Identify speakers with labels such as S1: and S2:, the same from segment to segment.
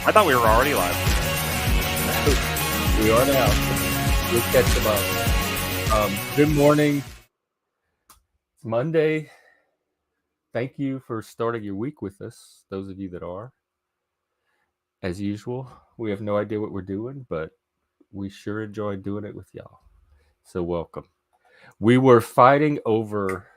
S1: I thought we were already live.
S2: We are now. We'll catch them up. Good morning. It's Monday. Thank you for starting your week with us, those of you that are. As usual, we have no idea what we're doing, but we sure enjoy doing it with y'all. So welcome. We were fighting over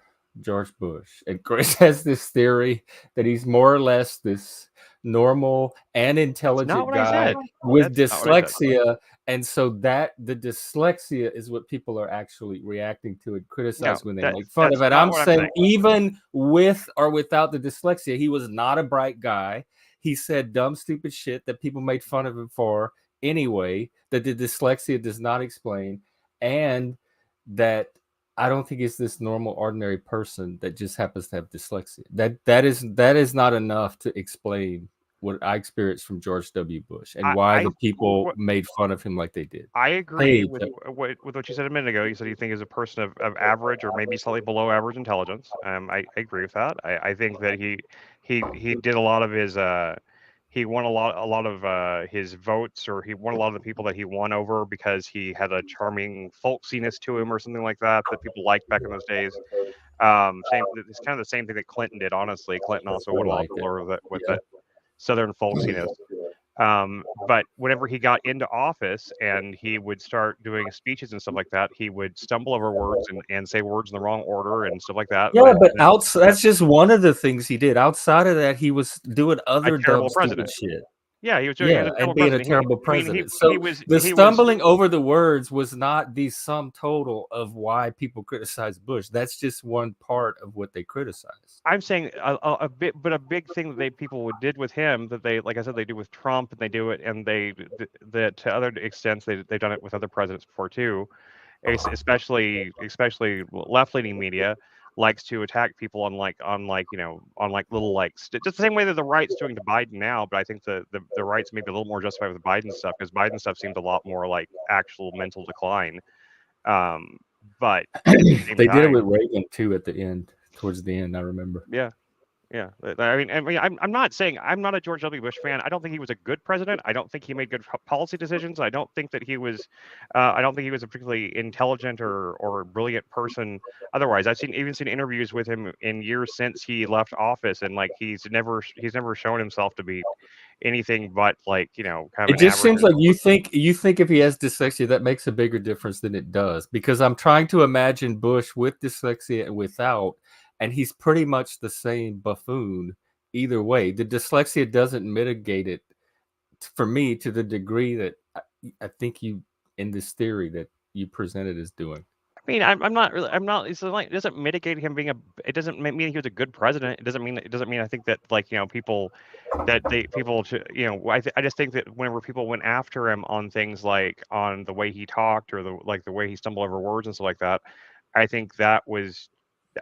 S2: George Bush, and Chris has this theory that he's more or less this normal and intelligent guy with dyslexia, and so that the dyslexia is what people are actually reacting to and criticize when they make fun of it. I'm saying even with or without the dyslexia, he was not a bright guy. He said dumb, stupid shit that people made fun of him for anyway, that the dyslexia does not explain, and that I don't think it's this normal, ordinary person that just happens to have dyslexia. That is not enough to explain what I experienced from George W. Bush and why the people made fun of him like they did.
S1: I agree with what you said a minute ago. You said you think he's a person of average or maybe slightly below average intelligence. I agree with that. I think that he did a lot of his he won a lot of his votes, or he won a lot of the people that he won over because he had a charming folksiness to him or something like that people liked back in those days. It's kind of the same thing that Clinton did. Honestly, Clinton also won a lot with that Southern folksiness. But whenever he got into office and he would start doing speeches and stuff like that, he would stumble over words and say words in the wrong order and stuff like that.
S2: Yeah, but that's just one of the things he did. Outside of that, he was doing other dumb, stupid shit.
S1: Yeah, he was doing
S2: and being a terrible president. So the stumbling over the words was not the sum total of why people criticize Bush. That's just one part of what they criticize.
S1: I'm saying a big thing that people did with him, that they, like I said, they do with Trump, and they do it, and that to other extents they've done it with other presidents before too, especially left-leaning media likes to attack people on little just the same way that the right's doing to Biden now. But I think the right's maybe a little more justified with Biden stuff, because Biden stuff seemed a lot more like actual mental decline. But
S2: they did it with Reagan too at the end, towards the end, I remember.
S1: Yeah. I mean, I'm not saying I'm not a George W. Bush fan. I don't think he was a good president. I don't think he made good policy decisions. I don't think that he was. I don't think he was a particularly intelligent or brilliant person. Otherwise, I've even seen interviews with him in years since he left office, and he's never shown himself to be anything but kind of.
S2: It just seems like you think if he has dyslexia, that makes a bigger difference than it does. Because I'm trying to imagine Bush with dyslexia and without. And he's pretty much the same buffoon either way. The dyslexia doesn't mitigate it for me to the degree that I think you, in this theory that you presented, is doing.
S1: I mean, I'm not. It doesn't mitigate him being it doesn't mean he was a good president. It doesn't mean I think that people I just think that whenever people went after him on things like on the way he talked or the way he stumbled over words and stuff like that, I think that was.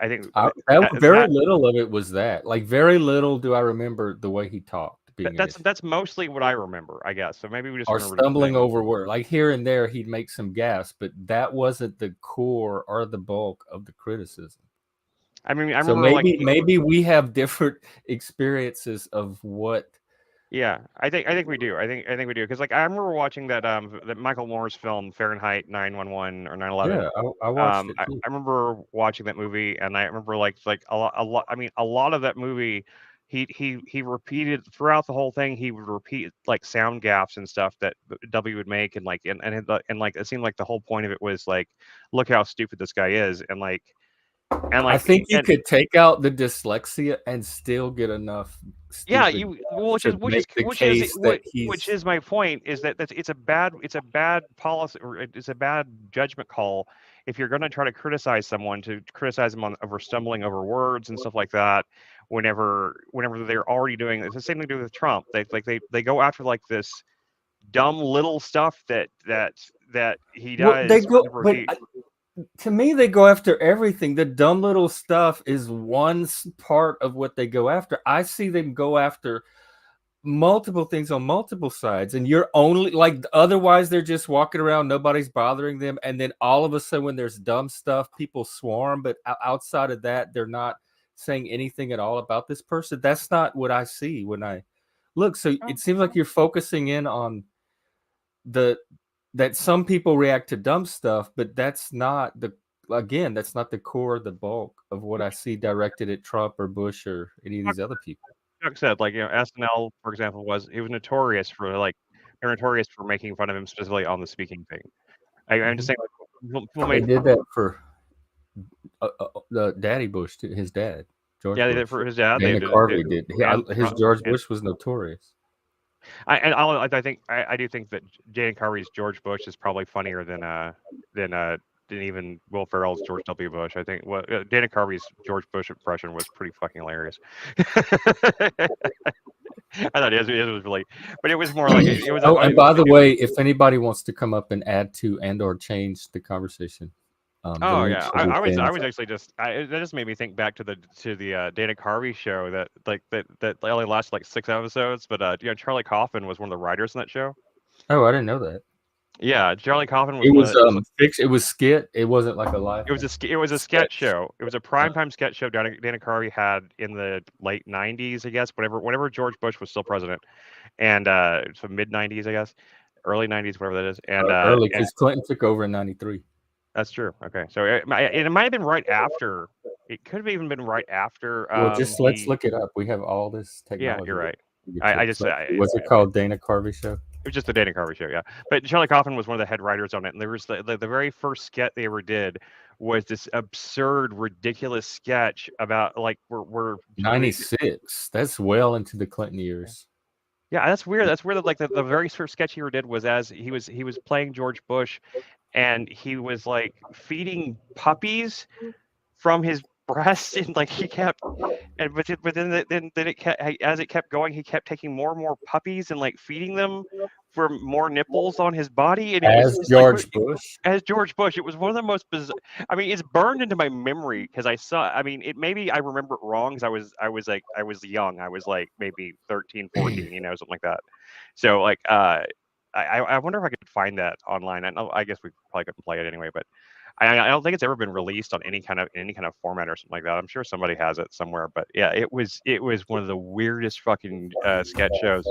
S1: I think
S2: very little of it was that. Like, very little do I remember the way he talked.
S1: That's mostly what I remember, I guess. So maybe we just remember
S2: stumbling over words. Like here and there, he'd make some gasps, but that wasn't the core or the bulk of the criticism.
S1: I mean, I
S2: so
S1: remember
S2: maybe we have different experiences of what.
S1: Yeah, I think we do. I think we do, because I remember watching that Michael Moore's film Fahrenheit 9/11 or 9/11.
S2: Yeah, I watched it too.
S1: I remember watching that movie, and I remember a lot. I mean, a lot of that movie, he repeated throughout the whole thing. He would repeat sound gaffes and stuff that W would make, and it seemed like the whole point of it was look how stupid this guy is, and
S2: I think you could take out the dyslexia and still get enough.
S1: Yeah, which is my point, is that it's a bad policy, or it's a bad judgment call if you're going to try to criticize someone, to criticize them over stumbling over words and stuff like that. Whenever they're already doing it's the same thing to do with Trump. They go after this dumb little stuff that he does.
S2: To me, they go after everything. The dumb little stuff is one part of what they go after. I see them go after multiple things on multiple sides, and you're only otherwise they're just walking around, nobody's bothering them, and then all of a sudden when there's dumb stuff, people swarm. But outside of that, they're not saying anything at all about this person. That's not what I see when Look, so
S1: Oh,
S2: it seems like you're focusing in on the that some people react to dumb stuff, but that's not the again, that's not the core, the bulk of what I see directed at Trump or Bush or any of
S1: like
S2: these other people.
S1: Chuck said, like, SNL, for example, he was notorious for, like they're notorious for making fun of him specifically on the speaking thing. I'm just
S2: Mhm.
S1: saying, like, people
S2: They
S1: made
S2: did that for the Daddy Bush, too, his dad, George
S1: yeah, they did it
S2: Bush.
S1: for his dad, they
S2: Dana
S1: did it
S2: Carvey did.
S1: and
S2: His
S1: Trump
S2: George
S1: and
S2: Bush was notorious.
S1: I think I do think that Dana Carvey's George Bush is probably funnier than, than even Will Ferrell's George W. Bush. I think Dana Carvey's George Bush impression was pretty fucking hilarious. I thought it was really, but it was more like it was.
S2: Oh, and by the way, if anybody wants to come up and add to and or change the conversation, the
S1: Oh
S2: link
S1: yeah,
S2: should be
S1: I
S2: pinned.
S1: was actually that just made me think back to the Dana Carvey show that that only lasted like 6 episodes, but Charlie Kaufman was one of the writers in that show.
S2: Oh, I didn't know that.
S1: Yeah, Charlie Kaufman was
S2: It
S1: one
S2: was
S1: of the, was
S2: fixed. It was skit. It wasn't like a live thing.
S1: it was a sketch
S2: Sketch.
S1: show. It was a
S2: Uh,
S1: primetime sketch show Dana Carvey had in the late '90s, I guess, whenever George Bush was still president, and so mid '90s, I guess, early '90s, whatever that is,
S2: early
S1: and
S2: because Clinton took over in '93.
S1: that's true. Okay, so it might have been right after. It could have even been right after
S2: Well, just let's
S1: he.
S2: look it up. We have all this
S1: Yeah, you're
S2: technology at
S1: right.
S2: our fingertips.
S1: Just
S2: Was it called Dana Carvey Show?
S1: it was just the Dana Carvey show, yeah. But Charlie Kaufman was one of the head writers on it, and there was the very first sketch they ever did was this absurd, ridiculous sketch about like where they,
S2: '96. That's well into the Clinton years.
S1: yeah, that's weird. That's weird. That like the very first sketch he ever did was as he was playing George Bush, and he was like feeding puppies from his breast, and like he kept and but then it kept as it kept going, he kept taking more and more puppies and like feeding them for more nipples on his body, and it was
S2: As
S1: just like
S2: George Bush.
S1: as George Bush. It was one of the most bizarre. I mean, it's burned into my memory because I saw. I mean, it maybe I remember it wrong because I was young. I was like maybe 13, 14, something like that. So like I wonder if I could find that online. I guess we probably couldn't play it anyway, but I don't think it's ever been released on any kind of format or something like that. I'm sure somebody has it somewhere, but yeah, it was one of the weirdest fucking sketch shows.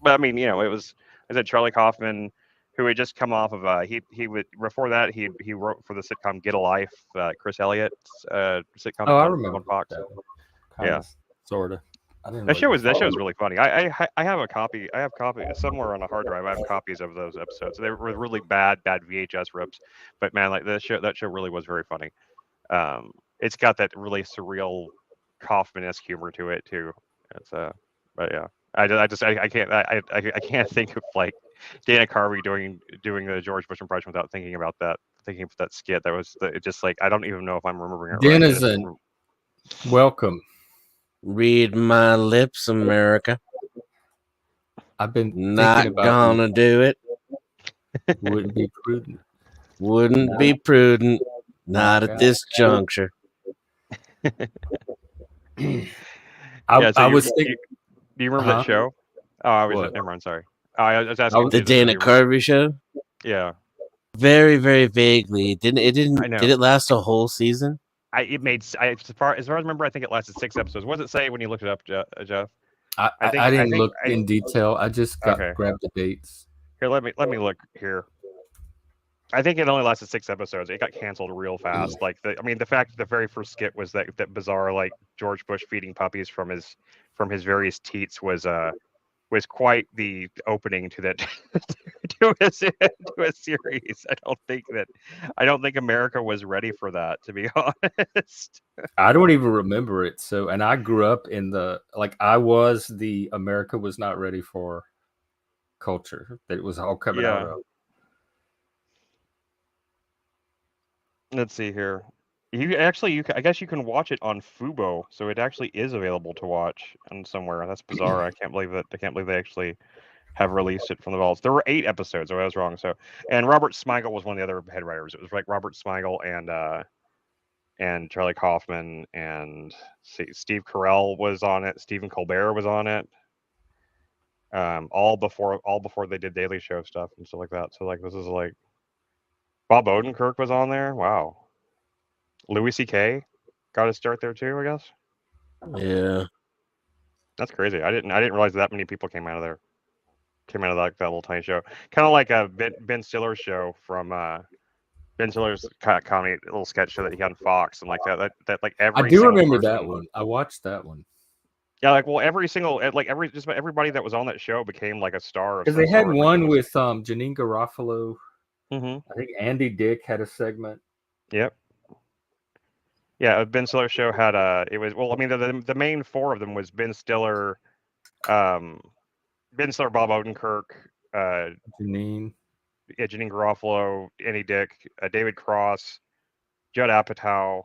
S1: But I mean, it was I said Charlie Kaufman, who had just come off of he would before that he wrote for the sitcom Get a Life, Chris Elliott's sitcom
S2: Oh, I
S1: on
S2: remember
S1: Fox.
S2: that one. Kind
S1: Yeah,
S2: of, sort of. I didn't really
S1: that show
S2: follow
S1: was
S2: it.
S1: really funny. I have a copy. I have copy somewhere on a hard drive. I have copies of those episodes. They were really bad VHS rips, but man, like that show really was very funny. It's got that really surreal Kaufman-esque humor to it too. It's but yeah, I can't think of like Dana Carvey doing the George Bush impression without thinking of that skit. It just like I don't even know if I'm remembering it right.
S2: Denizen, welcome.
S3: Read my lips, America.
S2: I've been thinking
S3: Not
S2: about you.
S3: gonna do it.
S2: Wouldn't be prudent.
S3: Wouldn't be prudent. Not at this juncture.
S1: Yeah, so
S2: I was thinking.
S1: do you remember that show? Oh, I was
S2: What?
S1: never mind. Sorry. I was asking.
S3: The Dana Carvey show?
S1: Yeah,
S3: Very, very vaguely.
S1: I know.
S3: Did it last a whole season?
S1: It made as far as I remember, I think it lasted 6 episodes. What does it say when you looked it up, Jeff?
S2: I didn't look in detail. I just
S1: Okay.
S2: grabbed the dates.
S1: Here, let me look here. I think it only lasted 6 episodes. It got canceled real fast. Like the fact that the very first skit was that bizarre like George Bush feeding puppies from his various teats was quite the opening to that to a series. I don't think America was ready for that, to be honest.
S2: I don't even remember it. So, and I grew up in I was the America was not ready for culture that it was all coming out of.
S1: Let's see here. I guess you can watch it on Fubo, so it actually is available to watch and somewhere. That's bizarre. I can't believe they actually have released it from the vaults. There were 8 episodes, so I was wrong. So, and Robert Smigel was one of the other head writers. It was like Robert Smigel and Charlie Kaufman and Steve Carell was on it. Stephen Colbert was on it. All before they did Daily Show stuff and stuff like that. So like this is like Bob Odenkirk was on there. Wow. Louis C.K. got his start there too, I guess.
S3: Yeah.
S1: That's crazy. I didn't realize that many people came out of there. Came out of that little tiny show. Kind of like a Ben Stiller's show from Ben Stiller's comedy little sketch show that he had on Fox and like that like
S2: I
S1: every
S2: do
S1: single
S2: remember
S1: person.
S2: that one. I watched that one
S1: Yeah, like well every single like just about everybody that was on that show became like a star of
S2: because
S1: some
S2: they had
S1: sort.
S2: one with Janine Garofalo.
S1: Mm-hmm.
S2: I think Andy Dick had a segment.
S1: Yep. Yeah, Ben Stiller's show had it was well I mean the main four of them was um Ben Stiller, Bob Odenkirk,
S2: Janine.
S1: Janine Garofalo, Andy Dick, David Cross, Judd Apatow,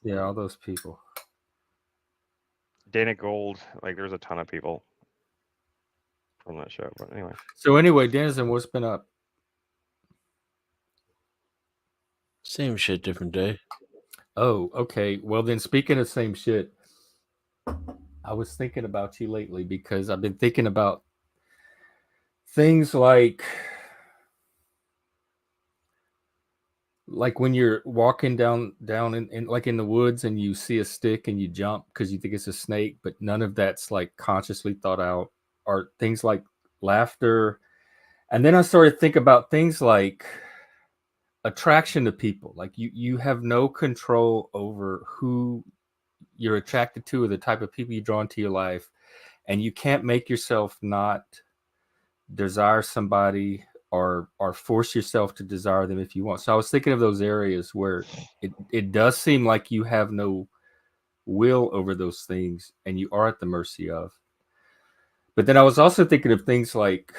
S2: Yeah, all those people.
S1: Dana Gold. Like, there's a ton of people from that show. But anyway.
S2: So anyway, Denizen, what's been up?
S3: Same shit, different day.
S2: Oh, okay. Well, then, speaking of same shit, I was thinking about you lately because I've been thinking about things like when you're walking down in like in the woods and you see a stick and you jump because you think it's a snake, but none of that's like consciously thought out, or things like laughter. And then I started to think about things like attraction to people. Like you have no control over who you're attracted to or the type of people you draw into your life, and you can't make yourself not desire somebody or force yourself to desire them if you want. So I was thinking of those areas where it does seem like you have no will over those things and you are at the mercy of. But then I was also thinking of things like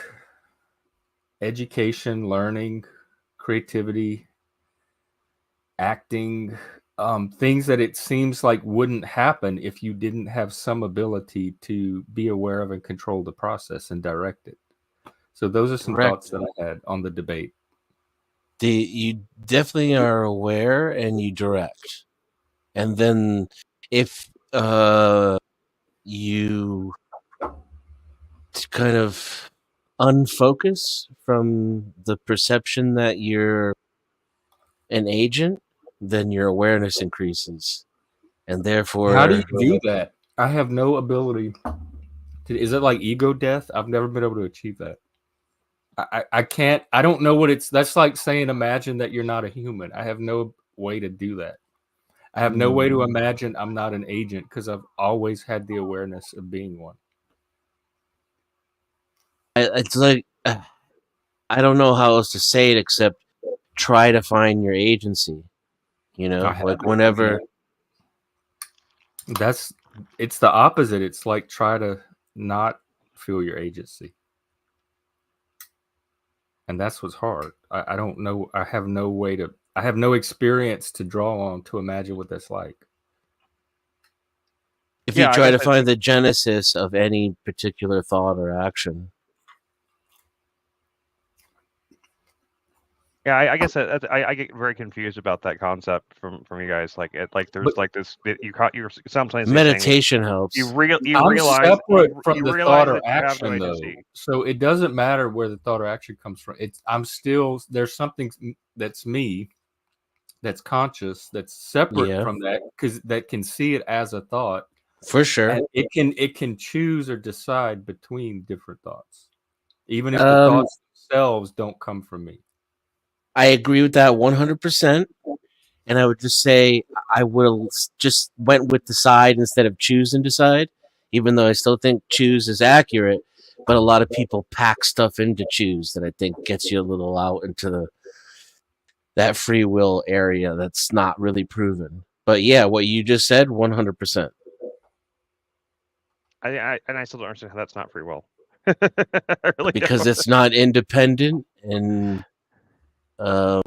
S2: education, learning, creativity, acting, things that it seems like wouldn't happen if you didn't have some ability to be aware of and control the process and direct it. So those are some
S3: Correct.
S2: thoughts that I had on the debate.
S3: You definitely are aware and you direct. And then if you kind of unfocus from the perception that you're an agent, then your awareness increases. And therefore,
S2: How do you do that? I have no ability to. Is it like ego death? I've never been able to achieve that. I can't. I don't know what it's. That's like saying imagine that you're not a human. I have no way to do that. I have no way to imagine I'm not an agent because I've always had the awareness of being one.
S3: it's like I don't know how else to say it except try to find your agency. You know, like whenever.
S2: It's the opposite. It's like try to not feel your agency. And that's what's hard. I don't know. I have no experience to draw on to imagine what that's like.
S3: If you try to find the genesis of any particular thought or action.
S1: Yeah, I guess I get very confused about that concept from you guys. Like there's like this you're sometimes
S3: meditation helps.
S1: You realize
S2: separate from the thought or
S1: that you have no
S2: action though.
S1: agency.
S2: So it doesn't matter where the thought or action comes from. I'm still there's something that's me, that's conscious, that's separate from that because that can see it as a thought.
S3: For sure.
S2: And it can choose or decide between different thoughts, even if the thoughts themselves don't come from me.
S3: I agree with that 100%. And I would just say I would have just went with decide instead of choose and decide, even though I still think choose is accurate. But a lot of people pack stuff into choose that I think gets you a little out into that free will area that's not really proven. But yeah, what you just said, 100%.
S1: I still don't understand how that's not free will.
S3: Really because don't. It's not independent and
S2: but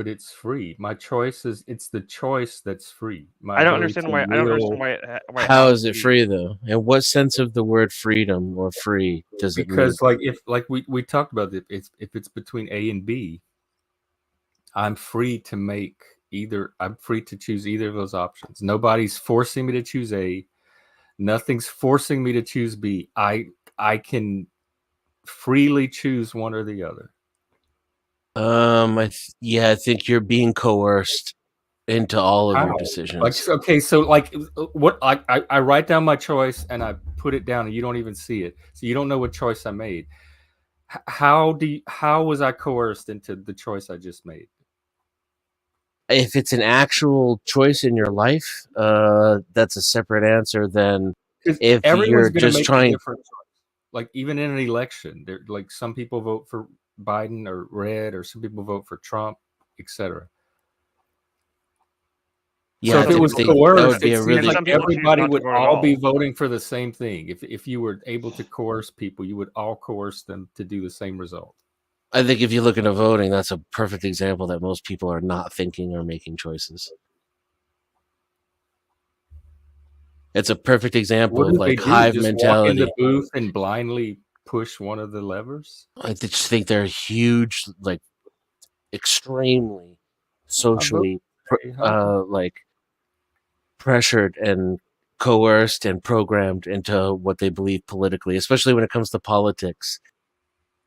S2: it's free. My choice is it's the choice that's free.
S1: I don't understand why. I don't understand why.
S3: How is it free though? And what sense of the word freedom or free does it mean?
S2: Because like we talked about it, if it's between A and B, I'm free to make either. I'm free to choose either of those options. Nobody's forcing me to choose A. Nothing's forcing me to choose B. I can freely choose one or the other.
S3: I think you're being coerced. into all of your
S2: How?
S3: decisions.
S2: Okay, so what I write down my choice and I put it down and you don't even see it, so you don't know what choice I made. How was I coerced into the choice I just made?
S3: If it's an actual choice in your life, that's a separate answer than
S2: Because
S3: if
S2: everyone's
S3: you're
S2: going to
S3: just
S2: make a
S3: trying.
S2: different choice. Like even in an election, there like some people vote for Biden or red, or some people vote for Trump, etc. So
S3: Yeah, I
S2: if it
S1: Some
S3: think
S2: was
S1: people,
S3: that would
S2: coerced,
S3: be
S2: it
S3: a
S2: seems
S1: and
S3: really.
S2: like
S1: some people choose
S2: everybody
S1: not to
S2: would
S1: vote at
S2: all be
S1: all.
S2: voting for the same thing. If you were able to coerce people, you would all coerce them to do the same result.
S3: I think if you look into voting, that's a perfect example that most people are not thinking or making choices. It's a perfect example
S2: What
S3: of
S2: do they
S3: like
S2: do?
S3: hive
S2: Just walk in the
S3: mentality.
S2: booth and blindly push one of the levers?
S3: I just think they're huge, like extremely
S2: I vote
S3: socially
S2: today, huh?
S3: like pressured and coerced and programmed into what they believe politically, especially when it comes to politics.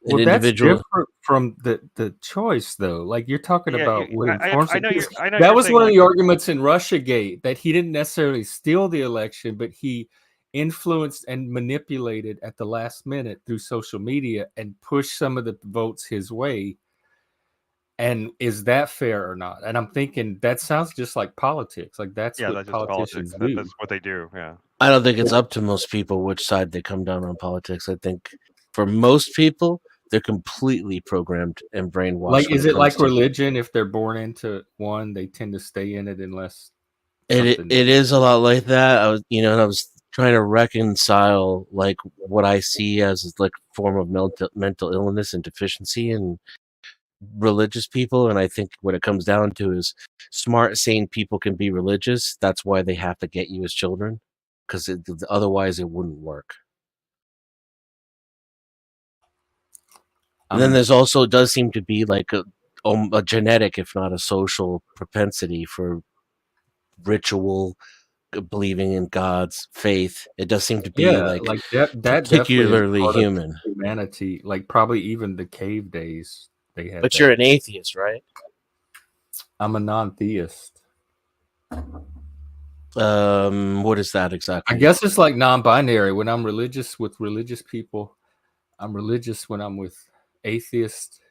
S3: An
S2: Well, that's
S3: individual,
S2: different from the choice, though. Like you're talking
S1: Yeah,
S2: about what informs
S1: I
S2: it.
S1: know
S2: 'Cause
S1: I know
S2: that
S1: you're
S2: was
S1: saying
S2: one of
S1: like
S2: the arguments in Russiagate, that he didn't necessarily steal the election, but he influenced and manipulated at the last minute through social media and pushed some of the votes his way. And is that fair or not? And I'm thinking that sounds just like politics. Like that's
S1: yeah,
S2: what
S1: that's just politics.
S2: politicians do.
S1: That's what they do. Yeah.
S3: I don't think it's up to most people which side they come down on politics. I think for most people, they're completely programmed and brainwashed
S2: Like,
S3: when
S2: is
S3: it
S2: it
S3: comes
S2: like
S3: to
S2: religion? If they're born into one, they tend to stay in it unless
S3: it.
S2: something.
S3: It is a lot like that. And I was trying to reconcile like what I see as like a form of mental illness and deficiency in religious people, and I think what it comes down to is smart, sane people can be religious. That's why they have to get you as children, because otherwise it wouldn't work. And then
S2: I'm
S3: there's also does seem to be like a genetic, if not a social propensity for ritual, believing in God's faith. It does seem to be
S2: Yeah,
S3: like
S2: like that definitely is
S3: particularly
S2: part of
S3: human.
S2: humanity. Like probably even the cave days, they had
S3: But you're
S2: that.
S3: an atheist, right?
S2: I'm a non-theist.
S3: What is that
S2: I
S3: exactly?
S2: guess it's like non-binary. When I'm religious with religious people, I'm religious. When I'm with atheists,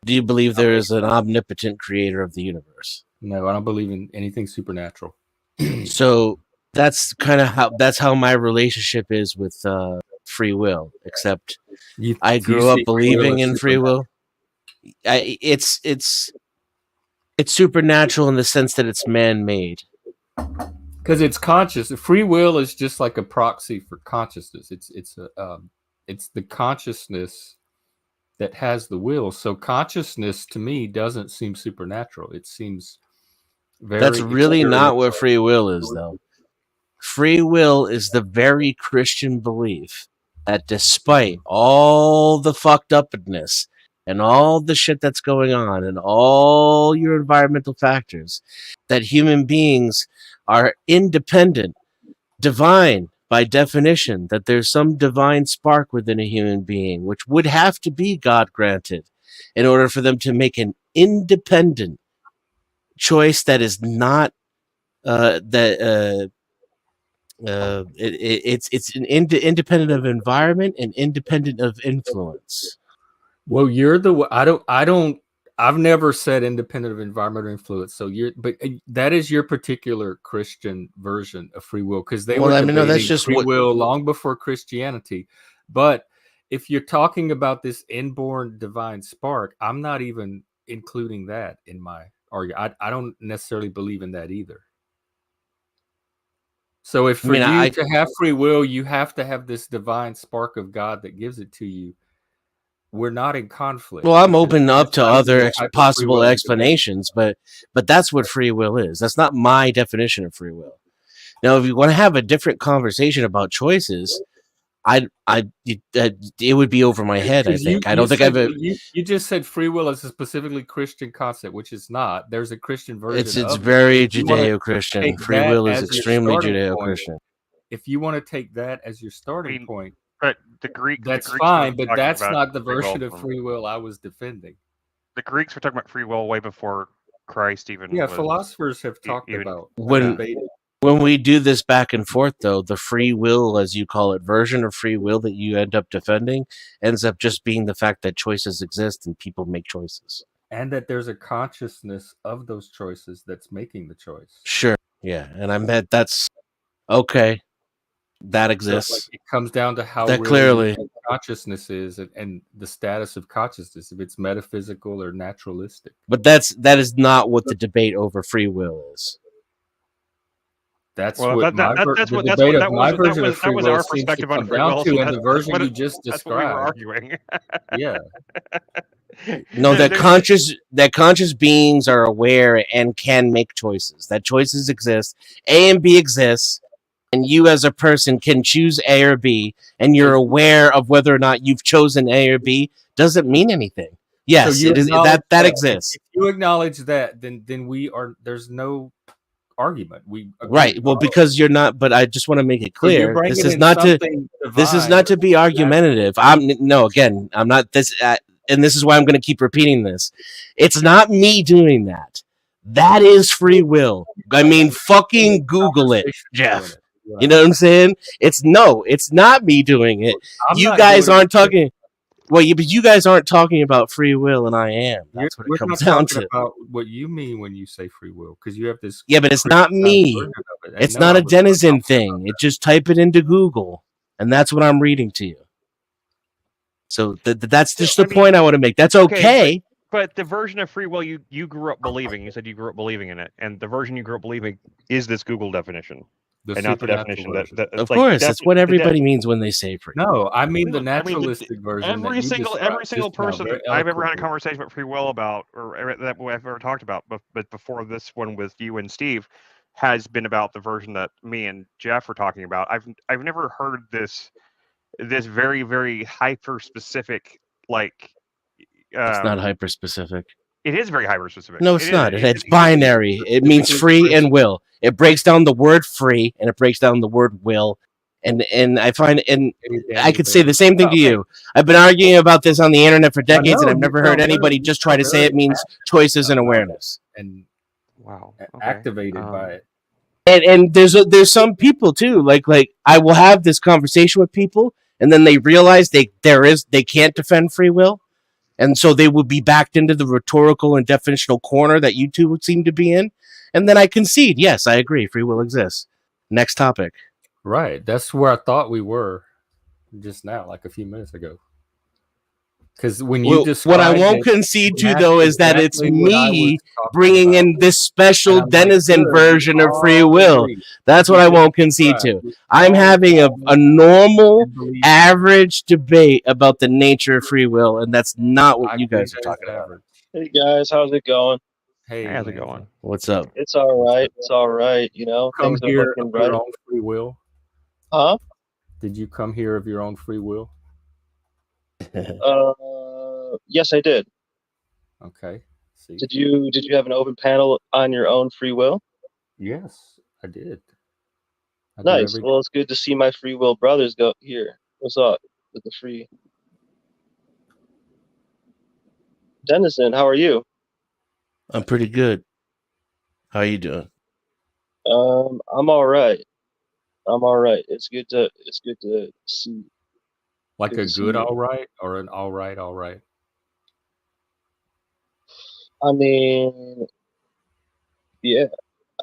S3: Do you believe
S2: I'm
S3: there is an
S2: agnostic.
S3: omnipotent creator of the universe?
S2: No, I don't believe in anything supernatural.
S3: So that's how my relationship is with free will. Except
S2: You
S3: I
S2: do you
S3: grew up
S2: see free will
S3: believing
S2: as
S3: in free
S2: supernatural?
S3: will. It's supernatural in the sense that it's man-made.
S2: Because it's conscious. Free will is just like a proxy for consciousness. It's the consciousness that has the will. So consciousness to me doesn't seem supernatural. It seems
S3: That's
S2: very
S3: really not what
S2: experimental.
S3: free will is, though. Free will is the very Christian belief that despite all the fucked upness and all the shit that's going on and all your environmental factors, that human beings are independent, divine by definition, that there's some divine spark within a human being, which would have to be God granted in order for them to make an independent choice that is not that it's independent of environment and independent of influence.
S2: Well, you're the I don't I've never said independent of environmental influence. So that is your particular Christian version of free will, because they
S3: Well,
S2: were
S3: I mean, no, that's
S2: debating
S3: just
S2: free
S3: what.
S2: will long before Christianity. But if you're talking about this inborn divine spark, I'm not even including that in my argument. I don't necessarily believe in that either. So if
S3: I
S2: for
S3: mean,
S2: you
S3: I
S2: to have free will, you have to have this divine spark of God that gives it to you. We're not in conflict,
S3: well, I'm
S2: because
S3: open up
S2: that's
S3: to
S2: not even
S3: other
S2: the type of free
S3: possible
S2: will I'm debating.
S3: explanations, but that's what free will is. That's not my definition of free will. Now, if you want to have a different conversation about choices, it would be over my head. I
S2: Because you
S3: think. I
S2: you
S3: don't think
S2: said
S3: I've.
S2: you just said free will is a specifically Christian concept, which is not. There's a Christian version
S3: It's
S2: of it. So
S3: very
S2: if you want to
S3: Judeo-Christian.
S2: take
S3: Free
S2: that
S3: will is
S2: as your
S3: extremely
S2: starting point,
S3: Judeo-Christian.
S2: if you want to take that as your
S1: I
S2: starting
S1: mean,
S2: point,
S1: but the
S2: that's
S1: Greeks were
S2: fine. But
S1: talking
S2: that's
S1: about
S2: not the
S1: free will
S2: version of
S1: from
S2: free will I was defending.
S1: the Greeks were talking about free will way before Christ even
S2: Yeah,
S1: was
S2: philosophers have talked
S1: even
S2: about
S3: When
S2: debating.
S3: when we do this back and forth, though, the free will, as you call it, version of free will that you end up defending ends up just being the fact that choices exist and people make choices.
S2: And that there's a consciousness of those choices that's making the choice.
S3: Sure. Yeah. And I meant that's okay. That
S2: So
S3: exists.
S2: it comes down to how
S3: That
S2: real
S3: clearly.
S2: you think consciousness is and the status of consciousness, if it's metaphysical or naturalistic.
S3: But that is not what the debate over free will is.
S2: That's
S1: well,
S2: what
S1: that's
S2: the
S1: what
S2: debate of
S1: that
S2: my
S1: was
S2: version of free will
S1: our
S2: seems to
S1: perspective on
S2: come
S1: free
S2: down
S1: will.
S2: to,
S1: So
S2: and the version you just
S1: that's what we were
S2: described.
S1: arguing.
S2: Yeah.
S3: No, that conscious beings are aware and can make choices. That choices exist. A and B exists, and you as a person can choose A or B, and you're aware of whether or not you've chosen A or B. Doesn't mean anything. Yes,
S2: you
S3: it is
S2: acknowledge
S3: that exists.
S2: If you acknowledge that, then we are. There's no argument. We agree.
S3: Right. Well, because you're not. But I just want to make it
S2: So you're
S3: clear.
S2: bringing
S3: This is
S2: in
S3: not to.
S2: something
S3: This is
S2: divine.
S3: not to be argumentative. Again, I'm not this, and this is why I'm going to keep repeating this. It's not me doing that. That is free will. I mean, fucking Google it, Jeff. You know what I'm saying? It's not me doing it. You guys aren't talking. Well, but you guys aren't talking about free will, and I am. That's what it comes down to.
S2: About what you mean when you say free will, because you have this.
S3: Yeah, but it's not me. It's not a denizen thing. It just type it into Google, and that's what I'm reading to you. So that's just the point I want to make. That's okay.
S1: But the version of free will you grew up believing, you said you grew up believing in it, and the version you grew up believing is this Google definition, and not the definition that
S3: of course, that's what everybody means when they say free.
S2: No, I mean the naturalistic version.
S1: Every single person I've ever had a conversation about free will about, or that I've ever talked about, but before this one with you and Steve, has been about the version that me and Jeff were talking about. I've never heard this very, very hyper specific, like
S3: it's not hyper specific.
S1: It is very hyper specific.
S3: No, it's not. It's binary. It means free and will. It breaks down the word free and it breaks down the word will. And I find, and I could say the same thing to you. I've been arguing about this on the internet for decades, and I've never heard anybody just try to say it means choices and awareness.
S2: And
S1: wow,
S2: activated by it.
S3: And there's some people too, like I will have this conversation with people, and then they realize they can't defend free will, and so they will be backed into the rhetorical and definitional corner that you two would seem to be in, and then I concede, yes, I agree, free will exists. Next topic.
S2: Right, that's where I thought we were just now, like a few minutes ago. Because when you
S3: what I won't concede to, though, is that it's me bringing in this special denizen version of free will. That's what I won't concede to. I'm having a normal, average debate about the nature of free will, and that's not what you guys are talking about.
S4: Hey, guys, how's it going?
S2: Hey,
S1: how's it going?
S3: What's up?
S4: It's all right. It's all right. You know,
S2: things
S4: are looking bright.
S2: Your own free will?
S4: Huh?
S2: Did you come here of your own free will?
S4: Yes, I did.
S2: Okay. See.
S4: Did you have an open panel on your own free will?
S2: Yes, I did.
S4: Nice. Well, it's good to see my free will brothers go here. What's up with the free? Denizen, how are you?
S3: I'm pretty good. How are you doing?
S4: I'm all right. I'm all right. It's good to see.
S2: Like a good all right or an all right, all right?
S4: I mean, yeah.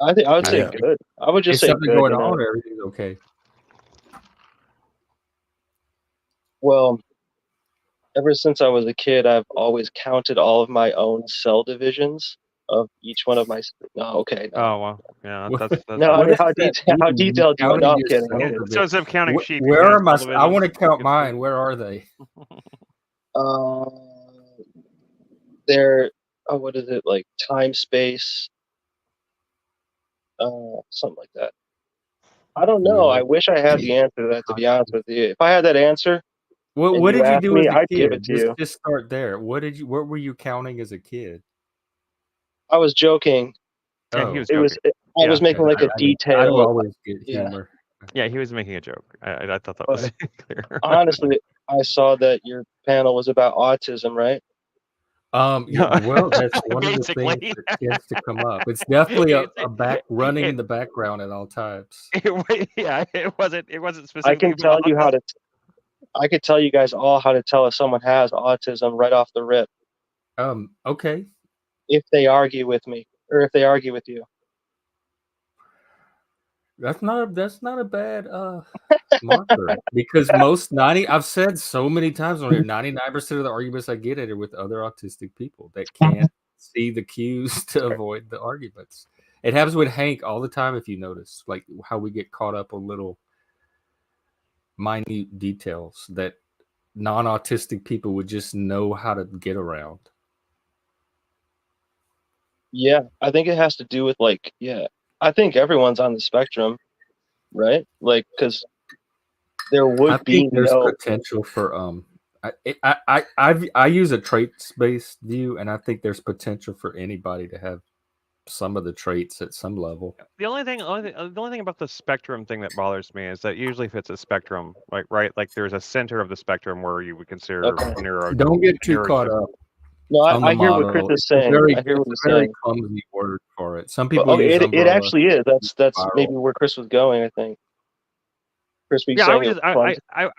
S4: I would say good. I would just say
S2: something
S4: good,
S2: going on, everything's okay.
S4: Well, ever since I was a kid, I've always counted all of my own cell divisions of each one of my. Oh, okay. No.
S1: Oh well, yeah. That's
S4: no. I mean, how detailed do you? No, I'm kidding.
S1: So instead of counting sheep,
S2: where are my? I want to count mine. Where are they?
S4: They're. Oh, what is it like? Time, space. Something like that. I don't know. I wish I had the answer to that. To be honest with you, if I had that answer.
S2: What did you do as a kid?
S4: I'd give it to you.
S2: Just start there. What were you counting as a kid?
S4: I was joking.
S1: Yeah, he was joking.
S4: I was making like a detail.
S2: I always get humor.
S1: Yeah, he was making a joke. I thought that was clear.
S4: Honestly, I saw that your panel was about autism, right?
S2: Yeah, well, that's one of the things
S1: Basically.
S2: that tends to come up. It's definitely a back running in
S1: It,
S2: the background at all times.
S1: yeah, it wasn't
S4: I
S1: specifically
S4: can tell
S1: about
S4: you how
S1: this.
S4: to. I could tell you guys all how to tell if someone has autism right off the rip
S2: Okay.
S4: if they argue with me or if they argue with you.
S2: That's not a bad marker because most 90 I've said so many times on here 99% of the arguments I get are with other autistic people that can't see the cues to avoid the arguments. It happens with Hank all the time if you notice, like how we get caught up on little minute details that non-autistic people would just know how to get around.
S4: Yeah, I think it has to do with I think everyone's on the spectrum, right? Like, because there
S2: I
S4: would
S2: think
S4: be
S2: there's
S4: no.
S2: potential for I use a traits based view, and I think there's potential for anybody to have some of the traits at some level.
S1: The only thing about the spectrum thing that bothers me is that usually if it's a spectrum, like right, like there's a center of the spectrum where you would consider
S4: Okay.
S2: Don't get too caught
S1: neuro.
S2: up
S4: No,
S2: on the
S4: I hear what Chris
S2: model.
S4: is saying. I hear what
S2: It's
S4: he's
S2: a very
S4: saying.
S2: clumsy word for it. Some
S4: But
S2: people
S4: okay,
S2: use
S4: it
S2: umbrella,
S4: actually is. That's maybe
S2: spiral.
S4: where Chris was going. I think Chris was
S1: Yeah, I
S4: saying
S1: was
S4: it
S1: just
S4: was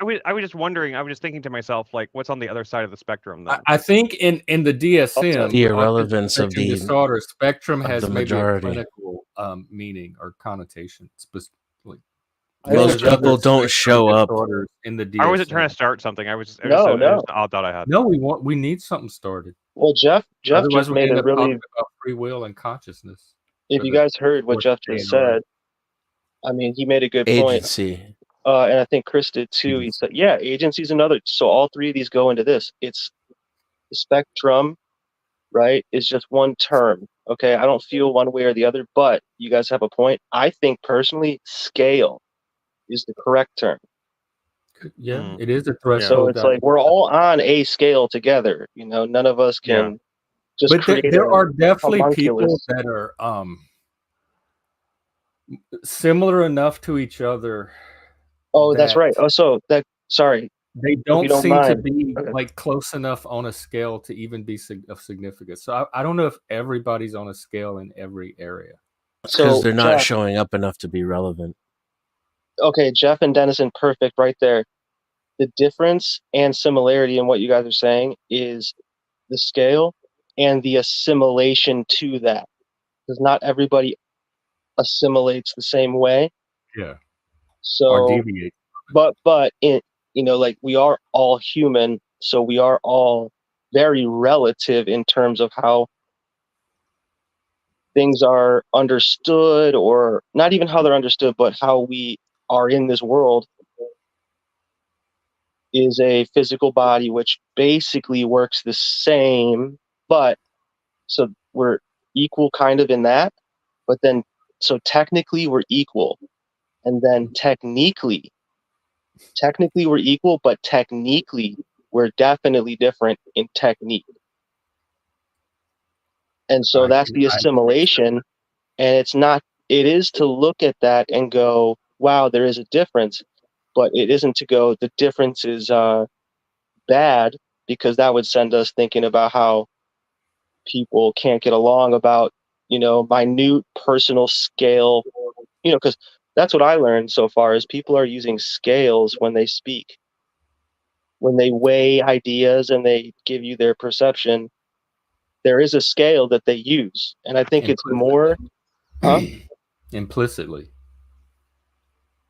S4: clumsy.
S1: I was just wondering. I was just thinking to myself, like, what's on the other side of the spectrum then?
S2: I think in the DSM,
S3: The
S2: autism
S3: irrelevance of
S2: spectrum disorder, spectrum
S3: the
S2: has maybe a
S3: majority.
S2: clinical meaning or connotation. Like,
S4: I don't
S3: Most
S2: there's other
S3: people don't
S2: spectrum
S3: show up.
S2: disorders in the
S1: I wasn't trying
S2: DSM.
S1: to start something. I was just
S4: No,
S1: it was
S4: no.
S1: just an odd thought I had.
S2: No, we need something started.
S4: Well, Jeff
S2: Otherwise,
S4: just
S2: we
S4: made
S2: end
S4: a
S2: up talking
S4: really.
S2: about free will and consciousness
S4: If
S2: for
S4: you
S2: the
S4: guys heard what
S2: fourth
S4: Jeff
S2: day
S4: just
S2: in a row.
S4: said, I mean, he made a good point.
S3: Agency.
S4: And I think Chris did too. He said, yeah, agency's another. So all three of these go into this. It's the spectrum, right? Is just one term. Okay. I don't feel one way or the other, but you guys have a point. I think personally, scale is the correct term.
S2: Yeah,
S1: Mm.
S2: it is a
S1: Yeah.
S4: So
S2: threshold.
S4: it's like we're all on a scale together. None of us
S1: Yeah.
S4: can just
S2: But
S4: create
S2: there
S4: a
S2: are definitely people
S4: homunculus.
S2: that are similar enough to each other
S4: Oh, that's
S2: that
S4: right. Sorry,
S2: they
S4: if you
S2: don't
S4: don't
S2: seem to
S4: mind.
S2: be
S4: Okay.
S2: like close enough on a scale to even be of significance. So I don't know if everybody's on a scale in every area.
S3: Because
S4: So
S3: they're not
S4: Jeff,
S3: showing up enough to be relevant.
S4: okay, Jeff and Dennison, perfect right there. The difference and similarity in what you guys are saying is the scale and the assimilation to that. Because not everybody assimilates the same way.
S2: Yeah. Or
S4: So,
S2: deviate.
S4: but like we are all human, so we are all very relative in terms of how things are understood, or not even how they're understood, but how we are in this world is a physical body which basically works the same, but so we're equal kind of in that, but then so technically we're equal, and then technically we're equal, but technically we're definitely different in technique. And so that's the
S2: I accept
S4: assimilation. And it is to look at that and go, wow, there is a difference, but it isn't to go, the difference is bad, because that would send us thinking about how people can't get along about, minute personal scale, because that's what I learned so far is people are using scales when they speak. When they weigh ideas and they give you their perception, there is a scale that they use. And I think it's more, huh?
S2: implicitly.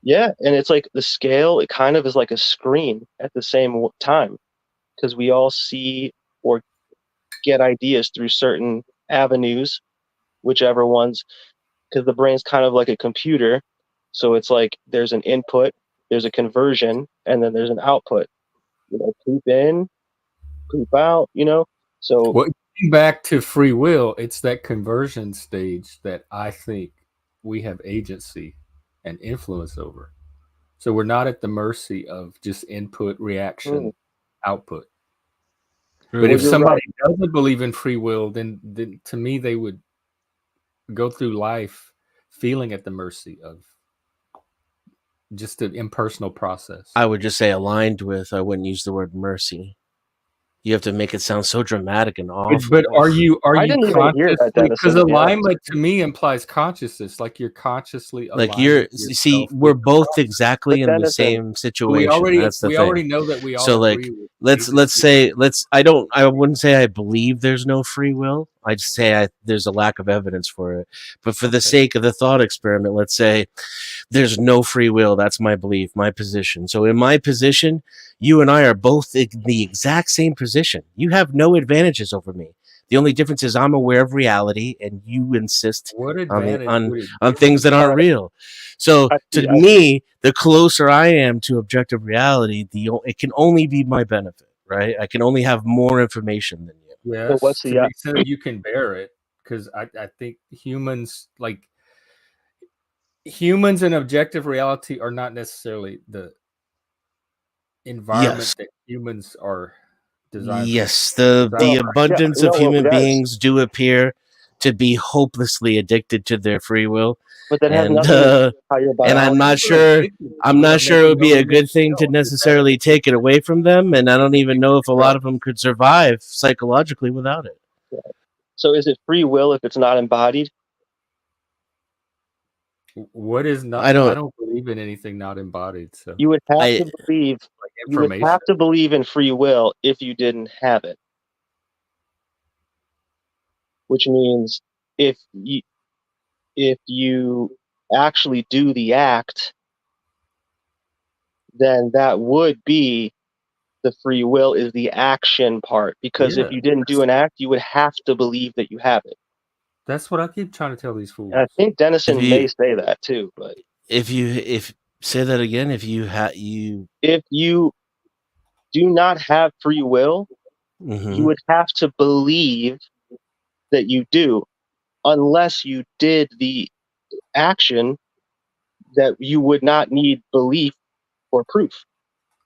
S4: Yeah. And it's like the scale, it kind of is like a screen at the same time, because we all see or get ideas through certain avenues, whichever ones, because the brain's kind of like a computer. So it's like there's an input, there's a conversion, and then there's an output. Poop in, poop out, So
S2: Well, getting back to free will, it's that conversion stage that I think we have agency and influence over. So we're not at the mercy of just input, reaction, output. But
S4: well,
S2: if
S3: True.
S4: you're
S2: somebody
S4: right.
S2: doesn't believe in free will, then to me they would go through life feeling at the mercy of just an impersonal process.
S3: I would just say aligned with. I wouldn't use the word mercy. You have to make it sound so dramatic and awful.
S2: But are you
S4: I didn't even hear that,
S2: consciously? Because
S4: Denison, to be honest.
S2: alignment to me implies consciousness, like you're consciously
S3: Like
S2: aligning
S3: you see,
S2: yourself
S3: we're
S2: with the
S3: both
S2: process.
S3: exactly
S4: But
S3: in the
S4: Denison,
S3: same
S2: We
S3: situation.
S2: already
S3: That's the
S2: we
S3: thing.
S2: already know that we all
S3: So like,
S2: agree with
S3: let's
S2: Jesus.
S3: say I wouldn't say I believe there's no free will. I'd say there's a lack of evidence for it. But for the
S2: Okay.
S3: sake of the thought experiment, let's say there's no free will. That's my belief, my position. So in my position, you and I are both in the exact same position. You have no advantages over me. The only difference is I'm aware of reality, and you insist
S2: What
S3: on
S2: advantage would it
S3: on
S2: give
S3: things
S2: you?
S3: that aren't real. So to me, the closer I am to objective reality, it can only be my benefit, right? I can only have more information than you.
S2: Yes,
S4: what's
S2: to
S4: the
S2: the extent that you can bear it, because I think humans and objective reality are not necessarily the environment
S3: Yes.
S2: that humans are designed
S3: Yes,
S2: for.
S3: the abundance of human beings do appear to be hopelessly addicted to their free will,
S4: but that has
S3: and
S4: nothing to do with how your
S3: and I'm
S4: biology
S3: not
S2: People are
S3: sure.
S2: addicted
S3: I'm not
S2: without
S3: sure it
S2: making
S3: would be
S2: known
S3: a good thing to
S2: themselves. Is that an
S3: necessarily take it
S2: addiction?
S3: away from them, and I don't even know if a lot
S4: Right.
S3: of them could survive psychologically without it.
S4: So is it free will if it's not embodied?
S2: What is not?
S3: I
S2: I
S3: don't.
S2: don't believe in anything not embodied. So
S4: You would have
S3: I
S4: to believe.
S2: like
S4: You would
S2: information.
S4: have to believe in free will if you didn't have it. Which means if you actually do the act, then that would be the free will is the action part. Because
S2: Yeah,
S4: if you didn't do an act, you would have to believe that you have it.
S2: that's what I keep trying to tell these fools.
S4: And I think
S3: if
S4: Denison may
S3: you
S4: say that too. But
S3: if say that again, if you
S4: if you do not have free will, you
S3: mhm.
S4: would have to believe that you do, unless you did the action that you would not need belief or proof.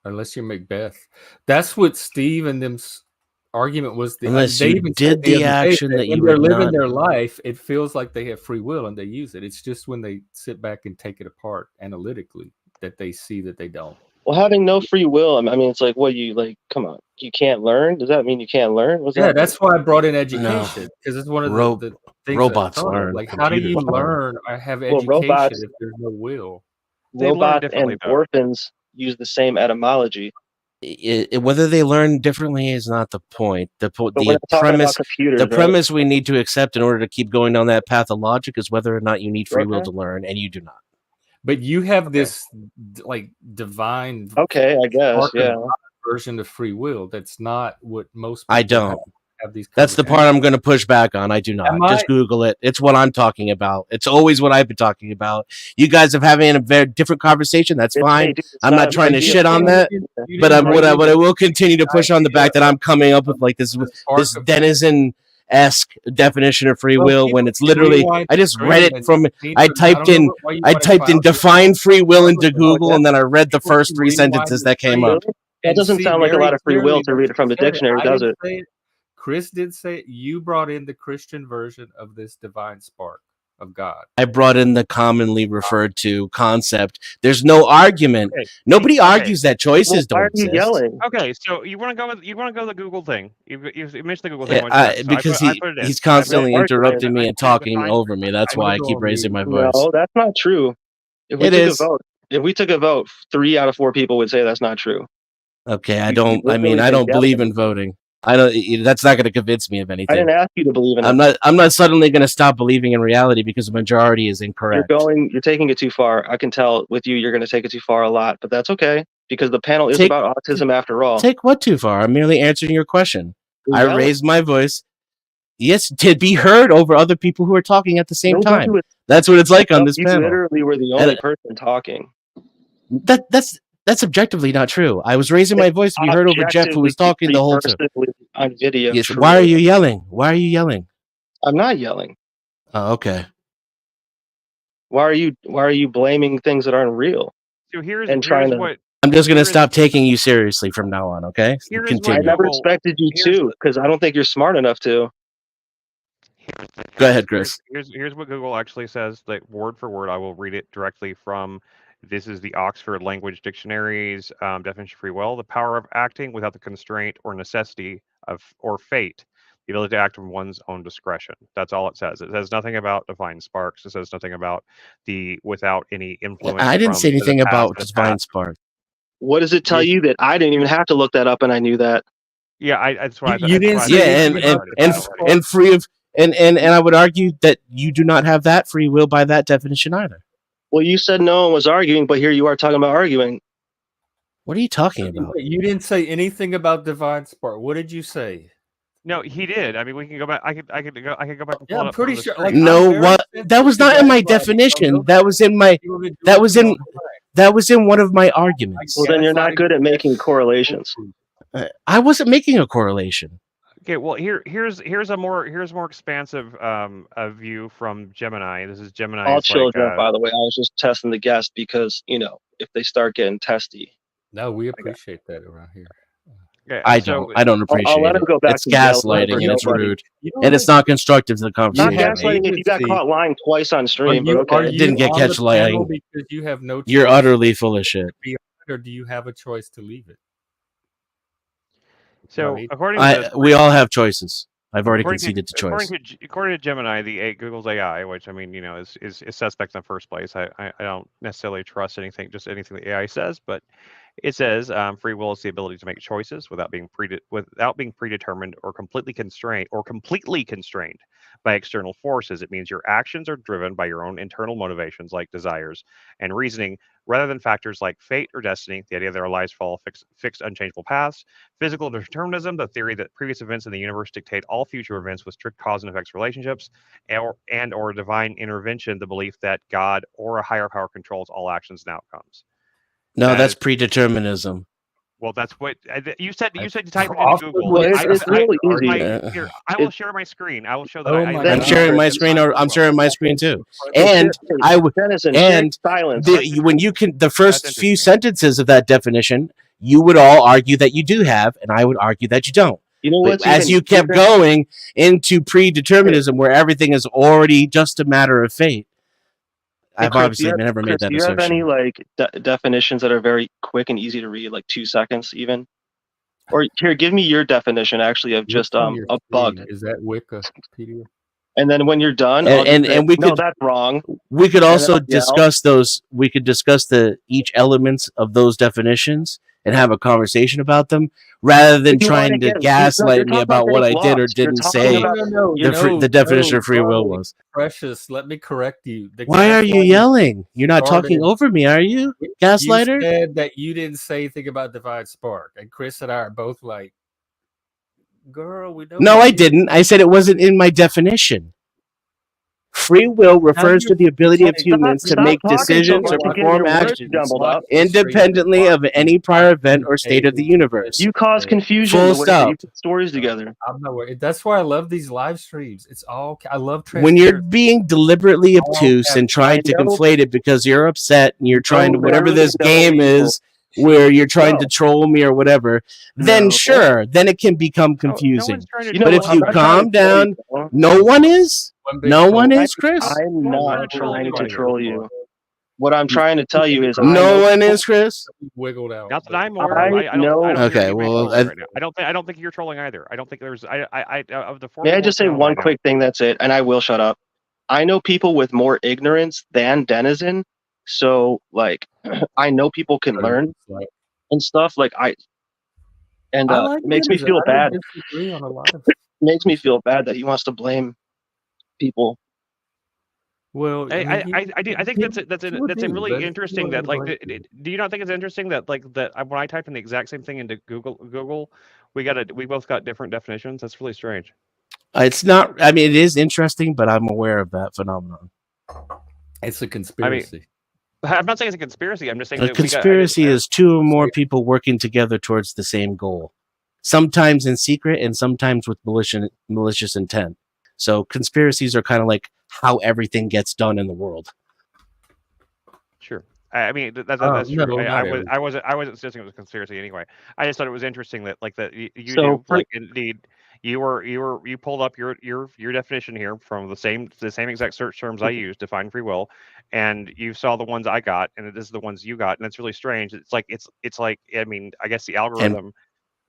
S2: Unless you're Macbeth. That's what Steve and them's argument was.
S3: Unless
S2: They
S3: you
S2: even said
S3: did
S2: the
S3: the
S2: other day
S3: action
S2: that
S3: that
S2: when
S3: you
S2: they're
S3: would
S2: living
S3: not.
S2: their life, it feels like they have free will and they use it. It's just when they sit back and take it apart analytically that they see that they don't.
S4: Well, having no free will, I mean, it's like, what you like? Come on, you can't learn. Does that mean you can't learn? What's
S2: Yeah,
S4: that mean?
S2: that's why I brought in
S3: No,
S2: education, because it's one of the things that I
S3: robots
S2: thought of.
S3: learn.
S2: Like, how do you
S3: Computers learn.
S2: learn or have
S4: Well,
S2: education if there's no will?
S1: They learn
S4: robots
S1: differently,
S4: and
S1: though.
S4: orphans use the same etymology.
S3: Whether they learn differently is not the point.
S4: But we're not talking about computers,
S3: the
S4: right?
S3: premise we need to accept in order to keep going down that path of logic is whether or not you need free will
S4: Okay.
S3: to learn, and you do not.
S2: But you have
S4: Okay.
S2: this like divine
S4: Okay, I guess,
S2: spark of
S4: yeah.
S2: God version of free will. That's not what most
S3: I
S2: people
S3: don't.
S2: have these
S3: That's the part
S2: conversations.
S3: I'm going to push back on. I do not.
S2: Am I-
S3: Just Google it. It's what I'm talking about. It's always what I've been talking about. You guys are having a very different conversation. That's fine.
S4: Dude, it's
S3: I'm not
S4: a
S3: trying
S4: big
S3: to
S4: deal.
S3: shit on that.
S2: You
S3: But
S2: didn't bring in
S3: what I will continue to push on the
S2: idea
S3: back that I'm coming up with like
S2: the spark
S3: this
S2: of
S3: denizen-esque definition of free
S2: Well,
S3: will when
S2: people
S3: it's
S2: can
S3: literally
S2: rewind
S3: I
S2: the
S3: just read
S2: screen
S3: it
S2: and
S3: from
S2: see
S3: I
S2: from- I
S3: typed
S2: don't
S3: in
S2: know why you wanna
S3: define free will into Google
S4: that-
S3: and then I read the
S2: People
S3: first
S2: can
S3: 3
S2: rewind
S3: sentences
S2: the
S3: that came
S2: screen
S3: up.
S4: That
S2: and
S4: doesn't
S2: see
S4: sound like a
S2: very
S4: lot of free will
S2: clearly
S4: to
S2: that
S4: read it from
S2: you
S4: the
S2: said it.
S4: dictionary,
S2: I
S4: does
S2: didn't
S4: it?
S2: say it. Chris did say it. You brought in the Christian version of this divine spark of God.
S3: I brought in the commonly referred to concept. There's no argument.
S1: Okay.
S3: Nobody
S1: Okay.
S3: argues that choices
S4: Why
S3: don't
S4: are you
S3: exist.
S4: yelling?
S1: Okay, so you want to go the Google thing. You mentioned the Google thing one time, so
S3: Because
S1: I put it in.
S3: he's
S1: I put it
S3: constantly
S1: in.
S3: interrupting me
S1: I
S3: and
S1: put in
S3: talking
S1: define
S3: over me. That's
S2: I'm
S3: why
S2: gonna
S3: I
S2: go
S3: keep
S2: on
S3: raising
S2: mute.
S3: my voice.
S4: No, that's not true. If we
S3: It
S4: took
S3: is.
S4: a vote, 3 out of 4 people would say that's not true.
S3: Okay, I
S4: You
S3: don't. I mean,
S4: literally
S3: I
S4: been
S3: don't believe
S4: yelling.
S3: in voting. I don't. That's not going to convince me of
S4: I
S3: anything.
S4: didn't ask you to believe in
S3: I'm
S4: it.
S3: not. I'm not suddenly going to stop believing in reality because the majority is
S4: You're
S3: incorrect.
S4: taking it too far. I can tell with you, you're going to take it too far a lot, but that's okay because the panel is
S3: Take-
S4: about autism after all.
S3: Take what too far? I'm merely answering your question.
S4: You're
S3: I
S4: yelling.
S3: raised my voice. Yes, to be heard over other people who are talking at the same
S4: Nobody
S3: time.
S4: was-
S3: That's what it's like on
S4: No,
S3: this
S4: you
S3: panel.
S4: literally were the only person talking.
S3: That's objectively not true. I was raising my voice to be heard over Jeff, who was talking the whole time.
S4: On video.
S3: Yes.
S4: True.
S3: Why are you yelling? Why are you yelling?
S4: I'm not yelling.
S3: Oh, okay.
S4: Why are you blaming things that aren't real?
S1: So here's
S4: trying to-
S1: what
S3: I'm just going
S1: here
S3: to
S1: is-
S3: stop taking you seriously from now on, okay?
S1: Here is what
S4: I
S3: Continue.
S4: never
S1: Google-
S4: expected you
S1: here's
S4: to,
S1: what-
S4: because I don't think you're smart enough to.
S3: Go ahead, Chris.
S1: Here's what Google actually says, like word for word. I will read it directly from. This is the Oxford Language Dictionary's definition of free will: the power of acting without the constraint or necessity or fate, the ability to act on one's own discretion. That's all it says. It says nothing about divine sparks. It says nothing about the without any influence
S3: I didn't
S1: from
S3: say
S1: the
S3: anything
S1: past.
S3: about divine spark.
S4: What does it tell you that I didn't even have to look that up and I knew that?
S1: Yeah, that's why.
S2: You didn't say
S3: Yeah,
S2: anything about
S3: and free of and I would argue that you do not have that free will by that definition either.
S4: Well, you said no one was arguing, but here you are talking about arguing.
S3: What are you talking about?
S2: You didn't say anything about divine spark. What did you say?
S1: No, he did. I mean, we can go back. I could go back and pull
S2: Yeah,
S1: it
S2: I'm
S1: up
S2: pretty
S1: from the
S2: sure.
S1: screen.
S2: Like,
S3: No,
S2: I'm
S3: what?
S2: very
S3: That was
S2: sensitive
S3: not in my
S2: to that,
S3: definition.
S2: but
S3: That was in my. That was in. That was in one of my arguments.
S4: Well, then you're not good at making correlations.
S3: I wasn't making a correlation.
S1: Okay, well here's a more expansive a view from Gemini. This is Gemini.
S4: All children, by the way. I was just testing the guest because if they start getting testy.
S2: No, we appreciate that around here.
S1: Okay,
S3: I don't appreciate
S4: I'll let
S3: it.
S4: him go back
S3: It's
S4: to yell
S3: gaslighting
S4: for
S3: and it's
S4: nobody.
S3: rude and it's not constructive to the
S4: Not
S3: conversation.
S4: gaslighting if you got caught lying twice on stream, but okay.
S3: I didn't get catch lying.
S2: Because you have no.
S3: You're utterly full of shit.
S2: Or do you have a choice to leave it?
S1: So according to
S3: we all have choices. I've already
S1: according
S3: conceded to choice.
S1: According to Gemini, Google's AI, which I mean, is suspect in the first place. I don't necessarily trust anything the AI says, but it says free will is the ability to make choices without being predetermined or completely constrained by external forces. It means your actions are driven by your own internal motivations, like desires and reasoning, rather than factors like fate or destiny, the idea that our lives follow fixed unchangeable paths, physical determinism, the theory that previous events in the universe dictate all future events with strict cause and effects relationships, or divine intervention, the belief that God or a higher power controls all actions and outcomes.
S3: No, that's predeterminism.
S1: Well, that's what you said. You said to type it into Google.
S4: Well, it's really easy.
S1: Here, I will share my screen. I will show that.
S3: I'm sharing my screen. I'm sharing my screen too. And when you can, the first few sentences of that definition, you would all argue that you do have, and I would argue that you don't.
S4: You know what?
S3: As you kept going into predeterminism, where everything is already just a matter of fate. I've obviously never made that assertion.
S4: Do you have any definitions that are very quick and easy to read, like 2 seconds even? Or here, give me your definition actually of just a bug.
S2: Is that Wikipedia?
S4: And then when you're done,
S3: and we could,
S4: no, that's wrong.
S3: We could also discuss those. We could discuss each elements of those definitions and have a conversation about them, rather than trying to gaslight me about what I did or didn't say. The definition of free will was.
S2: Precious, let me correct you.
S3: Why are you yelling? You're not talking over me, are you, gaslighter?
S2: You said that you didn't say anything about divine spark, and Chris and I are both like, "Girl, we don't."
S3: No, I didn't. I said it wasn't in my definition. Free will refers to the ability of humans to make decisions or perform actions independently of any prior event or state of the universe.
S4: You cause confusion.
S3: Full stop.
S4: You put stories together.
S2: I'm not worried. That's why I love these live streams. It's all I love.
S3: When you're being deliberately obtuse and trying to conflate it because you're upset and you're trying to whatever this game is, where you're trying to troll me or whatever, then sure, then it can become confusing. But if you calm down, no one is. No one is, Chris.
S4: I'm not trying to troll you. What I'm trying to tell you is
S3: no one is, Chris.
S2: Wiggled out.
S1: Not that I'm aware of. I don't
S3: okay, well,
S1: I don't think you're trolling either. I don't think there's. Of the four.
S4: May I just say one quick thing? That's it, and I will shut up. I know people with more ignorance than Denizen, so like I know people can learn and stuff. It makes me feel bad. Makes me feel bad that he wants to blame people.
S2: Well,
S1: I think that's really interesting. That do you not think it's interesting that when I type in the exact same thing into Google, we both got different definitions. That's really strange.
S3: It's not. I mean, it is interesting, but I'm aware of that phenomenon.
S2: It's a conspiracy.
S1: I'm not saying it's a conspiracy. I'm just saying
S3: a conspiracy is two or more people working together towards the same goal, sometimes in secret and sometimes with malicious intent. So conspiracies are kind of like how everything gets done in the world.
S1: Sure. I mean that's true. No, I wasn't suggesting it was a conspiracy anyway. I just thought it was interesting that indeed you pulled up your definition here from the same exact search terms I used to find free will, and you saw the ones I got, and it is the ones you got, and it's really strange. It's like I mean, I guess the algorithm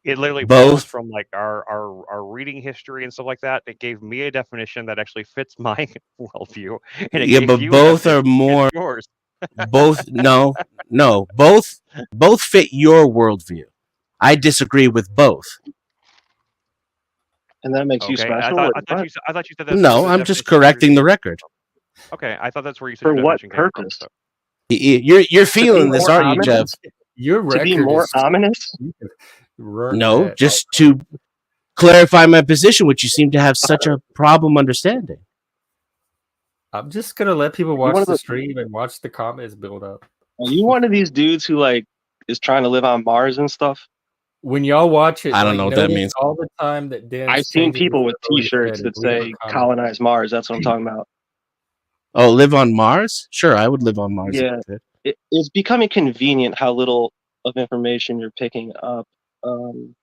S1: It literally pulls
S3: Both.
S1: from like our reading history and stuff like that. It gave me a definition that actually fits my worldview, and it
S3: Yeah,
S1: gave
S3: but
S1: you a
S3: both are
S1: definition that
S3: more.
S1: fits yours.
S3: Both no. Both fit your worldview. I disagree with both.
S4: And that makes you
S1: Okay,
S4: special. Like, what?
S1: I thought you said that's where
S3: No,
S1: the
S3: I'm just
S1: definition of yours
S3: correcting the
S1: came
S3: record.
S1: from. Okay, I thought that's where you said
S4: For
S1: your
S4: what
S1: definition came from.
S4: purpose?
S1: So
S3: You're
S4: To be
S3: feeling this,
S4: more
S3: aren't you, Jeff?
S4: ominous?
S2: Your
S4: To be
S2: record
S4: more
S2: is
S4: ominous?
S3: No, just to clarify my position, which you seem to have such a problem understanding.
S2: I'm just gonna let people
S4: one
S2: watch
S4: of
S2: the
S4: the-
S2: stream and watch the comments build up.
S4: Are you one of these dudes who like is trying to live on Mars and stuff?
S2: When y'all watch it,
S3: I don't
S2: like,
S3: know what that
S2: notice
S3: means.
S2: all the time that Dan's
S4: I've seen
S2: changing
S4: people
S2: his
S4: with
S2: photo
S4: T-shirts
S2: set
S4: that
S2: and leave a
S4: say
S2: comment.
S4: "colonize Mars." That's what I'm talking about.
S3: Oh, live on Mars? Sure, I would live on Mars.
S4: Yeah.
S3: If I could.
S4: It's becoming convenient how little of information you're picking up um,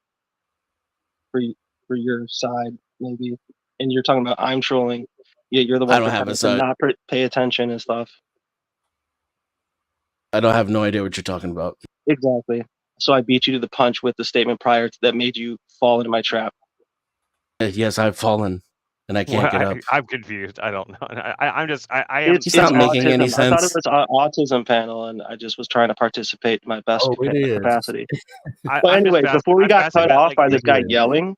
S4: for your side, maybe. And you're talking about I'm trolling. Yeah, you're the
S3: I
S4: one
S3: don't have a
S4: pretending to
S3: side.
S4: not pay attention and stuff.
S3: I don't have no idea what you're talking about.
S4: Exactly. So I beat you to the punch with the statement prior to that made you fall into my trap.
S3: Yes, I've fallen, and I can't get up.
S1: I'm confused. I don't know. I'm just I am.
S4: It's
S3: not making any
S4: autism. I thought it
S3: sense.
S4: was autism panel, and I just was trying to participate in my best
S2: Oh, it is.
S4: capacity.
S1: I'm
S4: But
S1: just
S4: anyway,
S1: fascinated.
S4: before we
S1: I'm
S4: got
S1: fascinated
S4: cut
S1: that,
S4: off
S1: like,
S4: by this guy
S2: Yeah.
S4: yelling,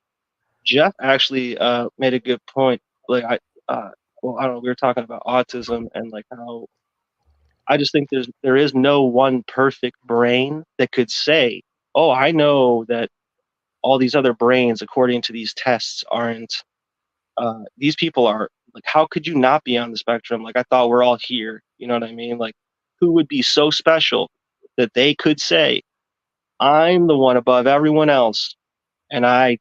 S4: Jeff actually made a good point. Like well, I don't know. We were talking about autism and like how I just think there is no one perfect brain that could say, "Oh, I know that all these other brains, according to these tests, aren't. These people are like, how could you not be on the spectrum? Like, I thought we're all here. You know what I mean? Like, who would be so special that they could say, I'm the one above everyone else, and I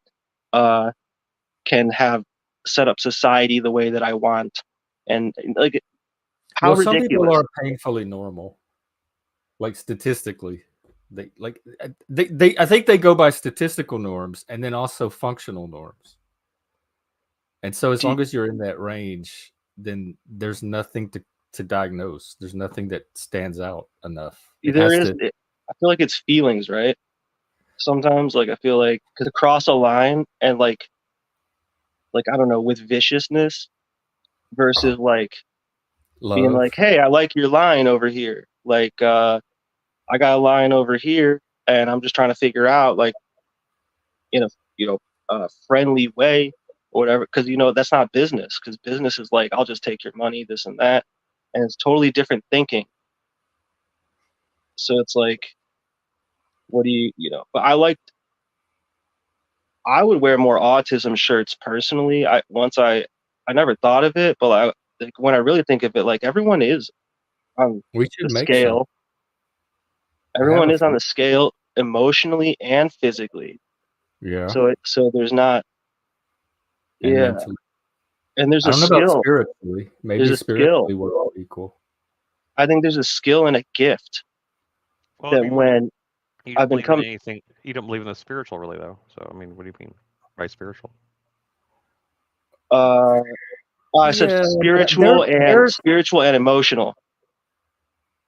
S4: can have set up society the way that I want." And like, how
S2: Well, some people
S4: ridiculous.
S2: are painfully normal, like statistically. They I think they go by statistical norms and then also functional norms. And so as long as you're in that range, then there's nothing to diagnose. There's nothing that stands out enough. It
S4: There
S2: has
S4: is,
S2: to.
S4: I feel like it's feelings, right? Sometimes, like, I feel like to cross a line and like I don't know, with viciousness versus like being
S2: Love.
S4: like, hey, I like your line over here. Like, I got a line over here, and I'm just trying to figure out, like, in a friendly way or whatever, because that's not business. Because business is like, I'll just take your money, this and that, and it's totally different thinking. So it's like, what do But I would wear more autism shirts personally. I never thought of it, but like, when I really think of it, like, everyone is on
S2: We
S4: the
S2: should make some.
S4: scale.
S2: I have
S4: Everyone
S2: a
S4: is on
S2: few.
S4: the scale emotionally and physically.
S2: Yeah.
S4: So there's not,
S2: And
S4: yeah,
S2: mentally.
S4: and there's
S2: I
S4: a
S2: don't know about
S4: skill.
S2: spiritually. Maybe
S4: There's a skill.
S2: spiritually we're all equal.
S4: I think there's a skill and a gift
S1: Well,
S4: that when
S1: you
S4: I've
S1: don't
S4: been
S1: believe in anything. You don't believe in the spiritual, really, though. So, I mean, what do you mean by spiritual?
S4: I said
S2: Yeah,
S4: spiritual and emotional.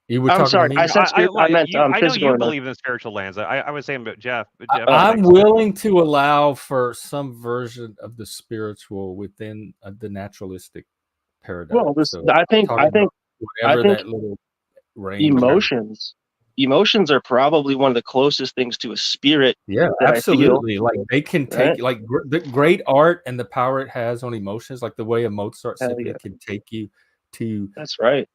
S2: you were
S4: I'm
S2: talking to
S4: sorry,
S2: me.
S4: I said I meant
S1: I know
S4: physical
S1: you
S4: and
S1: believe in spiritual lands. I was saying, but Jeff.
S2: I'm
S1: thinks-
S2: willing to allow for some version of the spiritual within the naturalistic paradigm.
S4: well,
S2: So
S4: I think
S2: whatever that little range.
S4: emotions are probably one of the closest things to a spirit.
S2: Yeah,
S4: that
S2: absolutely.
S4: I feel,
S2: like they can take
S4: right?
S2: like the great art and the power it has on emotions, like the way a Mozart
S4: Hell
S2: symphony
S4: yeah.
S2: can take you to
S4: That's right.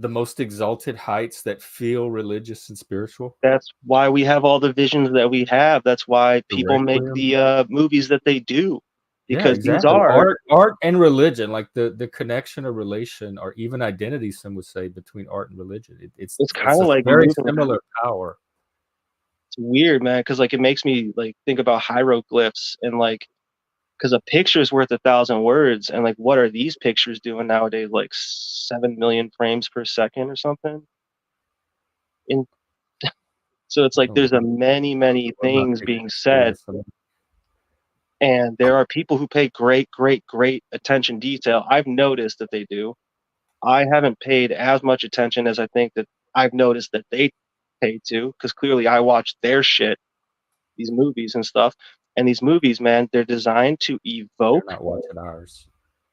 S2: the most exalted heights that feel religious and spiritual.
S4: That's why we have all the visions that we have. That's why
S2: The
S4: people make
S2: Requiem.
S4: the movies that they do,
S2: Yeah,
S4: because these
S2: exactly.
S4: are
S2: Art and religion, like the connection or relation or even identity, some would say, between art and religion. It's
S4: kind of
S2: a
S4: like
S2: very
S4: moving.
S2: similar power.
S4: It's weird, man, because like it makes me like think about hieroglyphs and like, because a picture is worth 1,000 words, and like, what are these pictures doing nowadays? Like 7 million frames per second or something. In So it's like there's a many things being said, and there are people who pay great attention detail. I've noticed that they do. I haven't paid as much attention as I think that I've noticed that they pay to, because clearly I watch their shit these movies and stuff. And these movies, man, they're designed to
S2: They're
S4: evoke.
S2: not watching ours.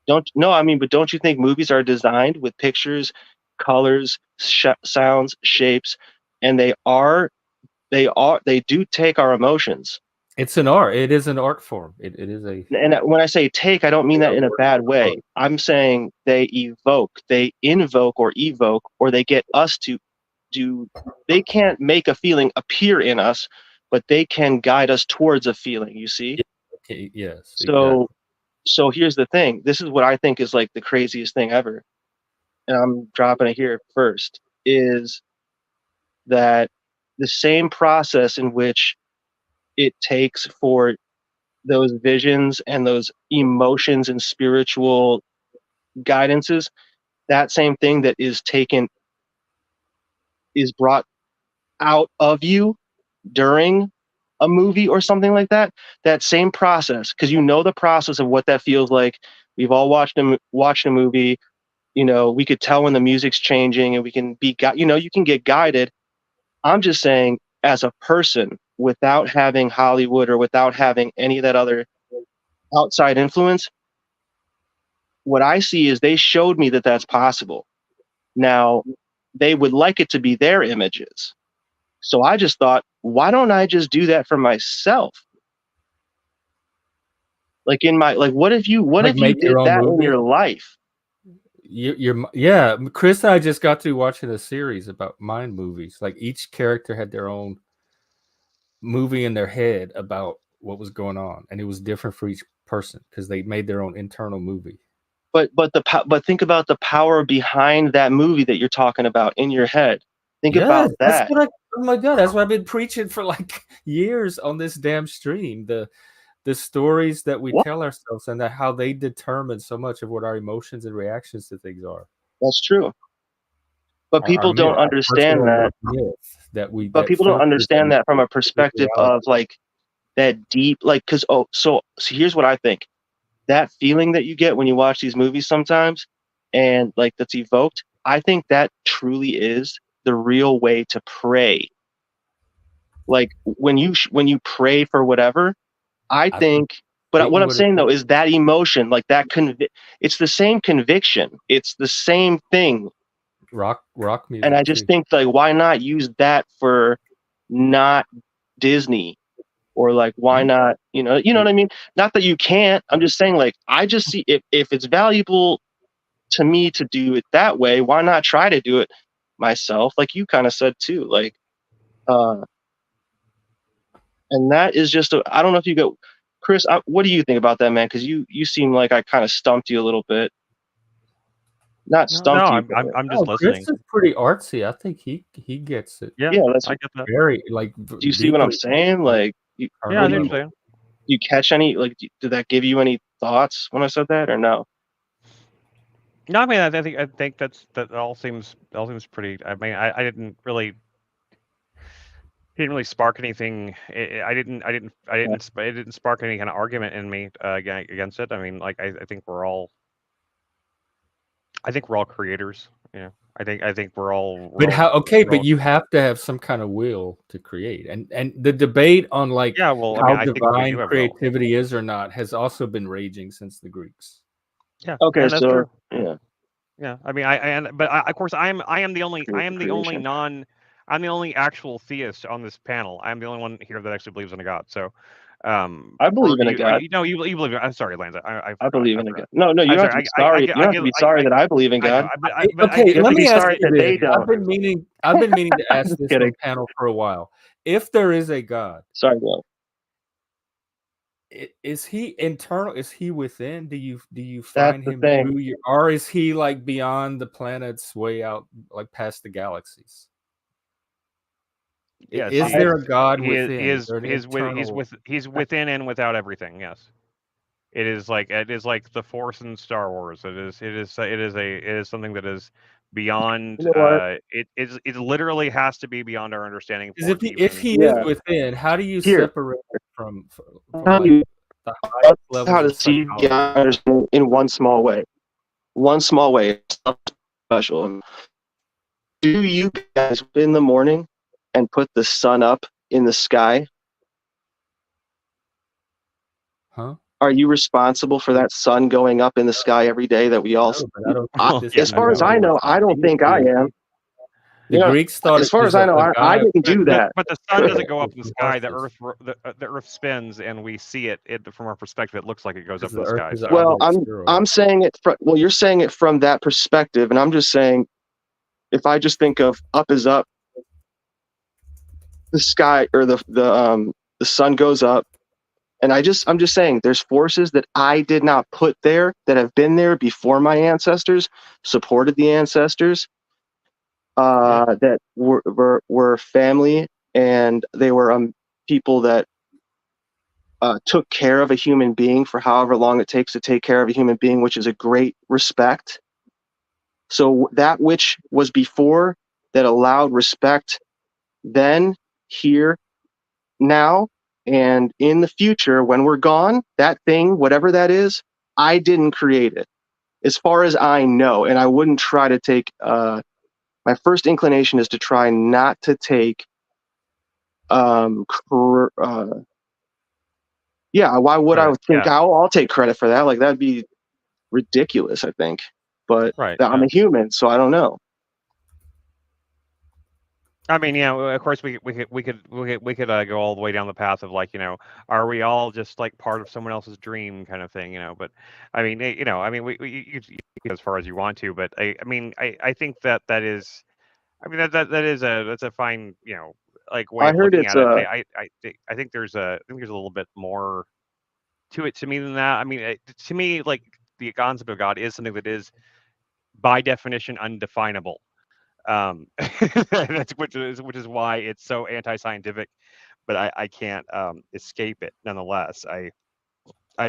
S4: But don't you think movies are designed with pictures, colors, sounds, shapes, and they do take our emotions.
S2: It's an art. It is an art form. It is a.
S4: And when I say take, I don't mean that in a bad way. I'm saying they invoke or evoke, or they get us to do. They can't make a feeling appear in us, but they can guide us towards a feeling. You see?
S2: Okay, yes.
S4: So here's the thing. This is what I think is like the craziest thing ever, and I'm dropping it here first. Is that the same process in which it takes for those visions and those emotions and spiritual guidances, that same thing that is brought out of you during a movie or something like that, that same process, because you know the process of what that feels like. We've all watched a movie, we could tell when the music's changing, and we can be you can get guided. I'm just saying, as a person, without having Hollywood or without having any of that other outside influence, what I see is they showed me that that's possible. Now, they would like it to be their images. So I just thought, why don't I just do that for myself? Like what if you
S2: make
S4: did
S2: your own
S4: that in
S2: movie?
S4: your life?
S2: Yeah. Chris and I just got to watching a series about mind movies. Like each character had their own movie in their head about what was going on, and it was different for each person because they made their own internal movie.
S4: But think about the power behind that movie that you're talking about in your head. Think about that.
S2: Oh my God, that's what I've been preaching for like years on this damn stream. The stories that we tell ourselves, and how they determine so much of what our emotions and reactions to things are.
S4: That's true. But people don't understand that. But people don't understand that from a perspective of like that deep, like, so here's what I think. That feeling that you get when you watch these movies sometimes, and like that's evoked, I think that truly is the real way to pray. Like when you pray for whatever, I think. But what I'm saying though is that emotion, like that it's the same conviction. It's the same thing.
S2: Rock music.
S4: And I just think, like, why not use that for not Disney? Or like, why not, you know what I mean? Not that you can't. I'm just saying, like, I just see if it's valuable to me to do it that way, why not try to do it myself? Like you kind of said too, like, and that is just I don't know if you go, Chris, what do you think about that, man? Because you seem like I kind of stumped you a little bit. Not stumped you.
S1: I'm just listening.
S2: Chris is pretty artsy. I think he gets it.
S1: Yeah, I get that.
S2: Very like.
S4: Do you see what I'm saying? Like,
S1: yeah, I know what you're saying.
S4: Do you catch any, like, did that give you any thoughts when I said that, or no?
S1: No, I mean, I think that all seems pretty. I mean, I didn't really spark anything. It didn't spark any kind of argument in me against it. I mean, like, I think we're all creators. I think we're all.
S2: But you have to have some kind of will to create, and the debate on like how divine creativity is or not has also been raging since the Greeks.
S1: Yeah.
S4: Okay.
S1: So
S4: true. Yeah.
S1: Yeah. I mean, of course, I am the only actual theist on this panel. I'm the only one here that actually believes in a God. So,
S4: I believe in a God.
S1: You believe. I'm sorry, Lance. I
S4: believe in a God. No, you don't have to be sorry. You don't have to be sorry that I believe in God.
S2: Okay, let me ask you this. I've been meaning to ask this on the panel for a while. If there is a God,
S4: sorry, Will.
S2: Is he internal? Is he within? Do you find him through you, or is he like beyond the planets, way out, like past the galaxies?
S1: Yes,
S2: is there a God within?
S1: He's within and without everything. Yes, it is like the Force in Star Wars. It is something that is beyond. It literally has to be beyond our understanding.
S2: If he is within, how do you separate from like the highest levels
S4: how to see God in one small way? One small way, special. Do you guys in the morning and put the sun up in the sky
S2: Huh?
S4: Are you responsible for that sun going up in the sky every day that we all?
S2: No, but I don't
S4: I,
S2: think this
S1: Yeah,
S4: as
S2: is
S4: far as I know, I don't think I am.
S2: The Greeks thought
S4: As
S2: it
S4: far
S2: was
S4: as I know,
S2: a
S4: I
S2: god.
S4: didn't do that.
S1: but the sun doesn't go up in the
S2: From
S1: sky. The
S2: horses,
S1: Earth spins, and we see it. From our perspective, it looks like it goes up
S2: because
S1: in
S2: the
S1: the
S2: Earth
S1: sky.
S2: is an
S1: So
S4: Well,
S2: oblate spheroid.
S4: I'm saying it from, well, you're saying it from that perspective, and I'm just saying, if I just think of up is up, the sky or the sun goes up, and I'm just saying there's forces that I did not put there that have been there before my ancestors, supported the ancestors, that were family, and they were people that took care of a human being for however long it takes to take care of a human being, which is a great respect. So that which was before that allowed respect then, here, now, and in the future when we're gone, that thing, whatever that is, I didn't create it, as far as I know. And I wouldn't try to take. My first inclination is to try not to take. Yeah, why would I
S1: correct.
S4: think
S1: Yeah.
S4: I'll take credit for that? Like that'd be ridiculous, I think. But
S1: Right.
S4: I'm a human, so I don't know.
S1: I mean, of course, we could go all the way down the path of like, are we all just like part of someone else's dream kind of thing, But I mean, I mean, you go as far as you want to, but I mean, I think that is, I mean, that's a fine, like way
S4: I
S1: of
S4: heard
S1: looking
S4: it's
S1: at it. I think there's a little bit more to it to me than that. I mean, to me, like the concept of God is something that is by definition undefinable. That's which is why it's so anti-scientific, but I can't escape it nonetheless. I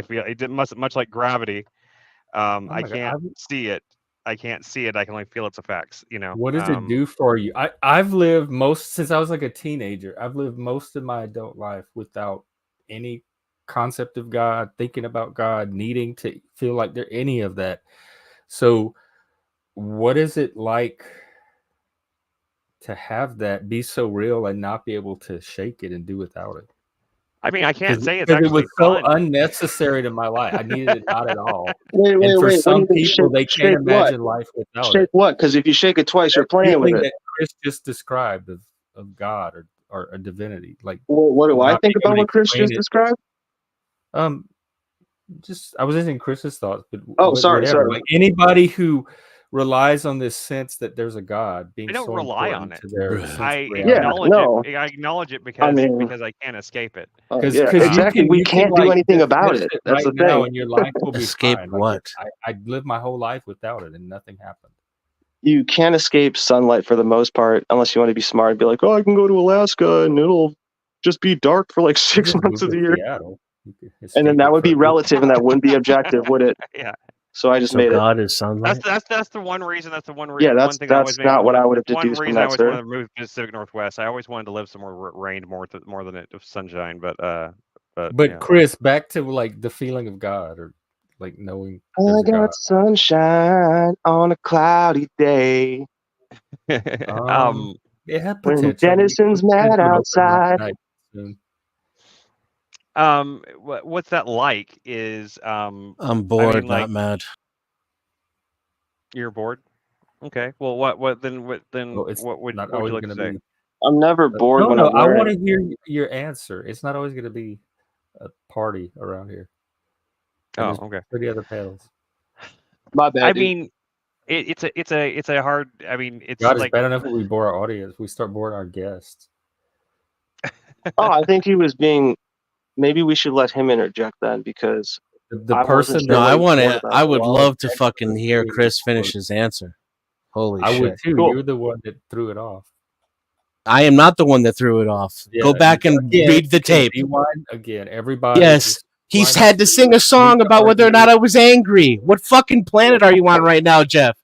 S1: feel it much like gravity.
S2: Oh
S1: I
S2: my god!
S1: can't see it. I can't see it. I can only feel its effects.
S2: What does it do for you? I've lived since I was like a teenager. I've lived most of my adult life without any concept of God, thinking about God, needing to feel like there any of that. So, what is it like to have that be so real and not be able to shake it and do without it?
S1: I mean, I can't say it's
S2: Because it was
S1: actually
S2: so
S1: fun.
S2: unnecessary to my life. I needed it not at all.
S4: Wait,
S2: And for
S4: wait. What do
S2: some
S4: you mean
S2: people, they can't
S4: shake what?
S2: imagine life without
S4: Shake
S2: it.
S4: what? Because if you shake it twice, you're
S2: That
S4: playing with
S2: feeling
S4: it.
S2: that Chris just described of God or a divinity, like
S4: What do I
S2: not
S4: think
S2: being able
S4: about
S2: to
S4: what Chris
S2: explain
S4: just
S2: it.
S4: described?
S2: Just I was just in Chris's thoughts, but
S4: Oh, sorry.
S2: whatever. Like anybody who relies on this sense that there's a God
S1: I
S2: being
S1: don't
S2: so
S1: rely on
S2: important
S1: it.
S2: to their
S3: Bruh.
S2: sense of
S1: I
S2: reality.
S4: Yeah,
S1: acknowledge it.
S4: no.
S1: I acknowledge it
S4: I
S1: because
S4: mean,
S1: I can't escape it.
S4: yeah,
S2: Because
S4: exactly. We
S2: you can
S4: can't do
S2: like
S4: anything about
S2: dismiss
S4: it.
S2: it
S4: That's
S2: right
S4: the
S2: now,
S4: thing.
S2: and your life will be
S3: Escape
S2: fine. Like
S3: what?
S2: I lived my whole life without it, and nothing happened.
S4: You can't escape sunlight for the most part, unless you want to be smart and be like, oh, I can go to Alaska and it'll just be dark for like
S2: You
S4: 6
S2: just
S4: months
S2: move
S4: of
S2: to
S4: the year.
S2: Seattle. You could
S4: And then
S2: escape
S4: that
S2: it
S4: would
S2: for
S4: be
S2: a week.
S4: relative and that wouldn't be objective, would it?
S1: Yeah.
S4: So I just
S3: So
S4: made it.
S3: God is sunlight.
S1: That's the one reason. That's the
S4: Yeah,
S1: one thing I always
S4: that's
S1: made.
S4: not what I would have
S1: One
S4: deduced from
S1: reason I
S4: that,
S1: always
S4: sir.
S1: wanted to move to the Pacific Northwest. I always wanted to live somewhere where it rained more than it sunshine. But
S2: But
S1: yeah.
S2: Chris, back to like the feeling of God, or like knowing
S4: I
S2: there's a God.
S4: got sunshine on a cloudy day
S1: um.
S2: Yeah,
S4: when
S2: potential.
S4: Denison's
S2: Let's get
S4: mad
S2: into an open mic
S4: outside.
S2: night soon.
S1: What's that like? Is
S3: I'm
S1: I
S3: bored,
S1: mean, like
S3: not mad.
S1: you're bored. Okay. Well,
S2: Well, it's
S1: what
S2: not
S1: would you
S2: always
S1: like to
S2: going to
S1: say?
S2: be.
S4: I'm never bored when
S2: No.
S4: I'm
S2: I want
S4: learning.
S2: to hear your answer. It's not always going to be a party around here. And
S1: Oh,
S2: there's
S1: okay.
S2: pretty other panels.
S4: My bad,
S1: I
S4: dude.
S1: mean, it's a hard. I mean, it's
S2: God, it's
S1: like
S2: bad enough when we bore our audience. We start boring our guests.
S4: Oh, I think he was being. Maybe we should let him interject then, because
S2: The
S4: I wasn't
S2: person
S4: sure
S3: No,
S4: what
S3: I
S4: he was
S3: want
S4: bored
S3: to.
S4: about.
S3: I would
S2: Well,
S3: love to fucking hear
S2: was
S3: Chris finish
S2: bored.
S3: his answer. Holy
S2: I would
S3: shit!
S2: too.
S4: Cool.
S2: You're the one that threw it off.
S3: I am not the one that threw it off.
S2: Yeah,
S3: Go back and
S2: again,
S3: read the
S2: you can
S3: tape.
S2: rewind again. Everybody,
S3: Yes,
S2: just
S3: he's
S2: rewind
S3: had to sing a song
S2: need to
S3: about whether or
S2: argue.
S3: not I was angry. What fucking planet are you on right now, Jeff?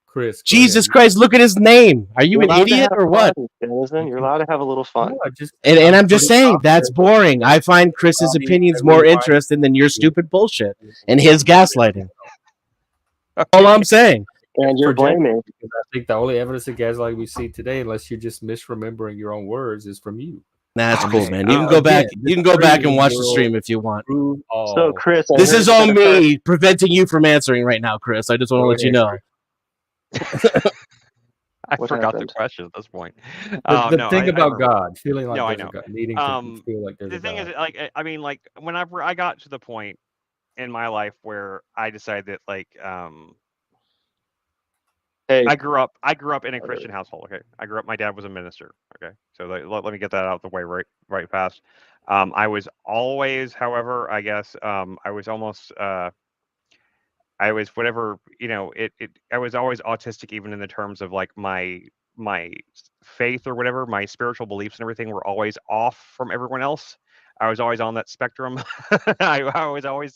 S2: Chris, go
S3: Jesus
S2: ahead.
S3: Christ, look at his name. Are you
S4: You're
S3: an
S4: allowed to
S3: idiot
S4: have
S3: or what?
S4: fun, Denison.
S2: You
S4: You're
S2: can-
S4: allowed to have a little fun.
S2: No, I just
S3: And I'm just
S2: pretty
S3: saying, that's
S2: confident
S3: boring. I find Chris's
S2: everybody
S3: opinions
S2: can
S3: more
S2: rewind.
S3: interesting than your stupid bullshit and
S2: Yeah.
S3: his gaslighting. All I'm saying.
S4: And you're
S2: Project-
S4: blaming.
S2: because I think the only evidence of gaslighting we see today, unless you're just misremembering your own words, is from you.
S3: Nah, it's
S2: I'm
S3: cool,
S2: just-
S3: man. You can go back.
S2: again,
S3: You can go back and
S2: this
S3: watch the
S2: will
S3: stream if you want.
S2: prove all.
S4: So, Chris, I
S3: This
S4: heard
S3: is
S4: you're
S3: on
S4: gonna start-
S3: me preventing you from answering right now, Chris. I just want to
S2: Go
S3: let you
S2: ahead,
S3: know.
S2: Chris.
S1: I
S4: What
S1: forgot
S4: happened?
S1: the question at this point.
S2: The
S1: No,
S2: thing
S1: I
S2: about
S1: remember.
S2: God, feeling like
S1: No, I
S2: there's a
S1: know.
S2: God, needing to feel like there's
S1: The
S2: a
S1: thing is,
S2: God.
S1: like, I mean, like, whenever I got to the point in my life where I decided that, like,
S4: Hey,
S1: I grew up in a Christian household. Okay, my dad was a minister. Okay, so let me get that out of the way right fast. I was always, however, I guess, I was almost, I was whatever, I was always autistic, even in the terms of like my faith or whatever, my spiritual beliefs and everything were always off from everyone else. I was always on that spectrum. I was always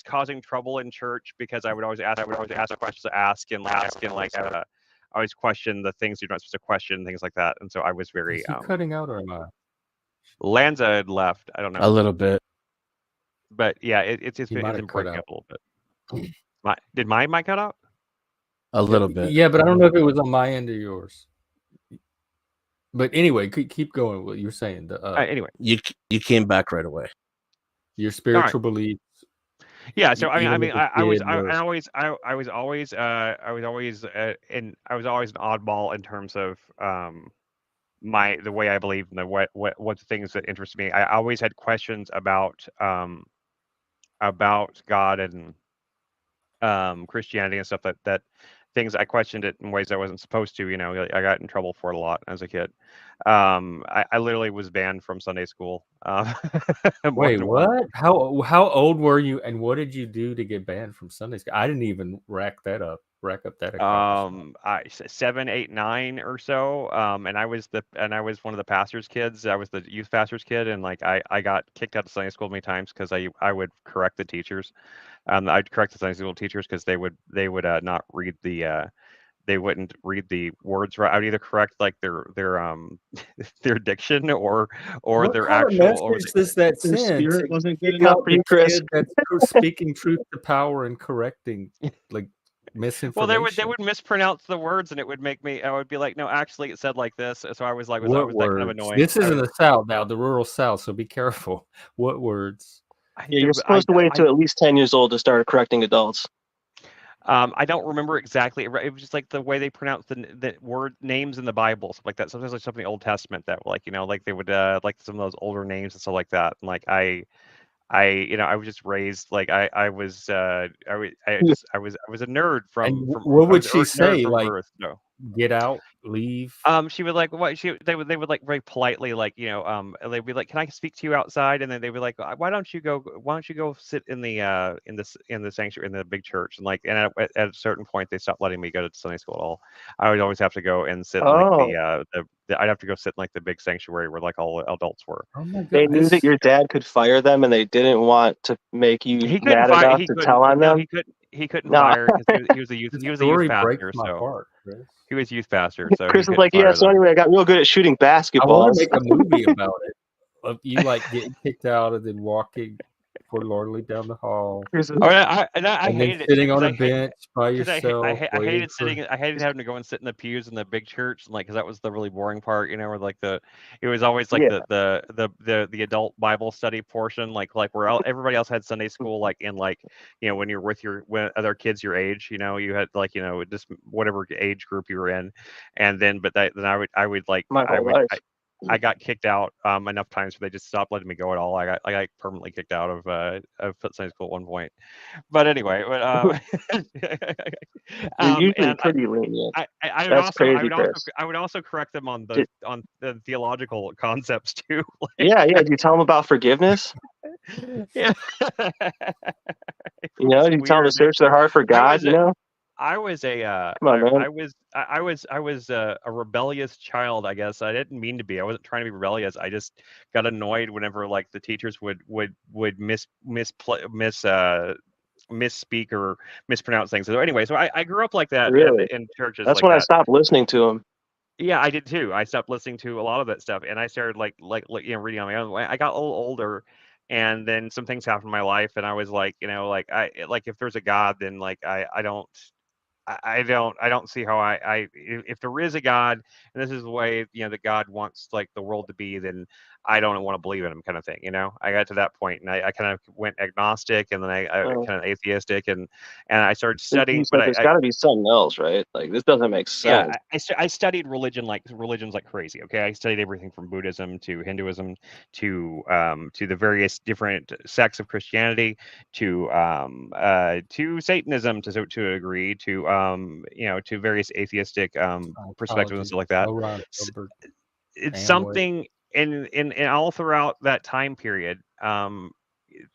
S1: causing trouble in church because I would always ask questions to ask and like I always question the things you're not supposed to question, things like that. And so I was very
S2: Is he cutting out or am I?
S1: Lanza had left. I don't
S3: A
S1: know,
S3: little bit.
S1: but yeah, it's
S2: He might
S1: been
S2: have cut
S1: breaking
S2: out.
S1: up a little bit. Did my mic cut out?
S3: A little bit.
S2: Yeah, but I don't know if it was on my end or yours. But anyway, keep going. What you're saying,
S1: Anyway,
S3: You came back right away.
S2: your spiritual beliefs.
S1: yeah. So I
S2: even
S1: mean,
S2: as a
S1: I was
S2: kid
S1: I
S2: were-
S1: always I was always I was always an oddball in terms of the way I believe and what the things that interest me. I always had questions about God and Christianity and stuff that things I questioned it in ways I wasn't supposed to. I got in trouble for it a lot as a kid. I literally was banned from Sunday school. More
S2: Wait,
S1: than once.
S2: what? How old were you, and what did you do to get banned from Sunday school? I didn't even rack up that accomplishment.
S1: 7, 8, 9 or so. And I was one of the pastor's kids. I was the youth pastor's kid, and like I got kicked out of Sunday school many times because I would correct the teachers. I'd correct the Sunday school teachers because they would not read they wouldn't read the words right. I would either correct like their their diction or
S2: What
S1: their
S2: kind of
S1: actual or
S2: message does that
S4: the
S2: send?
S4: spirit wasn't good
S2: Kick
S4: enough
S2: out
S4: for you,
S2: this
S4: Chris.
S2: kid that's speaking truth to power and correcting like
S1: well,
S2: misinformation.
S1: they would mispronounce the words, and it would make me. I would be like, no, actually, it said like this. So I was like, I
S2: What
S1: was that kind of
S2: words?
S1: annoying.
S2: This isn't the South now, the rural South, so be careful. What words?
S4: Yeah, you're supposed to wait to at least 10 years old to start correcting adults.
S1: I don't remember exactly. It was just like the way they pronounce the word names in the Bible, stuff like that. Sometimes like something in the Old Testament that like like they would like some of those older names and stuff like that. And like I was just raised like I was I was a nerd
S2: And
S1: from
S2: what
S1: I
S2: would
S1: was a
S2: she
S1: nerd
S2: say?
S1: from
S2: Like,
S1: birth. No.
S2: get out, leave.
S1: She would like what they would like very politely like they'd be like, can I speak to you outside? And then they'd be like, why don't you go sit in the in the sanctuary in the big church? And like at a certain point they stopped letting me go to Sunday school at all. I would always have to go and sit in like I'd have to go sit in like the big sanctuary where like all adults were.
S2: Oh my god!
S4: They knew that your dad could fire them, and they didn't want to make you
S1: He couldn't
S4: mad
S1: fire.
S4: enough to tell on them.
S1: He couldn't
S4: No.
S1: fire because he was a youth.
S2: This
S1: He was a
S2: story
S1: youth
S2: breaks
S1: pastor,
S2: my
S1: so
S2: heart, Chris.
S1: he was youth pastor, so
S4: Chris
S1: he
S4: is
S1: couldn't
S4: like, yeah.
S1: fire
S4: So
S1: them.
S4: anyway, I got real good at shooting
S2: I want
S4: basketballs.
S2: to make a movie about it. Of you like getting kicked out and then walking forlornly down the hall,
S4: Chris is-
S1: Oh, yeah, I
S2: and then
S1: hated it too
S2: sitting on
S1: because
S2: a bench by yourself.
S1: I
S2: waiting
S1: hated
S2: for-
S1: sitting. I hated having to go and sit in the pews in the big church, and like because that was the really boring part, where like it was always like
S4: Yeah.
S1: the adult Bible study portion, like where everybody else had Sunday school, like in like when you're with when other kids your age, you had like just whatever age group you were in, and then then I would like
S4: My whole life.
S1: I got kicked out enough times where they just stopped letting me go at all. I got permanently kicked out of Sunday school at one point. But anyway,
S4: You're usually
S1: and
S4: pretty lenient.
S1: I would
S4: That's
S1: also
S4: crazy, Chris.
S1: I would also correct them on the theological concepts too.
S4: Yeah. Do you tell them about forgiveness?
S1: Yeah.
S4: Do you tell them to search their heart for God?
S1: I was a
S4: Come on, man.
S1: I was a rebellious child, I guess. I didn't mean to be. I wasn't trying to be rebellious. I just got annoyed whenever like the teachers would misspeak or mispronounce things. So anyway, so I grew up like that
S4: Really?
S1: in churches
S4: That's
S1: like
S4: when I
S1: that.
S4: stopped listening to him.
S1: Yeah, I did too. I stopped listening to a lot of that stuff, and I started like reading on my own. I got a little older, and then some things happened in my life, and I was like, like if there's a God, then like I don't see how if there is a God and this is the way that God wants like the world to be, then I don't want to believe in him, kind of thing. I got to that point and I kind of went agnostic, and then I kind of atheistic, and I started
S4: You
S1: studying, but
S4: said there's got to be something else, right? Like this doesn't make
S1: yeah,
S4: sense.
S1: I studied religions like crazy. Okay, I studied everything from Buddhism to Hinduism to the various different sects of Christianity to Satanism to a degree to various atheistic perspectives and
S2: Scientology,
S1: stuff like that.
S2: L. Ron
S1: S-
S2: Hubbard,
S1: It's
S2: Amway.
S1: something in all throughout that time period.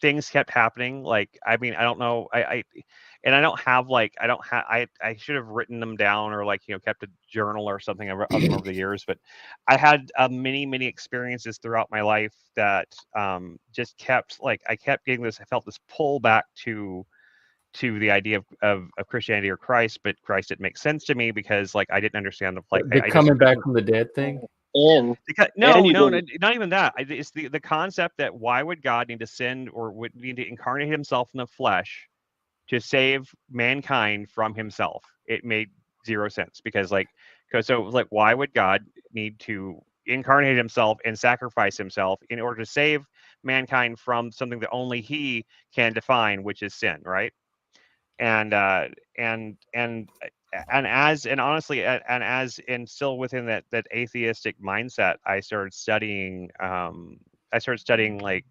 S1: Things kept happening. Like, I mean, I don't know. And I don't have like I should have written them down or like kept a journal or something of them over the years. But I had many experiences throughout my life that just kept like I kept getting this. I felt this pull back to the idea of Christianity or Christ, but Christ didn't make sense to me because like I didn't understand the like
S2: The
S1: I just
S2: coming back
S1: couldn't.
S2: from the dead thing.
S4: And
S1: No,
S4: you
S1: no,
S4: didn't.
S1: not even that. It's the concept that why would God need to send or would need to incarnate himself in the flesh to save mankind from himself? It made zero sense because so it was like why would God need to incarnate himself and sacrifice himself in order to save mankind from something that only he can define, which is sin, right? and uh and and and honestly and as and still within that atheistic mindset, I started studying like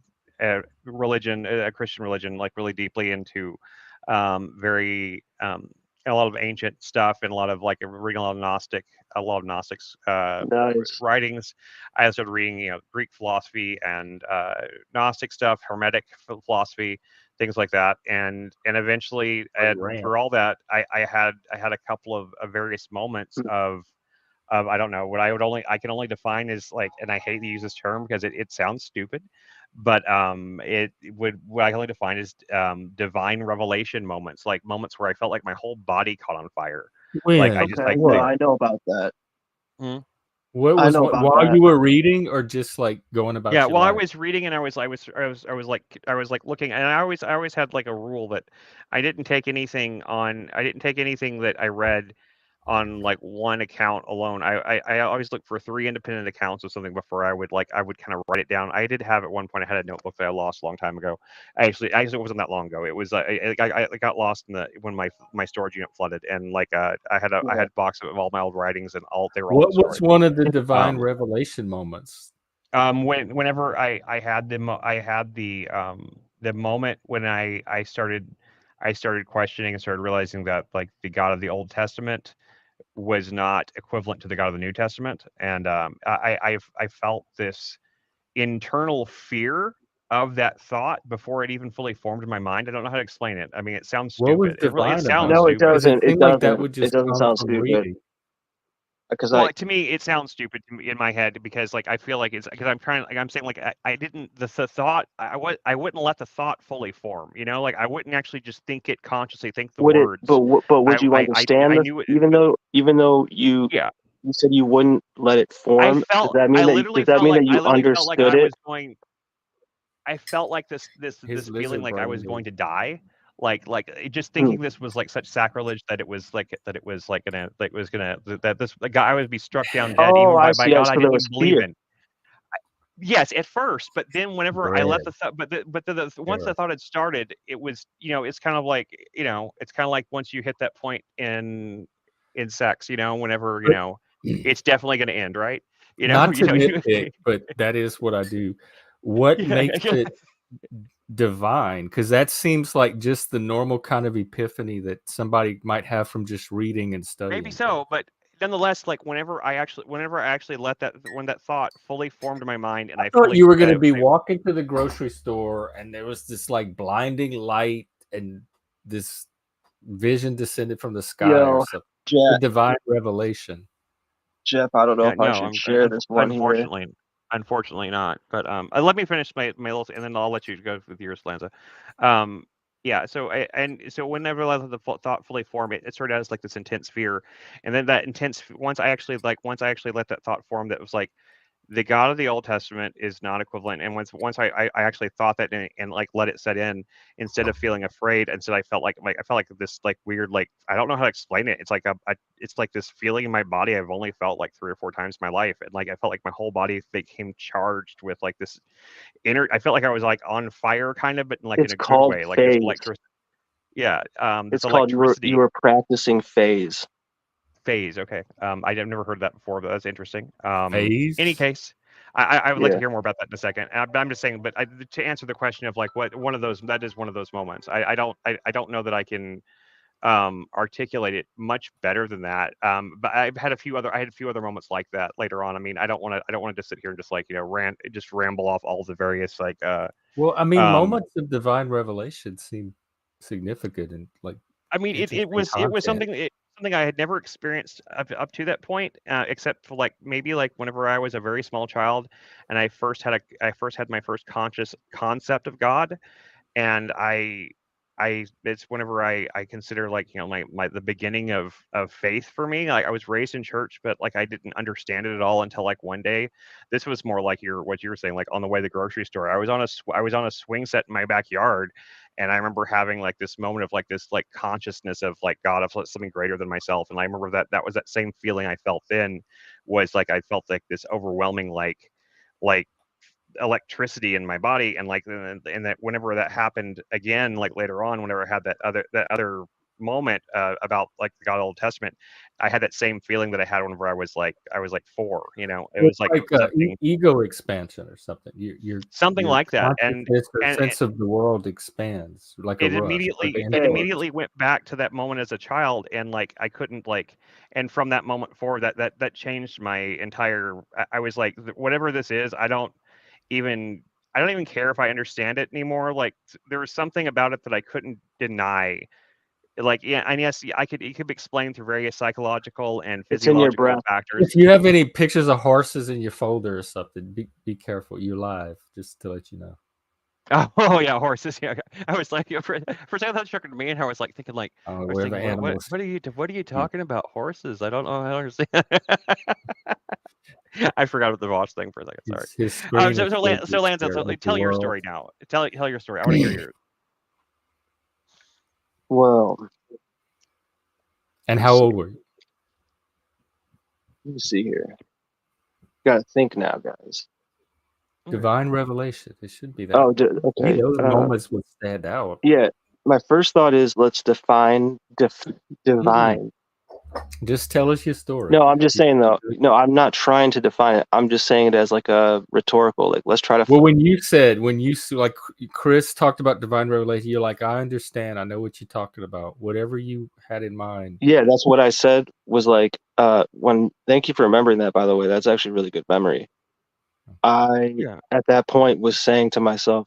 S1: religion, a Christian religion, like really deeply into very a lot of ancient stuff and a lot of like reading a lot of Gnostics
S4: Nice.
S1: writings. I started reading Greek philosophy and Gnostic stuff, Hermetic philosophy, things like that, and eventually, and
S2: Ran.
S1: through all that, I had a couple of various moments of I don't know what I can only define as like, and I hate to use this term because it sounds stupid, but it would what I can only define as divine revelation moments, like moments where I felt like my whole body caught on fire, like I
S2: When?
S1: just
S4: Okay.
S1: like
S4: No,
S2: What?
S4: I know about that.
S1: hmm?
S2: What
S4: I
S2: was
S4: know
S2: what?
S4: about
S2: While
S4: that.
S2: you were reading, or just like going
S1: Yeah,
S2: about your
S1: well, I
S2: life?
S1: was reading and I was like looking, and I always had like a rule that I didn't take anything that I read on like one account alone. I always look for three independent accounts of something before I would kind of write it down. I did have at one point I had a notebook that I lost a long time ago. Actually it wasn't that long ago. It was I got lost in the when my storage unit flooded, and like I
S4: Yeah.
S1: had a box of all my old writings, and all they were all in
S2: What was
S1: storage.
S2: one of the divine
S1: Um,
S2: revelation moments?
S1: whenever I had I had the moment when I started questioning and started realizing that like the God of the Old Testament was not equivalent to the God of the New Testament, and I felt this internal fear of that thought before it even fully formed in my mind. I don't know how to explain it. I mean, it sounds
S2: What was
S1: stupid. It
S2: divine
S1: sounds
S2: about
S4: No,
S2: it?
S4: it
S1: stupid.
S2: Because it
S4: doesn't. It
S2: seemed like that
S4: doesn't.
S2: would
S4: It
S2: just
S4: doesn't
S2: come
S4: sound
S2: from
S4: stupid.
S2: reading.
S4: Because
S1: Well, to me, it sounds stupid in my head because, like, I feel like it's because I'm trying, like, I'm saying, like, I didn't, the thought, I wouldn't let the thought fully form, like, I wouldn't actually just think it consciously, think the
S4: would it?
S1: words.
S4: But would you
S1: I
S4: understand this?
S1: knew it,
S4: Even though
S1: yeah.
S4: you said you wouldn't let it form. Does that mean that you
S1: I literally felt like
S4: understood
S1: I
S4: it?
S1: was going, I felt like this
S2: His
S1: feeling
S2: lizard
S1: like I
S2: brain
S1: was
S2: knew.
S1: going to die. Just
S4: Hmm.
S1: thinking this was like such sacrilege that it was like gonna like was gonna that this the guy I would be struck down dead
S4: Oh,
S1: even
S4: I
S1: by
S4: see.
S1: God I
S4: So there
S1: didn't
S4: was
S1: even believe
S4: fear.
S1: in. Yes, at first, but then whenever I let
S2: Dread,
S1: the thought, once the
S2: terror.
S1: thought had started, it was, it's kind of like, it's kind of like once you hit that point in sex, whenever,
S2: But
S1: it's definitely going to end, right?
S2: not to
S1: You,
S2: nitpick, but that is what I do. What
S1: yeah,
S2: makes it divine? Because that seems like just the normal kind of epiphany that somebody might have from just reading and
S1: maybe
S2: studying things.
S1: so, but nonetheless, like whenever I actually let when that thought fully formed in my mind and
S2: I
S1: I
S2: thought
S1: fully,
S2: you were going to be walking to the grocery store and there was this like blinding light and this vision descended from the sky or
S4: Yo,
S2: something. The
S4: Jeff.
S2: divine revelation.
S4: Jeff, I don't know
S1: yeah,
S4: if I
S1: no,
S4: should share this one here.
S1: unfortunately not. But let me finish my little, and then I'll let you go with yours, Lanza. Um, yeah. So whenever I let the thought fully form, it started out as like this intense fear, and then that once I actually let that thought form, that was like the God of the Old Testament is not equivalent. And once I actually thought that and like let it set in, instead of feeling afraid, instead I felt like I felt like this like weird, like I don't know how to explain it. It's like it's like this feeling in my body I've only felt like 3 or 4 times in my life, and like I felt like my whole body became charged with like this inner. I felt like I was like on fire, kind of, but like in
S4: It's
S1: a good
S4: called
S1: way, like this
S4: phase.
S1: electric. Yeah, this
S4: It's called you
S1: electricity
S4: were practicing phase.
S1: phase. Okay, I've never heard that before, but that's interesting.
S2: Phase.
S1: Any case, I would like to
S4: Yeah.
S1: hear more about that in a second. But I'm just saying, but to answer the question of like what one of those, that is one of those moments. I don't know that I can articulate it much better than that. But I had a few other moments like that later on. I mean, I don't want to just sit here and just like, just ramble off all the various like
S2: Well, I mean,
S1: um
S2: moments of divine revelation seem significant and like
S1: I mean,
S2: interesting
S1: it was
S2: content.
S1: something I had never experienced up to that point, except for like maybe like whenever I was a very small child, and I first had my first conscious concept of God, and I it's whenever I consider like, my the beginning of faith for me. Like I was raised in church, but like I didn't understand it at all until like one day. This was more like what you were saying, like on the way to the grocery store. I was on a swing set in my backyard, and I remember having like this moment of like this like consciousness of like God, of like, something greater than myself. And I remember that was that same feeling I felt then, was like I felt like this overwhelming like electricity in my body, and like and that whenever that happened again, like later on, whenever I had that other moment about like the God Old Testament, I had that same feeling that I had whenever I was like 4. It
S2: It's
S1: was like
S2: like
S1: something
S2: ego expansion or something.
S1: something
S2: Your
S1: like that,
S2: consciousness or
S1: and
S2: sense of the world expands like a rush, like an
S1: it
S2: energy rush.
S1: immediately went back to that moment as a child, and like I couldn't like, and from that moment forward, that changed my entire. I was like, whatever this is, even I don't even care if I understand it anymore. Like there was something about it that I couldn't deny. Like, yeah, and yes, it could be explained through various psychological and
S4: It's in your
S1: physiological
S4: breath.
S1: factors.
S2: If you have any pictures of horses in your folder or something, be careful. You're live, just to let you know.
S1: Oh yeah, horses. Yeah, I was like, for a second, that struck to me, and I was like thinking, like,
S2: I don't know
S1: I was
S2: where the
S1: thinking,
S2: animals.
S1: what are you
S2: Yeah.
S1: talking about, horses? I don't know. I don't understand. I forgot about the watch thing for a second. Sorry.
S2: His screen is filled with
S1: Lance,
S2: spirit, like the
S1: tell your
S2: world.
S1: story now. Tell your story. I want to hear yours.
S4: Well,
S2: And
S4: let me
S2: how
S4: see.
S2: old were you?
S4: Let me see here. Got to think now, guys.
S1: Okay.
S2: Divine revelation. It should be that.
S4: Oh, okay.
S2: Those moments would stand out.
S4: Yeah. My first thought is let's define divine.
S2: Just tell us your story.
S4: No, I'm just saying though. No, I'm not trying to define it. I'm just saying it as like a rhetorical. Like, let's try to.
S2: Well, when you like Chris talked about divine revelation, you're like, I understand. I know what you're talking about. Whatever you had in mind.
S4: Yeah, that's what I said. Was like when. Thank you for remembering that. By the way, that's actually really good memory. I
S1: Yeah.
S4: at that point was saying to myself,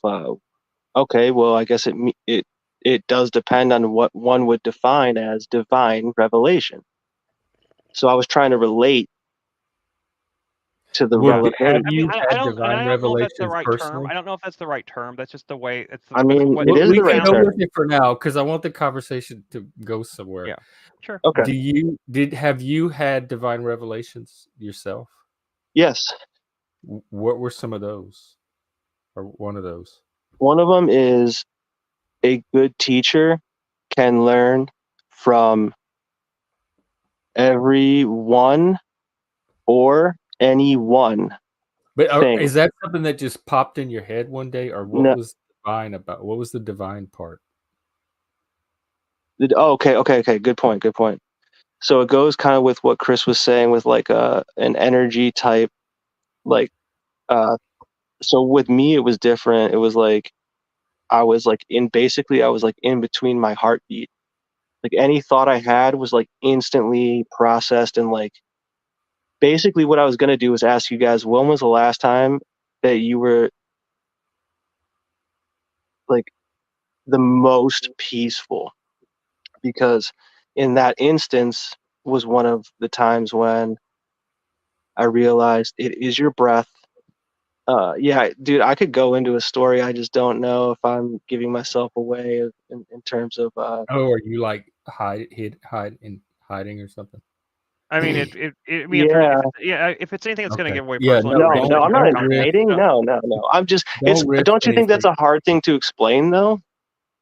S4: okay, well, I guess it does depend on what one would define as divine revelation. So I was trying to relate to the
S2: Well, have
S4: relevant.
S1: I mean,
S2: you had
S1: and I
S2: divine
S1: don't know if that's the
S2: revelations
S1: right term.
S2: personally?
S1: I don't know if that's the right term. That's just the way.
S4: I
S1: That's
S4: mean,
S1: what
S4: it is
S2: We
S4: the
S2: can
S4: right
S2: go
S1: sounds.
S2: with
S4: term.
S2: it for now because I want the conversation to go somewhere.
S1: Yeah. Sure.
S4: Okay.
S2: Have you had divine revelations yourself?
S4: Yes.
S2: What were some of those, or one of those?
S4: One of them is a good teacher can learn from everyone or anyone
S2: But
S4: thing.
S2: is that something that just popped in your head one day, or what
S4: No,
S2: was divine about? What was the divine part?
S4: oh, okay. Good point. So it goes kind of with what Chris was saying with like an energy type, like so with me it was different. It was like I was like I was like in between my heartbeat. Like any thought I had was like instantly processed, and like basically what I was gonna do was ask you guys, when was the last time that you were like the most peaceful? Because in that instance was one of the times when I realized it is your breath. Yeah, dude, I could go into a story. I just don't know if I'm giving myself away in terms of
S2: Oh, are you like hiding or something?
S1: I mean, I mean, if it's anything that's going to
S2: Okay.
S1: give away
S2: Yeah,
S1: personal
S2: no,
S4: No,
S1: information,
S4: no, I'm not
S2: don't risk.
S4: invading. No. I'm just. It's.
S2: Don't risk
S4: Don't you think that's
S2: anything.
S4: a hard thing to explain, though?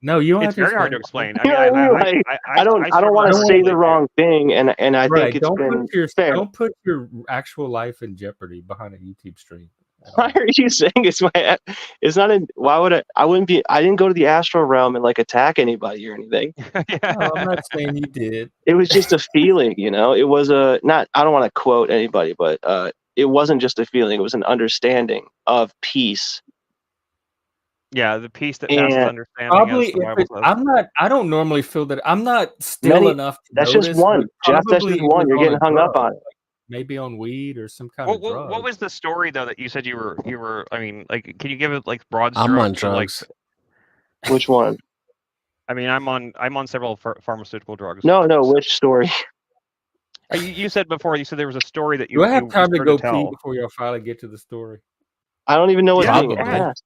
S2: No, you don't have
S1: it's
S2: to
S1: very hard
S2: explain
S1: to
S2: it.
S1: explain. I
S4: You
S1: mean,
S4: know what I mean? Like, I don't
S1: struggle
S4: want
S1: with
S4: to
S1: it
S4: say
S1: personally
S4: the
S1: too.
S4: wrong thing, and I
S2: Right.
S4: think it's been fair.
S2: Don't put your actual life in jeopardy behind a YouTube stream.
S4: Why are you saying it's my? It's not in. Why would I? I wouldn't be. I didn't go to the astral realm and like attack anybody or anything.
S2: No, I'm not saying you did.
S4: It was just a feeling, you know. It was a not. I don't want to quote anybody, but it wasn't just a feeling. It was an understanding of peace.
S1: Yeah, the peace that passes
S4: And
S1: understanding, as
S2: Probably
S1: the
S2: if
S1: Bible
S2: it,
S1: says.
S2: I'm not. I don't normally feel that. I'm not still
S4: many.
S2: enough to
S4: That's just
S2: notice, but
S4: one, Jeff. That's
S2: probably
S4: just
S2: it was
S4: one. You're
S2: on a
S4: getting hung up
S2: drug,
S4: on it.
S2: maybe on weed or some kind of drug.
S1: What was the story though that you said you were? I mean, like, can you give it like broad
S3: I'm on
S1: strokes of like?
S3: drugs.
S4: Which one?
S1: I mean, I'm on several pharmaceutical drugs.
S4: No. Which story?
S1: You said before. You said there was a story that
S2: Do I have
S1: you
S2: time to
S1: started
S2: go
S1: to
S2: pee
S1: tell.
S2: before y'all finally get to the story?
S4: I don't even know what's
S1: Yeah,
S4: being
S1: go
S3: Probably.
S1: ahead.
S4: asked.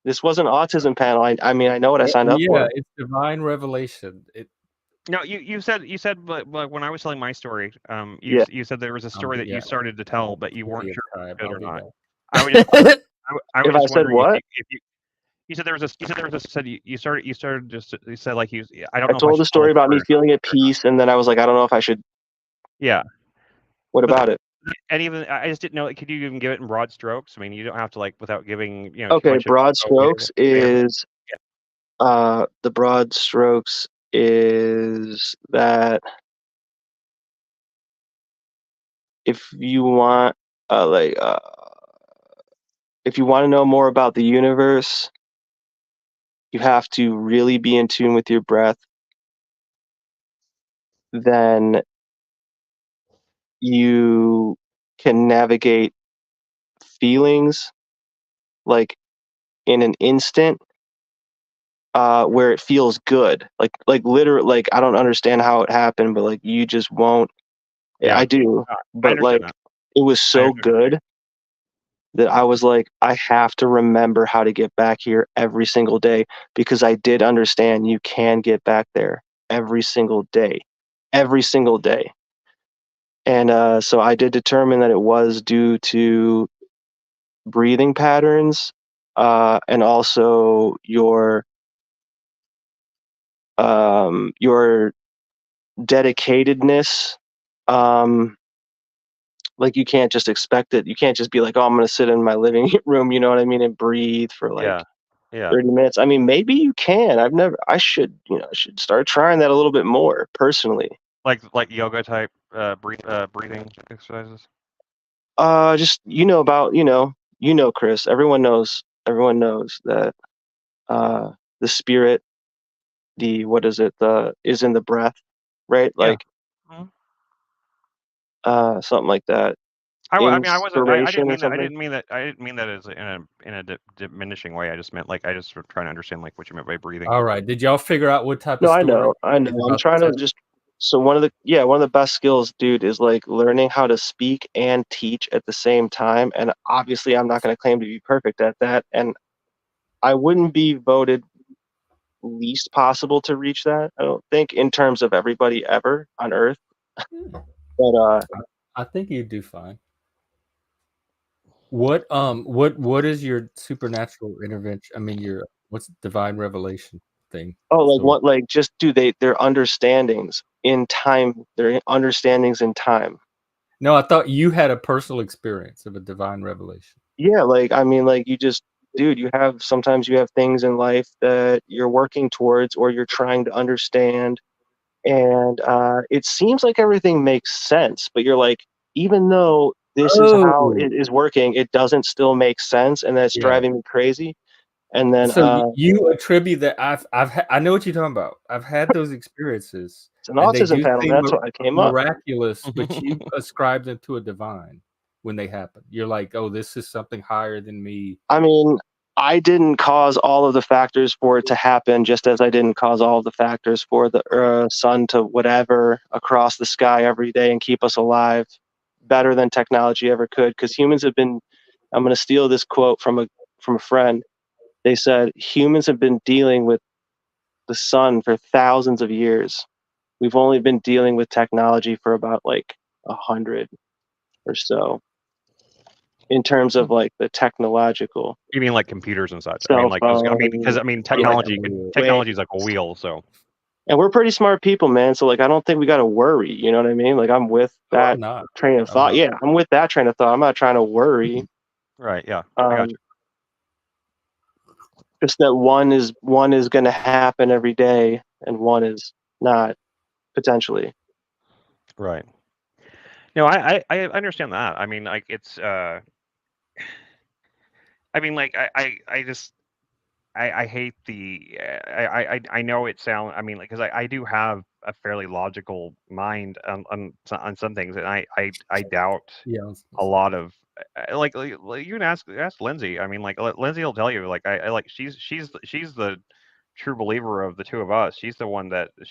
S4: This was an autism panel. I mean, I know what I signed up
S2: Yeah,
S4: for.
S2: it's divine revelation.
S1: No, you said, but when I was telling my story,
S4: Yeah.
S1: you said there was a story that
S2: Yeah.
S1: you started to tell, but you weren't
S2: Plenty of
S1: sure
S2: time.
S1: if
S2: I'll
S1: it or
S2: be
S1: not.
S2: back.
S1: I was just I was
S4: If I
S1: just
S4: said
S1: wondering
S4: what?
S1: if you said there was you started just you said like I don't
S4: I
S1: know if I
S4: told the
S1: should tell
S4: story
S1: this
S4: about me
S1: story
S4: feeling at
S1: or not.
S4: peace, and then I was like, I don't know if I should.
S1: Yeah,
S4: What
S1: but
S4: about it?
S1: and even I just didn't know. Could you even give it in broad strokes? I mean, you don't have to like without giving too
S4: Okay,
S1: much
S4: broad
S1: away.
S4: strokes is the broad strokes is that if you want if you want to know more about the universe, you have to really be in tune with your breath. Then you can navigate feelings like in an instant where it feels good. Like literally, like I don't understand how it happened, but like you just won't.
S1: Yeah,
S4: I do,
S1: I
S4: but
S1: understand
S4: like
S1: that.
S4: it was
S1: I
S4: so
S1: understand.
S4: good that I was like, I have to remember how to get back here every single day because I did understand you can get back there every single day, every single day. And so I did determine that it was due to breathing patterns and also your dedicatedness. Like you can't just expect it. You can't just be like, oh, I'm going to sit in my living room, you know what I mean, and breathe for like
S1: Yeah, yeah.
S4: 30 minutes. I mean, maybe you can. I should, I should start trying that a little bit more personally.
S1: Like yoga type breathing exercises.
S4: Just, about, Chris, everyone knows that, the spirit, what is it? Is in the breath, right?
S1: Yeah.
S4: Like, something like that.
S1: I mean, I wasn't. I didn't
S4: Inspiration or
S1: mean that.
S4: something.
S1: I didn't mean that as in a diminishing way. I just meant like I just was trying to understand like what you meant by breathing.
S2: All right. Did y'all figure out what type
S4: No,
S2: of
S4: I
S2: story
S4: know. I'm
S2: is
S4: trying
S2: about
S4: to
S2: to
S4: just. So one of the best skills, dude, is like learning how to speak and teach at the same time. And obviously, I'm not going to claim to be perfect at that. And I wouldn't be voted least possible to reach that. I don't think in terms of everybody ever on Earth. But
S2: I think you'd do fine. What is your supernatural intervention? I mean, what's divine revelation thing?
S4: like
S2: story?
S4: what? Like just their understandings in time. Their understandings in time.
S2: No, I thought you had a personal experience of a divine revelation.
S4: Yeah, like I mean, like you just, dude, sometimes you have things in life that you're working towards or you're trying to understand, and it seems like everything makes sense, but you're like, even though this is how
S2: Oh,
S4: it is working, it doesn't still make sense, and that's
S2: yeah.
S4: driving me crazy. And then
S2: So you attribute that I know what you're talking about. I've had those experiences,
S4: it's an
S2: and they
S4: autism
S2: do
S4: panel.
S2: seem
S4: That's what I came up.
S2: miraculous, but you ascribe them to a divine when they happen. You're like, oh, this is something higher than me.
S4: I mean, I didn't cause all of the factors for it to happen, just as I didn't cause all of the factors for the sun to whatever across the sky every day and keep us alive better than technology ever could. Because humans have been, I'm going to steal this quote from a friend. They said humans have been dealing with the sun for thousands of years. We've only been dealing with technology for about like 100 or so in terms of like the technological
S1: You mean like computers and such? I mean,
S4: cell
S1: like, because
S4: phone.
S1: technology is like a wheel. So
S4: And we're pretty smart people, man. So like, I don't think we got to worry. You know what I mean? Like, I'm with
S2: Oh,
S4: that
S2: I'm not.
S4: train of
S2: I'm
S4: thought.
S2: not.
S4: Yeah, I'm with that train of thought. I'm not trying to worry.
S1: right, yeah, I got you.
S4: Just that one is going to happen every day, and one is not potentially.
S1: Right. No, I understand that. I mean, like it's I mean, like I just I hate the I know it sound I mean like because I do have a fairly logical mind on some things and I doubt
S2: Yeah.
S1: a lot of like you can ask Lindsay. I mean like Lindsay will tell you like I like she's the true believer of the two of us. She's the one that'll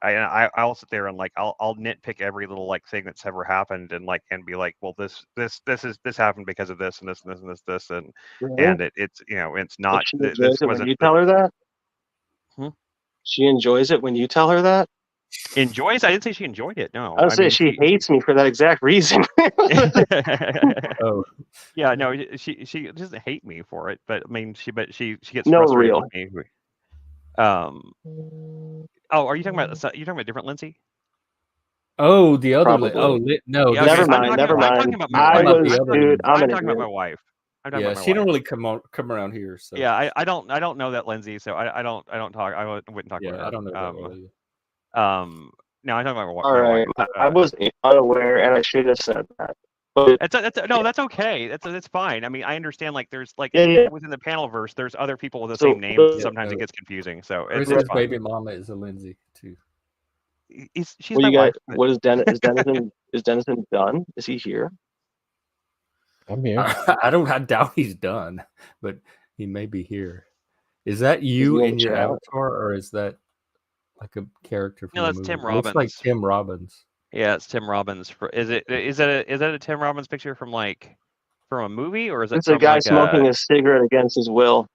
S1: I'll sit there and like I'll nitpick every little like thing that's ever happened and like and be like, well, this happened because of this and this and this and this
S4: Really?
S1: and it's it's
S4: But
S1: not
S4: she
S1: this
S4: enjoys it when
S1: wasn't
S4: you tell her that.
S1: hmm?
S4: She enjoys it when you tell her that.
S1: Enjoys. I didn't say she enjoyed it. No,
S4: I would
S1: I
S4: say
S1: mean
S4: she hates me for that exact reason.
S2: Oh,
S1: yeah, no, she doesn't hate me for it, but I mean she gets
S4: No,
S1: frustrated
S4: real.
S1: with me. Um. Oh, are you talking about a different Lindsay?
S2: oh, the other.
S4: Probably.
S2: No,
S1: Yeah,
S2: this
S1: okay.
S4: Never
S2: is
S4: mind. Never
S1: I'm
S4: mind.
S1: talking about my
S2: you're talking
S4: I
S1: wife.
S2: about the
S4: was,
S2: other.
S4: dude. I'm
S1: I'm
S4: an
S1: talking about my
S4: idiot.
S1: wife. I'm talking
S2: Yeah,
S1: about my
S2: she don't
S1: wife.
S2: really come around here. So
S1: Yeah, I don't know that Lindsay, so I don't talk. Wouldn't talk about
S2: yeah, I
S1: her.
S2: don't know that well either.
S1: No, I'm talking about
S4: All
S1: my
S4: right.
S1: wife.
S4: I was unaware, and I should have said that. But
S1: No, that's okay. That's fine. I mean, I understand. Like, there's like
S4: yeah, yeah.
S1: within the panel verse, there's other people with the
S4: So
S1: same names.
S4: the,
S2: Yeah,
S1: Sometimes it
S2: no.
S1: gets confusing. So it's
S2: Chris's
S1: fine.
S2: baby mama is a Lindsay too.
S1: She's
S4: what do
S1: my
S4: you got?
S1: wife. But
S4: What is is Denison done? Is he here?
S3: I'm here.
S2: I doubt he's done, but he may be here. Is that
S4: Is
S2: you
S4: he in
S2: in
S4: the
S2: your
S4: chat?
S2: avatar, or is that like a character from
S1: no,
S2: the
S1: that's
S2: movie?
S1: Tim
S2: It looks like
S1: Robbins.
S2: Tim Robbins.
S1: Yeah, it's Tim Robbins. Is that a Tim Robbins picture from like from a movie or is it
S4: It's a
S1: from
S4: guy
S1: like a?
S4: smoking a cigarette against his will.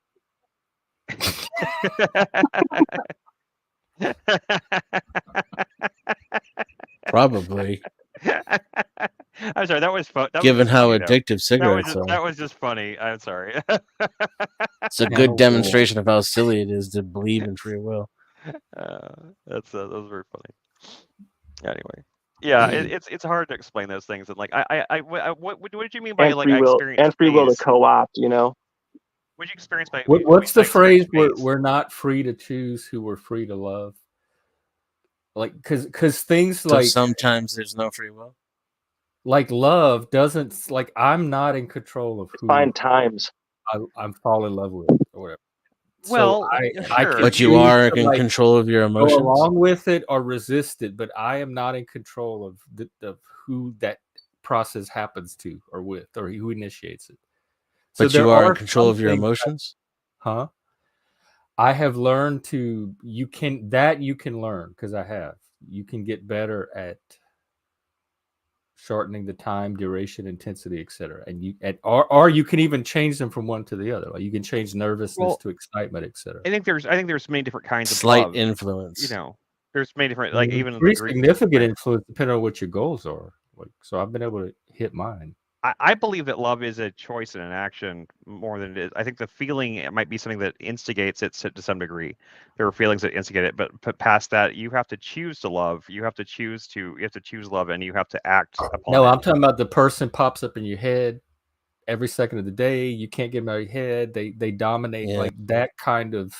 S3: Probably,
S1: I'm sorry. That was fun. That was
S3: given
S1: just
S3: how
S1: funny though.
S3: addictive cigarettes are.
S1: That was just funny. I'm sorry.
S3: It's a good
S2: Channel
S3: demonstration of how silly it is to believe in free will.
S1: That was very funny. Anyway, yeah, it's hard to explain those things and like what did you mean by
S4: And
S1: like
S4: free
S1: I
S4: will
S1: experienced
S4: to
S1: space?
S4: co-opt, you know.
S1: What did you experience by
S2: What's the
S1: I experienced
S2: phrase?
S1: space?
S2: We're not free to choose who we're free to love. Like, because things
S3: So sometimes there's no free will.
S2: like love doesn't like I'm not in control of who
S4: Find times.
S2: I'm fall in love with or whatever. So
S1: Well,
S2: I
S1: sure.
S2: can
S3: But you
S2: choose
S3: are
S2: to
S3: in
S2: like
S3: control of your
S2: go
S3: emotions.
S2: along with it or resist it, but I am not in control of who that process happens to or with or who initiates it. So
S3: But you
S2: there
S3: are in
S2: are
S3: control
S2: some
S3: of your
S2: things,
S3: emotions.
S2: huh? I have learned to you can learn because I have. You can get better at shortening the time, duration, intensity, etc. And or you can even change them from one to the other. Like you can change nervousness
S1: Well,
S2: to excitement, etc.
S1: I think there's many different kinds of
S3: Slight
S1: love.
S3: influence.
S1: You know, there's many different like even in the
S2: Pretty
S1: Greek.
S2: significant influence depending on what your goals are. Like, so I've been able to hit mine.
S1: I believe that love is a choice and an action more than it is. I think the feeling it might be something that instigates it to some degree. There are feelings that instigate it, but past that, you have to choose to love. You have to choose love, and you have to act upon
S2: No,
S1: it.
S2: I'm talking about the person pops up in your head every second of the day. You can't get them out of your head. They dominate like that kind of.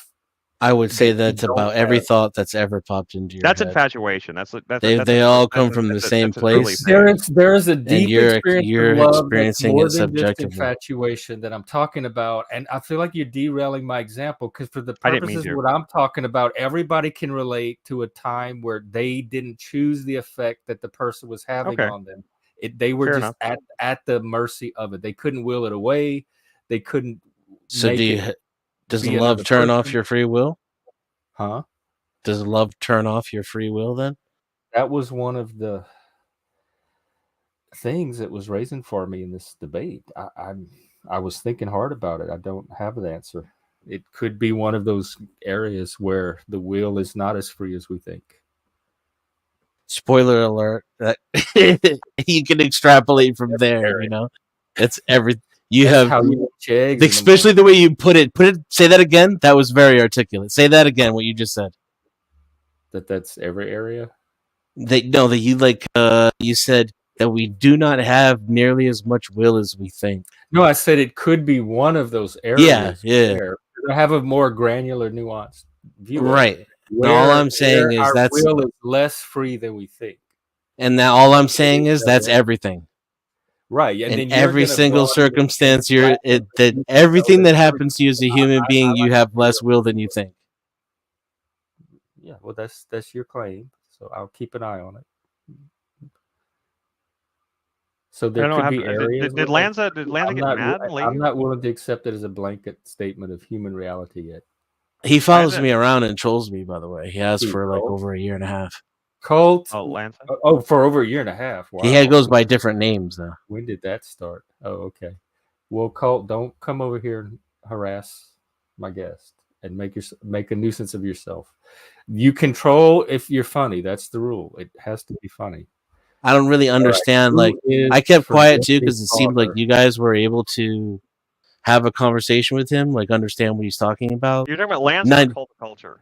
S3: I would say
S2: You
S3: that's
S2: don't
S3: about every
S2: have.
S3: thought that's ever popped into your
S1: That's
S3: head.
S1: infatuation. That's
S3: They all come from the same place.
S2: There is a deep experience
S3: you're
S2: of love that's
S3: experiencing
S2: more
S3: it
S2: than just
S3: subjectively.
S2: infatuation that I'm talking about, and I feel like you're derailing my example because for the
S1: I didn't mean
S2: purposes of
S1: to.
S2: what I'm talking about, everybody can relate to a time where they didn't choose the effect that the person was having
S1: Okay.
S2: on them. They were
S1: Fair
S2: just at the mercy of it. They couldn't will it away. They couldn't.
S3: So does
S2: be
S3: love
S2: another
S3: turn off
S2: person.
S3: your free will?
S2: Huh?
S3: Does love turn off your free will then?
S2: That was one of the things that was raising for me in this debate. I was thinking hard about it. I don't have an answer. It could be one of those areas where the will is not as free as we think.
S3: Spoiler alert! That you can extrapolate from there. You know, it's every you
S2: That's
S3: have,
S2: how you eat your eggs in the
S3: especially the way you put it. Say that again. That was very articulate. Say that again. What you just said.
S2: That's every area.
S3: That you like. You said that we do not have nearly as much will as we think.
S2: No, I said it could be one of those areas.
S3: Yeah.
S2: Where I have a more granular, nuanced view.
S3: Right.
S2: Where,
S3: all I'm saying
S2: where
S3: is
S2: our
S3: that's,
S2: will is less free than we think.
S3: and now all I'm saying is that's everything.
S2: Right. And
S3: in
S2: then you're
S3: every
S2: gonna
S3: single
S2: broaden it
S3: circumstance,
S2: and
S3: that everything
S2: that
S3: that happens to you as a human being, you have less will than you think.
S2: Yeah, well, that's your claim, so I'll keep an eye on it. So there could be areas.
S1: Did Lanza get mad?
S2: I'm not willing to accept it as a blanket statement of human reality yet.
S3: He follows me around and trolls me. By the way, he has for like
S2: Colt?
S3: over a year and a half.
S2: Colt.
S1: Oh, Lanza.
S2: Oh, for over a year and a half. Wow.
S3: He goes by different names though.
S2: When did that start? Oh, okay. Well, Colt, don't come over here and harass my guest and make a nuisance of yourself. You control if you're funny. That's the rule. It has to be funny.
S3: I don't really understand. Like, I kept quiet too because it seemed like you guys were able to have a conversation with him, like understand what he's talking about.
S1: You're talking about Lanza or Cult Culture?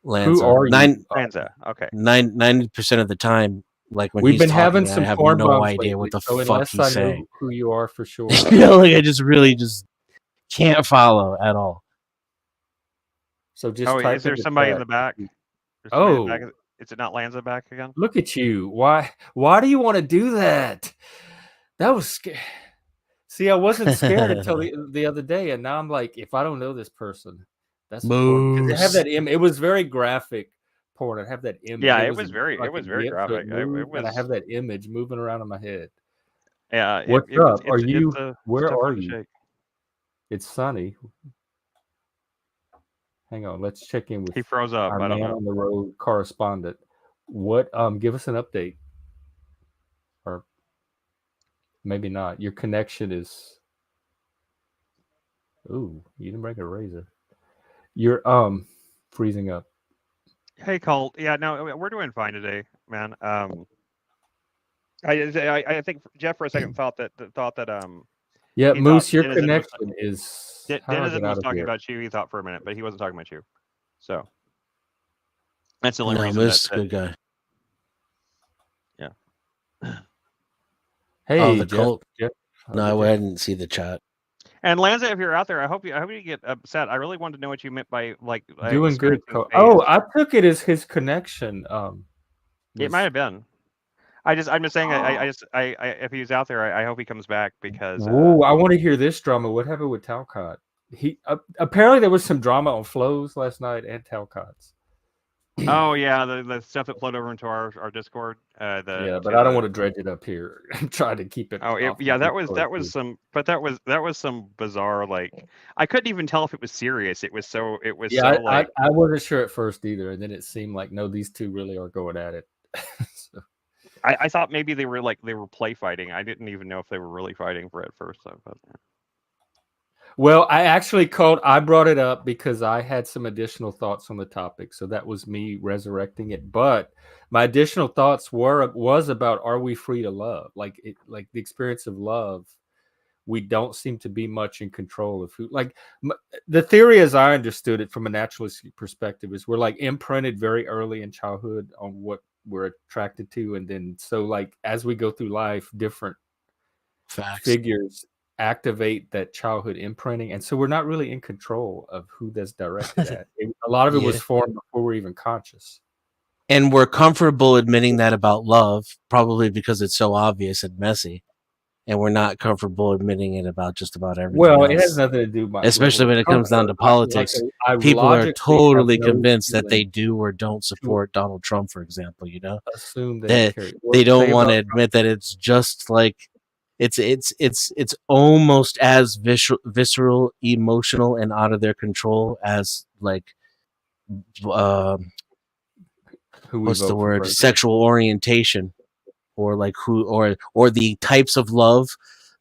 S3: Lanza.
S2: Who are you?
S1: Lanza. Okay.
S3: 90% of the time, like when
S2: we've been
S3: talking,
S2: having some
S3: I have
S2: corn
S3: no
S2: bombs
S3: idea
S2: lately,
S3: what the
S2: so
S3: fuck he's saying.
S2: Know who you are for sure.
S3: You know, like I just really just can't follow at all.
S2: So just
S1: is there somebody in the back?
S2: Oh,
S1: is it not Lanza back again?
S2: Look at you! Why do you want to do that? That was scary. See, I wasn't scared until the other day, and now I'm like, if I don't know this person, that's important. Because I have that image. It was very graphic porn. I have that image.
S1: Yeah, it was very graphic.
S2: And I have that image moving around in my head.
S1: Yeah.
S2: What's up? Where are you? It's sunny. Hang on, let's check in with.
S1: He froze up.
S2: Our
S1: I don't
S2: man
S1: know.
S2: On the road correspondent. What? Give us an update. Or maybe not. Your connection is. Ooh, you didn't bring a razor. You're freezing up.
S1: Hey, Colt. Yeah, no, we're doing fine today, man. I think Jeff for a second thought that
S2: yeah, Moose, your connection is.
S1: Denizen was talking about you. He thought for a minute, but he wasn't talking about you. So that's the only reason.
S3: Moose is a good guy.
S1: Yeah.
S2: Hey,
S3: the
S2: Jeff.
S3: Colt. No, I didn't see the chat.
S1: And Lanza, if you're out there, I hope you get upset. I really wanted to know what you meant by
S2: doing good. Oh, I took it as his connection.
S1: It might have been. I'm just saying. If he's out there, I hope he comes back because.
S2: Oh, I want to hear this drama. What happened with Talcott? He apparently there was some drama on flows last night and Talcott's.
S1: Oh yeah, the stuff that flowed over into our Discord.
S2: But I don't want to dredge it up here. I'm trying to keep it.
S1: Oh yeah, that was some bizarre, like I couldn't even tell if it was serious. It was so
S2: I wasn't sure at first either, and then it seemed like no, these two really are going at it. So.
S1: I thought maybe they were play fighting. I didn't even know if they were really fighting for it first. But...
S2: Well, I brought it up because I had some additional thoughts on the topic. So that was me resurrecting it. But my additional thoughts was about, are we free to love? Like the experience of love, we don't seem to be much in control of who, the theory as I understood it from a naturalistic perspective is we're imprinted very early in childhood on what we're attracted to. And then, so as we go through life, different figures activate that childhood imprinting, and so we're not really in control of who that's directed at. A lot of it was formed before we're even conscious,
S3: and we're comfortable admitting that about love, probably because it's so obvious and messy, and we're not comfortable admitting it about just about everything.
S2: Well,
S3: else.
S2: It has nothing to do with
S3: especially when it comes down to politics. People are totally convinced that they do or don't support Donald Trump, for example. You know,
S2: assume
S3: they don't want to admit that it's just like. It's almost as visceral, emotional, and out of their control as what's the word? Sexual orientation, or or the types of love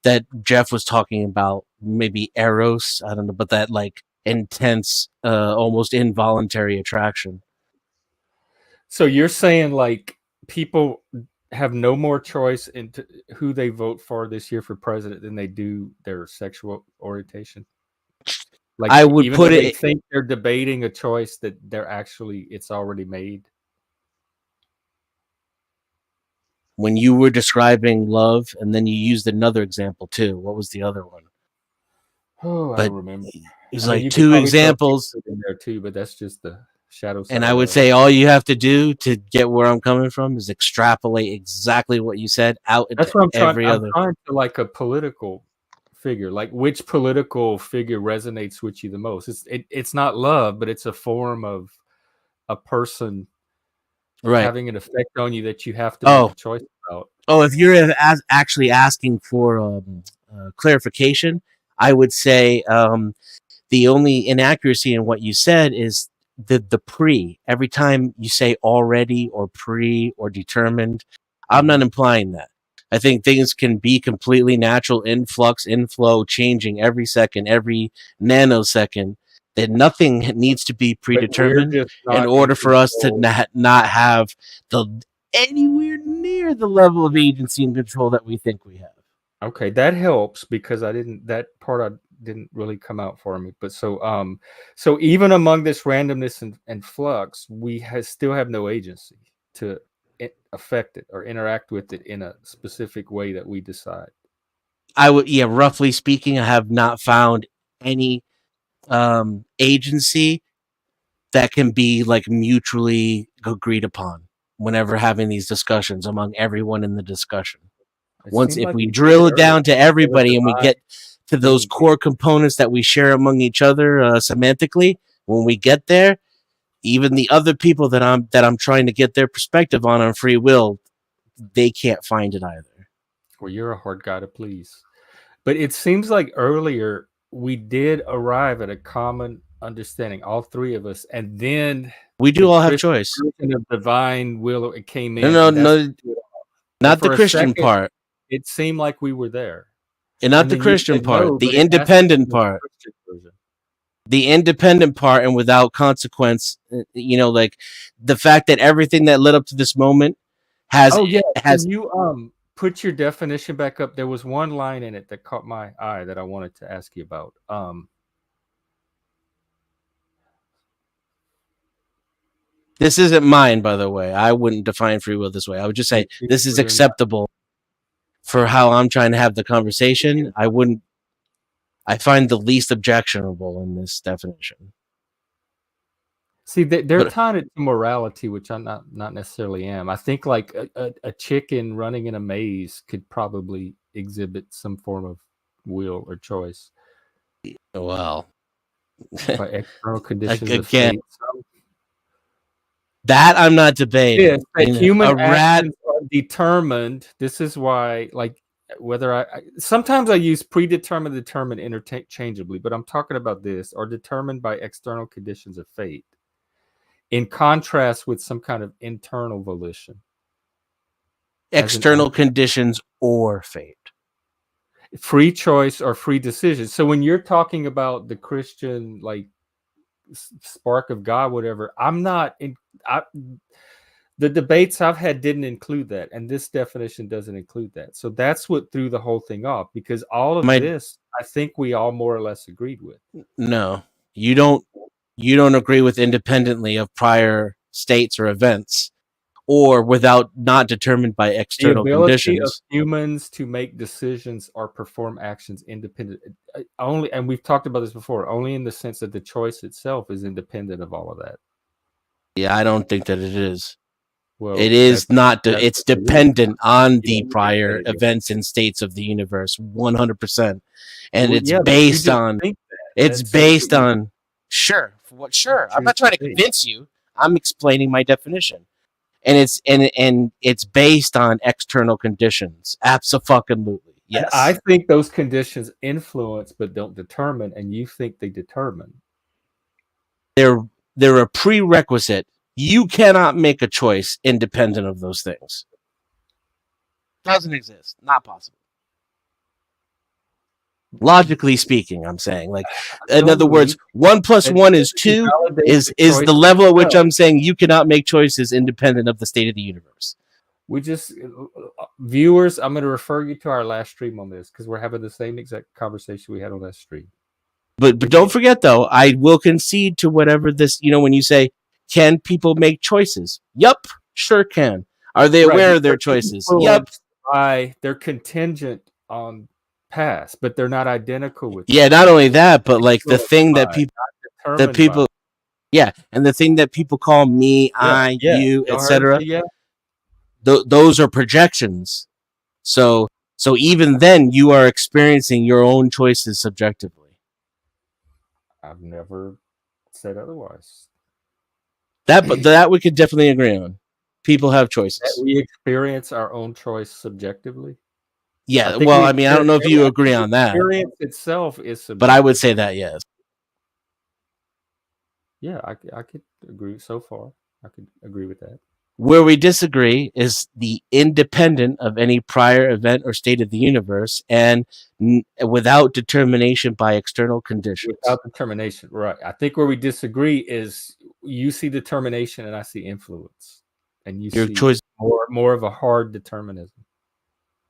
S3: that Jeff was talking about. Maybe eros, I don't know, but that intense, almost involuntary attraction.
S2: So you're saying people have no more choice into who they vote for this year for president than they do their sexual orientation. Like,
S3: I would
S2: even
S3: put
S2: though they
S3: it
S2: think they're debating a choice that it's already made.
S3: when you were describing love, and then you used another example too. What was the other one?
S2: Oh, I
S3: But
S2: don't remember.
S3: it was
S2: I mean,
S3: like
S2: you could
S3: two
S2: probably throw
S3: examples,
S2: Bigfoot in there too, but that's just the shadow side
S3: and I
S2: of
S3: would
S2: love.
S3: say all you have to do to get where I'm coming from is extrapolate exactly what you said out into
S2: That's what I'm trying.
S3: every
S2: I'm
S3: other.
S2: trying to like a political figure. Like, which political figure resonates with you the most? It's not love, but it's a form of a person
S3: Right.
S2: having an effect on you that you have to make a choice about.
S3: Oh, if you're actually asking for clarification, I would say the only inaccuracy in what you said is the pre. Every time you say already or pre or determined, I'm not implying that. I think things can be completely natural, influx, inflow, changing every second, every nanosecond. That nothing needs to be
S2: But we're
S3: predetermined
S2: just
S3: in
S2: not in
S3: order for us to
S2: control.
S3: not have the anywhere near the level of agency and control that we think we have.
S2: Okay, that helps because that part I didn't really come out for me. But so even among this randomness and flux, we still have no agency to affect it or interact with it in a specific way that we decide.
S3: I would, yeah, roughly speaking, I have not found any agency that can be like mutually agreed upon whenever having these discussions among everyone in the discussion. Once, if
S2: Like
S3: we
S2: we
S3: drill
S2: did
S3: it down to
S2: earlier.
S3: everybody and we get to those core components that we share among each other semantically, when we get there, even the other people that I'm trying to get their perspective on free will, they can't find it either.
S2: Well, you're a hard guy to please. But it seems like earlier we did arrive at a common understanding, all three of us, and then
S3: we do all have choice.
S2: Of divine will it came in.
S3: No, not the Christian part.
S2: It seemed like we were there,
S3: and not the Christian part, the independent part. The independent part, and without consequence, like the fact that everything that led up to this moment has.
S2: Oh yeah, can you put your definition back up? There was one line in it that caught my eye that I wanted to ask you about.
S3: This isn't mine, by the way. I wouldn't define free will this way. I would just say this is acceptable for how I'm trying to have the conversation. I find the least objectionable in this definition.
S2: See, they're tying it to morality, which I'm not necessarily am. I think like a chicken running in a maze could probably exhibit some form of will or choice.
S3: Well,
S2: by external conditions
S3: again,
S2: of fate.
S3: That I'm not debating.
S2: Human actions are determined. This is why, like, whether sometimes I use predetermined, determined interchangeably, but I'm talking about this, are determined by external conditions of fate, in contrast with some kind of internal volition.
S3: External conditions or fate.
S2: Free choice or free decision. So when you're talking about the Christian, like, spark of God, whatever, the debates I've had didn't include that, and this definition doesn't include that. So that's what threw the whole thing off, because all of this, I think we all more or less agreed with.
S3: No, you don't agree with independently of prior states or events, or without not determined by external conditions.
S2: Of humans to make decisions or perform actions independent only, and we've talked about this before, only in the sense that the choice itself is independent of all of that.
S3: Yeah, I don't think that it is.
S2: Well,
S3: it is not. It's dependent on the prior events and states of the universe, 100%, and it's based on. It's based on. Sure, Sure, I'm not trying to convince you. I'm explaining my definition. And it's based on external conditions. Abso-fucking-lutely. Yes.
S2: And I think those conditions influence but don't determine, and you think they determine.
S3: They're a prerequisite. You cannot make a choice independent of those things. Doesn't exist. Not possible. Logically speaking, I'm saying, like, in other words, 1 + 1 is 2 is the level at which I'm saying you cannot make choices independent of the state of the universe.
S2: We just viewers, I'm going to refer you to our last stream on this because we're having the same exact conversation we had on that stream.
S3: But don't forget though, I will concede to whatever this. When you say, can people make choices? Yup, sure can. Are they aware of their choices? Yup.
S2: They're contingent on past, but they're not identical with.
S3: Yeah, not only that, but like the thing that people, yeah, and the thing that people call me, I, you, etc. Those are projections. So even then, you are experiencing your own choices subjectively.
S2: I've never said otherwise.
S3: That we could definitely agree on. People have choices.
S2: That we experience our own choice subjectively.
S3: Yeah, well, I mean, I don't know if you agree on that.
S2: Experience itself is subjective.
S3: But I would say that, yes.
S2: Yeah, I could agree so far. I could agree with that.
S3: Where we disagree is the independent of any prior event or state of the universe and without determination by external conditions.
S2: Without determination, right. I think where we disagree is you see determination and I see influence. And you see choice more of a hard determinism.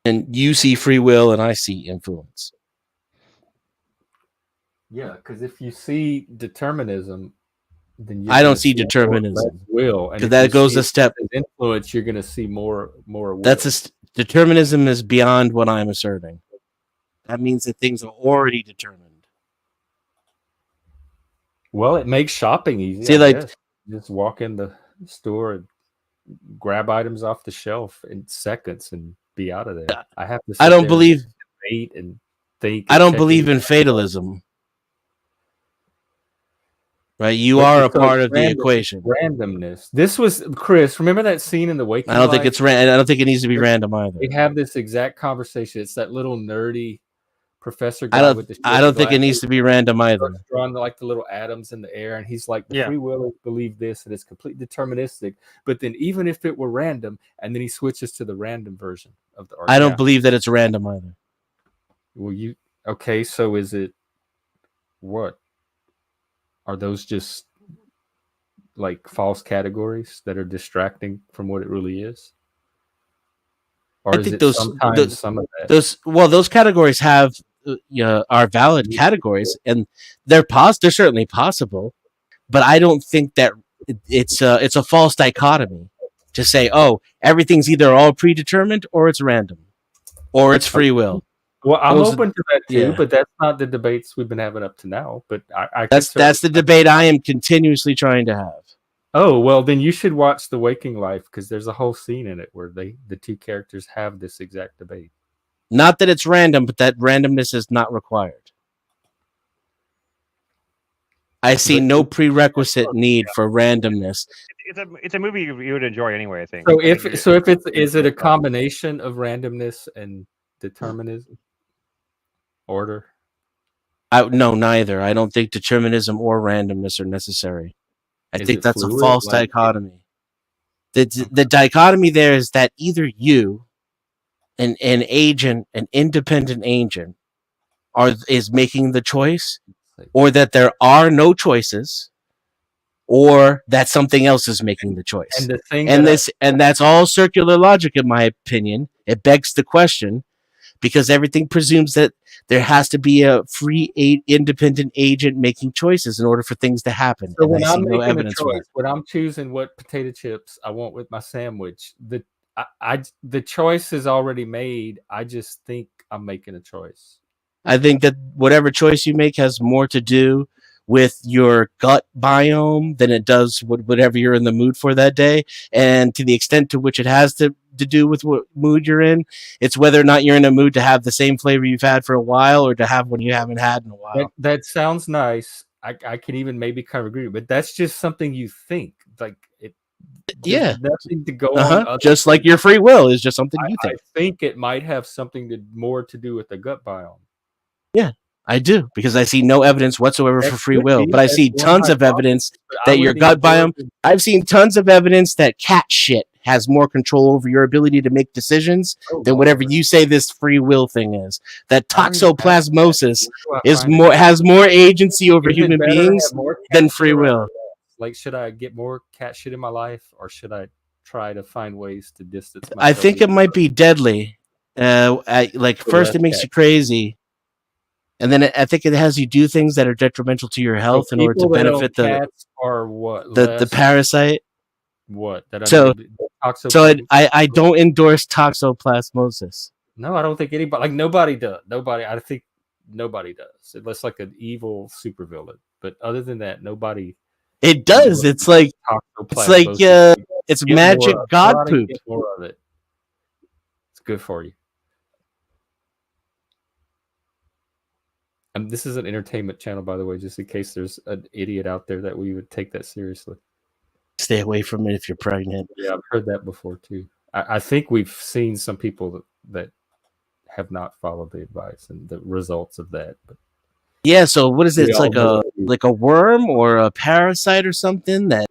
S3: And you see free will and I see influence.
S2: Yeah, because if you see determinism, then
S3: I don't see determinism.
S2: Will, and
S3: because that goes a step.
S2: Influence, you're going to see more. Will.
S3: That's determinism is beyond what I'm asserting. That means that things are already determined.
S2: Well, it makes shopping easy.
S3: See, like
S2: just walk in the store and grab items off the shelf in seconds and be out of there. I have to.
S3: I don't believe.
S2: Wait and think.
S3: I don't believe in fatalism. Right, you are a part of the equation.
S2: Randomness. This was Chris. Remember that scene in The Waking Life?
S3: I don't think it's I don't think it needs to be random either.
S2: We have this exact conversation. It's that little nerdy professor
S3: guy with the. I don't think it needs to be random either.
S2: Drawing like the little atoms in the air, and he's like, "The free will believe this, and it's completely deterministic." But then, even if it were random, and then he switches to the random version of the.
S3: I don't believe that it's random either.
S2: Well, okay? So is it what? Are those just like false categories that are distracting from what it really is? Or is it sometimes some of that?
S3: Those categories have are valid categories, and they're certainly possible, but I don't think that it's a false dichotomy to say, oh, everything's either all predetermined or it's random or it's free will.
S2: Well, I'm open to that too, but that's not the debates we've been having up to now. But
S3: that's the debate I am continuously trying to have.
S2: Oh, well, then you should watch The Waking Life because there's a whole scene in it where the two characters have this exact debate.
S3: Not that it's random, but that randomness is not required. I see no prerequisite need for randomness.
S1: It's a movie you would enjoy anyway, I think.
S2: So is it a combination of randomness and determinism? Order?
S3: No, neither. I don't think determinism or randomness are necessary. I think that's a false dichotomy. The dichotomy there is that either you, an agent, an independent agent, is making the choice, or that there are no choices, or that something else is making the choice. And that's all circular logic, in my opinion. It begs the question, because everything presumes that there has to be a free, independent agent making choices in order for things to happen.
S2: So when I'm making a choice, when I'm choosing what potato chips I want with my sandwich, the choice is already made. I just think I'm making a choice.
S3: I think that whatever choice you make has more to do with your gut biome than it does with whatever you're in the mood for that day. And to the extent to which it has to do with what mood you're in, it's whether or not you're in a mood to have the same flavor you've had for a while or to have one you haven't had in a while.
S2: That sounds nice. I can even maybe kind of agree, but that's just something you think. Like it.
S3: Yeah,
S2: nothing to go on.
S3: Just like your free will is just something you think.
S2: I think it might have something more to do with the gut biome.
S3: Yeah, I do, because I see no evidence whatsoever for free will, but I see tons of evidence that your gut biome. I've seen tons of evidence that cat shit has more control over your ability to make decisions than whatever you say this free will thing is. That toxoplasmosis has more agency over human beings than free will.
S2: Like, should I get more cat shit in my life, or should I try to find ways to distance myself.
S3: I think it might be deadly. First it makes you crazy, and then I think it has you do things that are detrimental to your health in order to benefit
S2: cats are what
S3: the parasite.
S2: What that
S3: So I don't endorse toxoplasmosis.
S2: No, I don't think anybody nobody does. I think nobody does. It looks like an evil supervillain, but other than that, nobody.
S3: It does. It's like it's magic god poop.
S2: Get more of it. It's good for you. This is an entertainment channel, by the way, just in case there's an idiot out there that we would take that seriously.
S3: Stay away from it if you're pregnant.
S2: Yeah, I've heard that before too. I think we've seen some people that have not followed the advice and the results of that. But
S3: yeah, so what is it? It's like a worm or a parasite or something that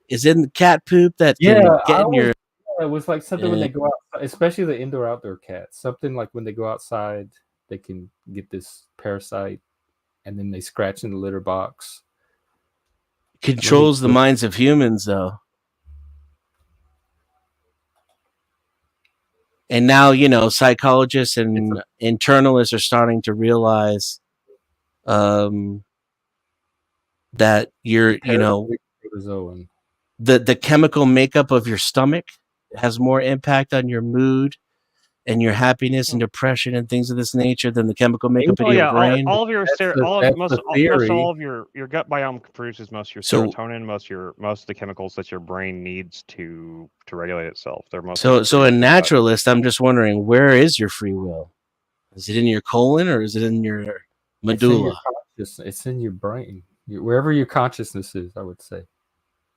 S3: is in the cat poop that can get in your.
S2: Yeah, it was like something when they go outside, especially the indoor-outdoor cats. Something like when they go outside, they can get this parasite, and then they scratch in the litter box.
S3: Controls the minds of humans, though. And now, psychologists and internalists are starting to realize that the chemical makeup of your stomach has more impact on your mood and your happiness and depression and things of this nature than the chemical makeup of your brain.
S1: All of your most all of your gut biome produces most of your serotonin, most of the chemicals that your brain needs to regulate itself. They're most
S3: so a naturalist, I'm just wondering, where is your free will? Is it in your colon or is it in your medulla?
S2: It's in your brain. Wherever your consciousness is, I would say.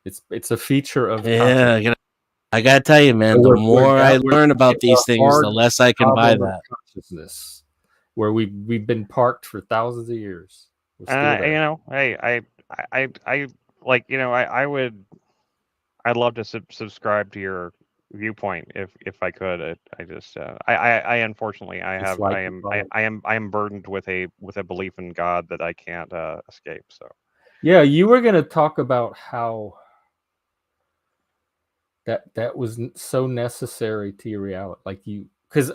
S2: It's a feature of
S3: consciousness. I gotta tell you, man, the more I learn about these things, the less I can buy that.
S2: Consciousness, where we've been parked for thousands of years.
S1: I'd love to subscribe to your viewpoint if I could. I unfortunately I am burdened with a belief in God that I can't escape. So
S2: yeah, you were gonna talk about how that was so necessary to your reality, because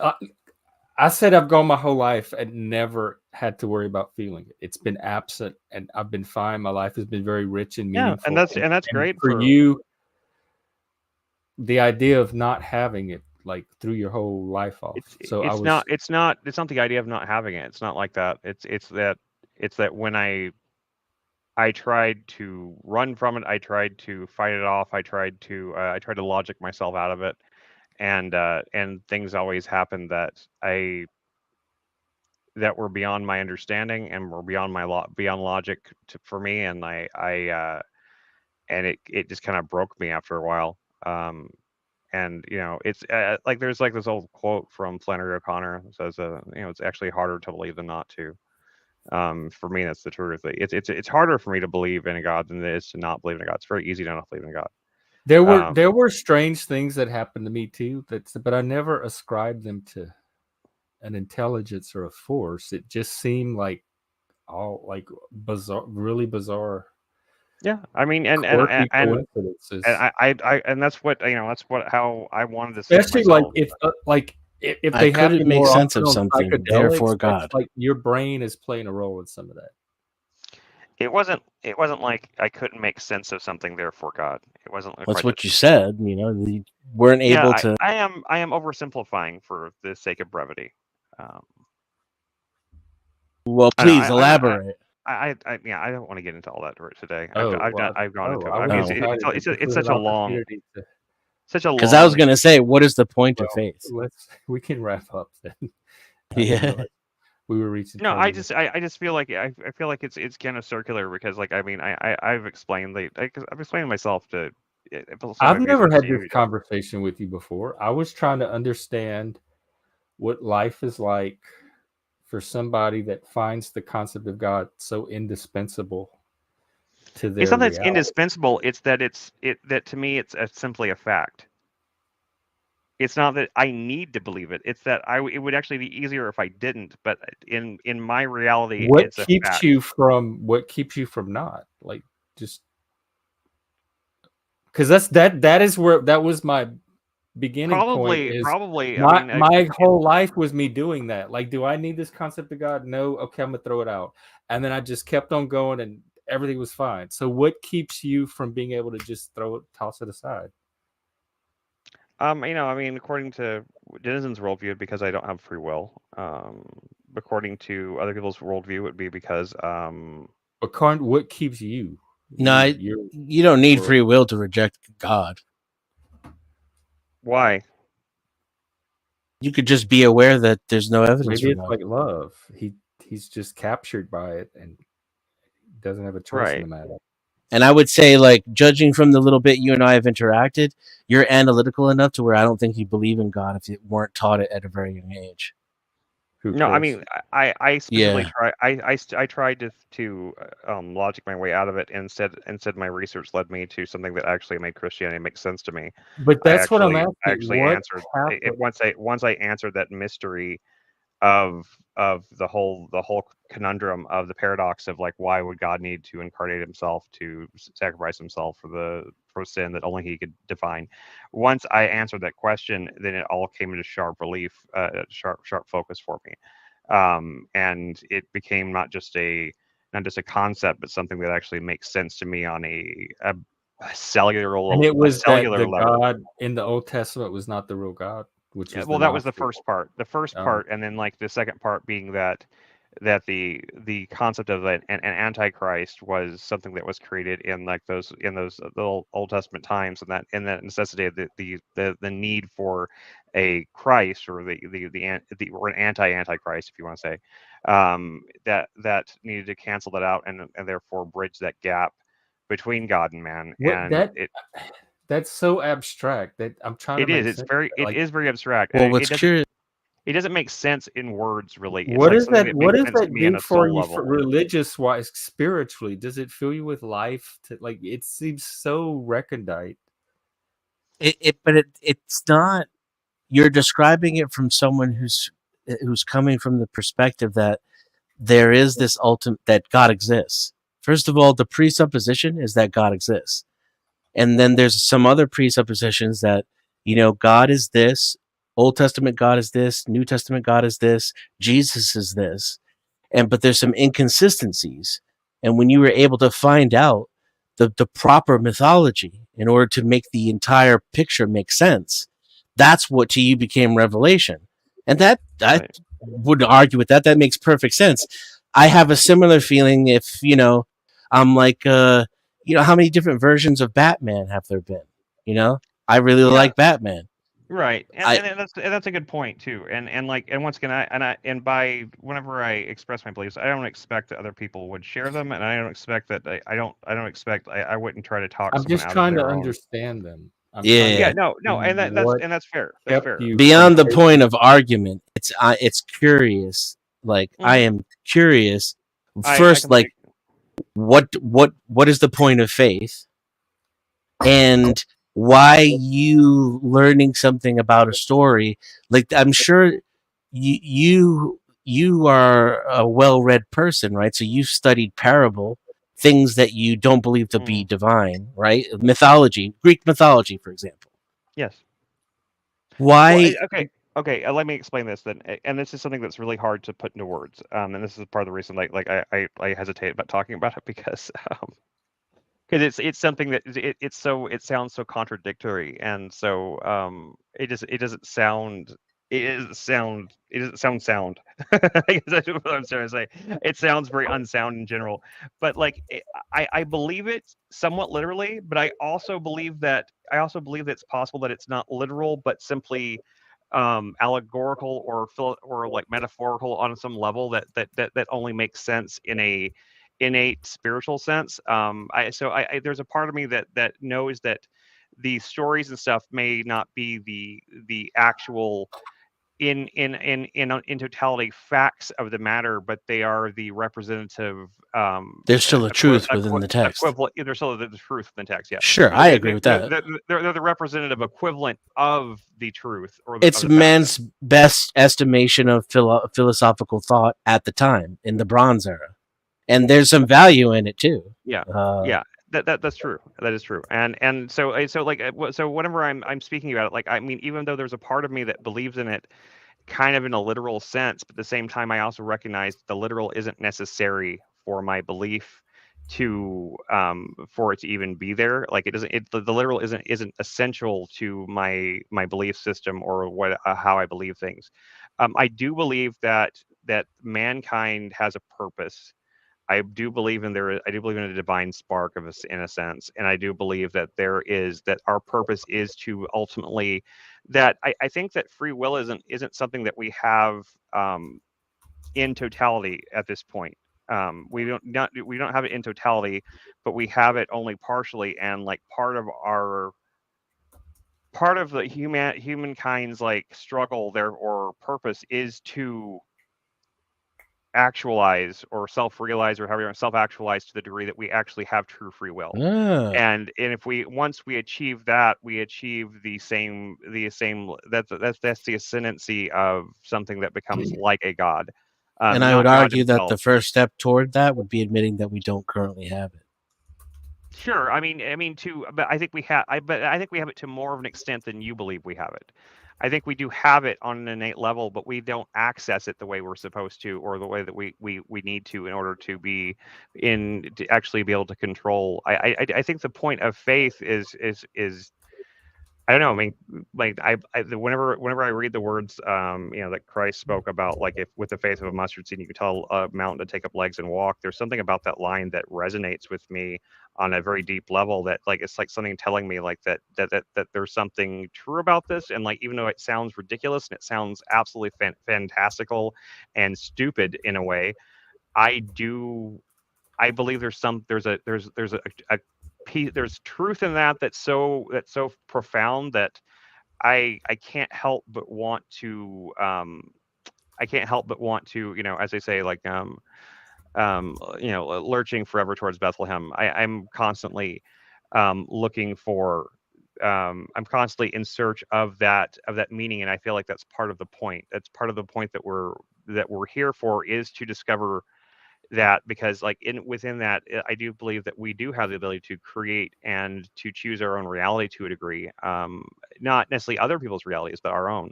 S2: I said I've gone my whole life and never had to worry about feeling it. It's been absent, and I've been fine. My life has been very rich and meaningful.
S1: Yeah, and that's great
S2: for you. The idea of not having it threw your whole life off.
S1: It's not the idea of not having it. It's not like that. It's that when I tried to run from it, I tried to fight it off, I tried to logic myself out of it, and things always happened that were beyond my understanding and were beyond beyond logic for me, and it just kind of broke me after a while. And it's there's this old quote from Flannery O'Connor that says it's actually harder to believe than not to. For me, that's the truth. It's harder for me to believe in a God than it is to not believe in a God. It's very easy to not believe in God.
S2: There were strange things that happened to me too, but I never ascribed them to an intelligence or a force. It just seemed bizarre, really bizarre.
S1: Yeah, I mean, and that's what how I wanted to.
S2: Especially if they have to
S3: make sense of something, therefore God.
S2: Your brain is playing a role in some of that.
S1: It wasn't like I couldn't make sense of something, therefore God. It wasn't.
S3: That's what you said. You weren't able to.
S1: I am oversimplifying for the sake of brevity.
S3: Well, please elaborate.
S1: I don't want to get into all that today. I've gone into it. It's such a long.
S3: Because I was going to say, what is the point of faith?
S2: We can wrap up then.
S3: Yeah.
S2: We were reaching.
S1: No, I just feel like it's kind of circular because I've explained I've explained myself to.
S2: I've never had this conversation with you before. I was trying to understand what life is like for somebody that finds the concept of God so indispensable to their.
S1: It's not that it's indispensable. It's that that to me it's simply a fact. It's not that I need to believe it. It's that it would actually be easier if I didn't. But in my reality,
S2: what keeps you from not just because that is where that was my beginning point. Is
S1: Probably. I
S2: my
S1: mean,
S2: my whole life was me doing that. Like, do I need this concept of God? No. Okay, I'm gonna throw it out, and then I just kept on going, and everything was fine. So, what keeps you from being able to just toss it aside?
S1: I mean, according to Denizen's worldview, because I don't have free will. According to other people's worldview, it would be because
S2: But what keeps you?
S3: No, you don't need free will to reject God.
S1: why?
S3: You could just be aware that there's no evidence
S2: Maybe
S3: for
S2: it's
S3: God.
S2: like love. He's just captured by it and doesn't have a choice in
S1: Right.
S2: the matter.
S3: And I would say, like, judging from the little bit you and I have interacted, you're analytical enough to where I don't think you believe in God if you weren't taught it at a very young age.
S2: Who,
S1: No, I
S2: Chris?
S1: mean, I specifically
S3: Yeah.
S1: I tried to logic my way out of it. Instead, my research led me to something that actually made Christianity make sense to me.
S2: But that's what I'm
S1: I
S2: asking.
S1: actually
S2: What
S1: answered it
S2: happened?
S1: once I answered that mystery of the whole conundrum of the paradox of like why would God need to incarnate himself to sacrifice himself for sin that only he could define. Once I answered that question, then it all came into sharp relief, sharp focus for me, and it became not just a concept, but something that actually makes sense to me on a cellular
S2: And it was that the
S1: level.
S2: God in the Old Testament was not the real God, which
S1: Yeah,
S2: was the
S1: well, that was the
S2: non-free
S1: first part. The first
S2: will.
S1: part, and then like the second part being that the concept of an antichrist was something that was created in like those Old Testament times, and that necessitated the need for a Christ or or an antichrist, if you want to say, that needed to cancel that out and therefore bridge that gap between God and man,
S2: What
S1: and it
S2: that's so abstract that I'm trying to
S1: it is
S2: make
S1: it's
S2: sense.
S1: very it
S2: Like,
S1: is very abstract, and
S3: Well, what's curious,
S1: it doesn't make sense in words really. It's like something that
S2: what
S1: makes
S2: does
S1: sense to
S2: that
S1: me on
S2: do
S1: a
S2: for
S1: soul
S2: you for
S1: level.
S2: religious wise, spiritually? Does it fill you with life? To like, it seems so recondite.
S3: but it's not. You're describing it from someone who's coming from the perspective that there is this ultimate that God exists. First of all, the presupposition is that God exists. And then there's some other presuppositions that, God is this, Old Testament God is this, New Testament God is this, Jesus is this. But there's some inconsistencies. And when you were able to find out the proper mythology in order to make the entire picture make sense, that's what to you became revelation. And that I
S1: Right.
S3: wouldn't argue with that. That makes perfect sense. I have a similar feeling if, I'm like, how many different versions of Batman have there been? I really
S1: Yeah.
S3: like Batman.
S1: Right.
S3: I
S1: And that's a good point too. And like and once again and by whenever I express my beliefs, I don't expect that other people would share them, and I don't expect that I don't expect I wouldn't try to talk
S2: I'm
S1: someone
S2: just
S1: out of
S2: trying to
S1: their own.
S2: understand them. I'm trying to
S3: Yeah.
S1: Yeah, no,
S2: understand what
S1: and that's fair. That's
S2: kept
S1: fair.
S2: you from
S3: Beyond the
S2: taking.
S3: point of argument, it's curious. Like I
S1: Hmm.
S3: am curious.
S1: I
S3: First, like
S1: completely
S3: what is the point of faith, and why you learning something about a story? Like I'm sure you are a well-read person, right? So you've studied parable, things that you don't believe to be
S1: mhm.
S3: divine, right? Mythology, Greek mythology, for example.
S1: Yes. Well,
S3: Why?
S1: okay. Let me explain this then, and this is something that's really hard to put into words. And this is part of the reason, I hesitate about talking about it because it's something that it sounds so contradictory, and so it doesn't sound it doesn't sound sound. I guess that's what I'm trying to say. It sounds very unsound in general, but like I believe it somewhat literally, but I also believe that it's possible that it's not literal, but simply allegorical or like metaphorical on some level that only makes sense in a innate spiritual sense. I there's a part of me that knows that the stories and stuff may not be the actual in totality facts of the matter, but they are the representative
S3: There's still a truth within the text.
S1: equivalent. They're still the truth in the text, yeah.
S3: Sure,
S1: But
S3: I agree with that.
S1: they're the representative equivalent of the truth or of
S3: It's
S1: the fact.
S3: man's best estimation of philosophical thought at the time in the Bronze Era, and there's some value in it too.
S1: Yeah,
S3: Uh,
S1: yeah. That's true. That is true. And so like so whenever I'm speaking about it, like I mean, even though there's a part of me that believes in it, kind of in a literal sense, but at the same time, I also recognize the literal isn't necessary for my belief to for it to even be there. Like it doesn't. The literal isn't essential to my belief system or what how I believe things. I do believe that mankind has a purpose. I do believe in there. I do believe in a divine spark of us in a sense, and I do believe that there is that our purpose is to ultimately that I think that free will isn't something that we have in totality at this point. We don't have it in totality, but we have it only partially, and like part of the humankind's like struggle there or purpose is to actualize or self-realize or however self-actualize to the degree that we actually have true free will.
S3: Ah.
S1: And if we once we achieve that, we achieve the same that's the ascendancy of something that becomes like a god.
S3: And I would
S1: Not God
S3: argue that
S1: himself.
S3: the first step toward that would be admitting that we don't currently have it.
S1: Sure. But I think we have. But I think we have it to more of an extent than you believe we have it. I think we do have it on an innate level, but we don't access it the way we're supposed to, or the way that we need to in order to be to actually be able to control. I think the point of faith is I don't know. I mean, like whenever I read the words, that Christ spoke about, like if with the faith of a mustard seed, you could tell a mountain to take up legs and walk. There's something about that line that resonates with me on a very deep level. That like it's like something telling me like that there's something true about this, and like even though it sounds ridiculous and it sounds absolutely fantastical and stupid in a way, I do I believe there's there's truth in that that's so profound that I can't help but want to as they say like lurching forever towards Bethlehem. I'm constantly looking for I'm constantly in search of that meaning, and I feel like that's part of the point. That's part of the point that we're here for, is to discover that, because like in within that, I do believe that we do have the ability to create and to choose our own reality to a degree, not necessarily other people's realities but our own.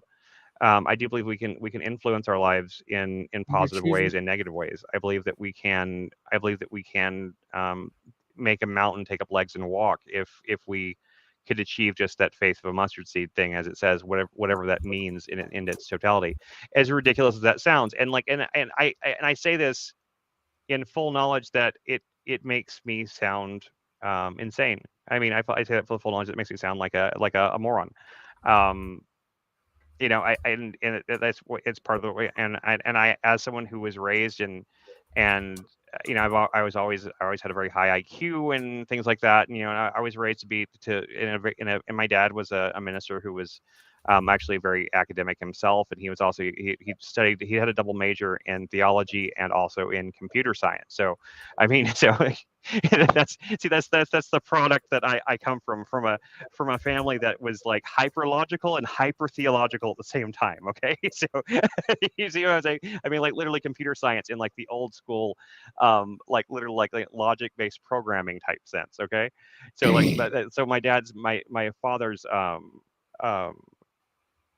S1: I do believe we can influence our lives in
S2: You're
S1: positive
S2: choosing.
S1: ways and negative ways. I believe that we can make a mountain take up legs and walk if we could achieve just that faith of a mustard seed thing, as it says, whatever that means in its totality, as ridiculous as that sounds. And like and I say this in full knowledge that it makes me sound insane. I mean, I say that for full knowledge that it makes me sound like a moron. Um, that's it's part of the way. And I, as someone who was raised I always had a very high IQ and things like that. And, I was raised to be to and my dad was a minister who was actually very academic himself, and he was also he had a double major in theology and also in computer science. So, I mean, that's the product that I come from a family that was like hyper logical and hyper theological at the same time. Okay, so you see what I'm saying? I mean, like literally computer science in like the old school, like literally like logic based programming type sense. Okay, so like so my father's um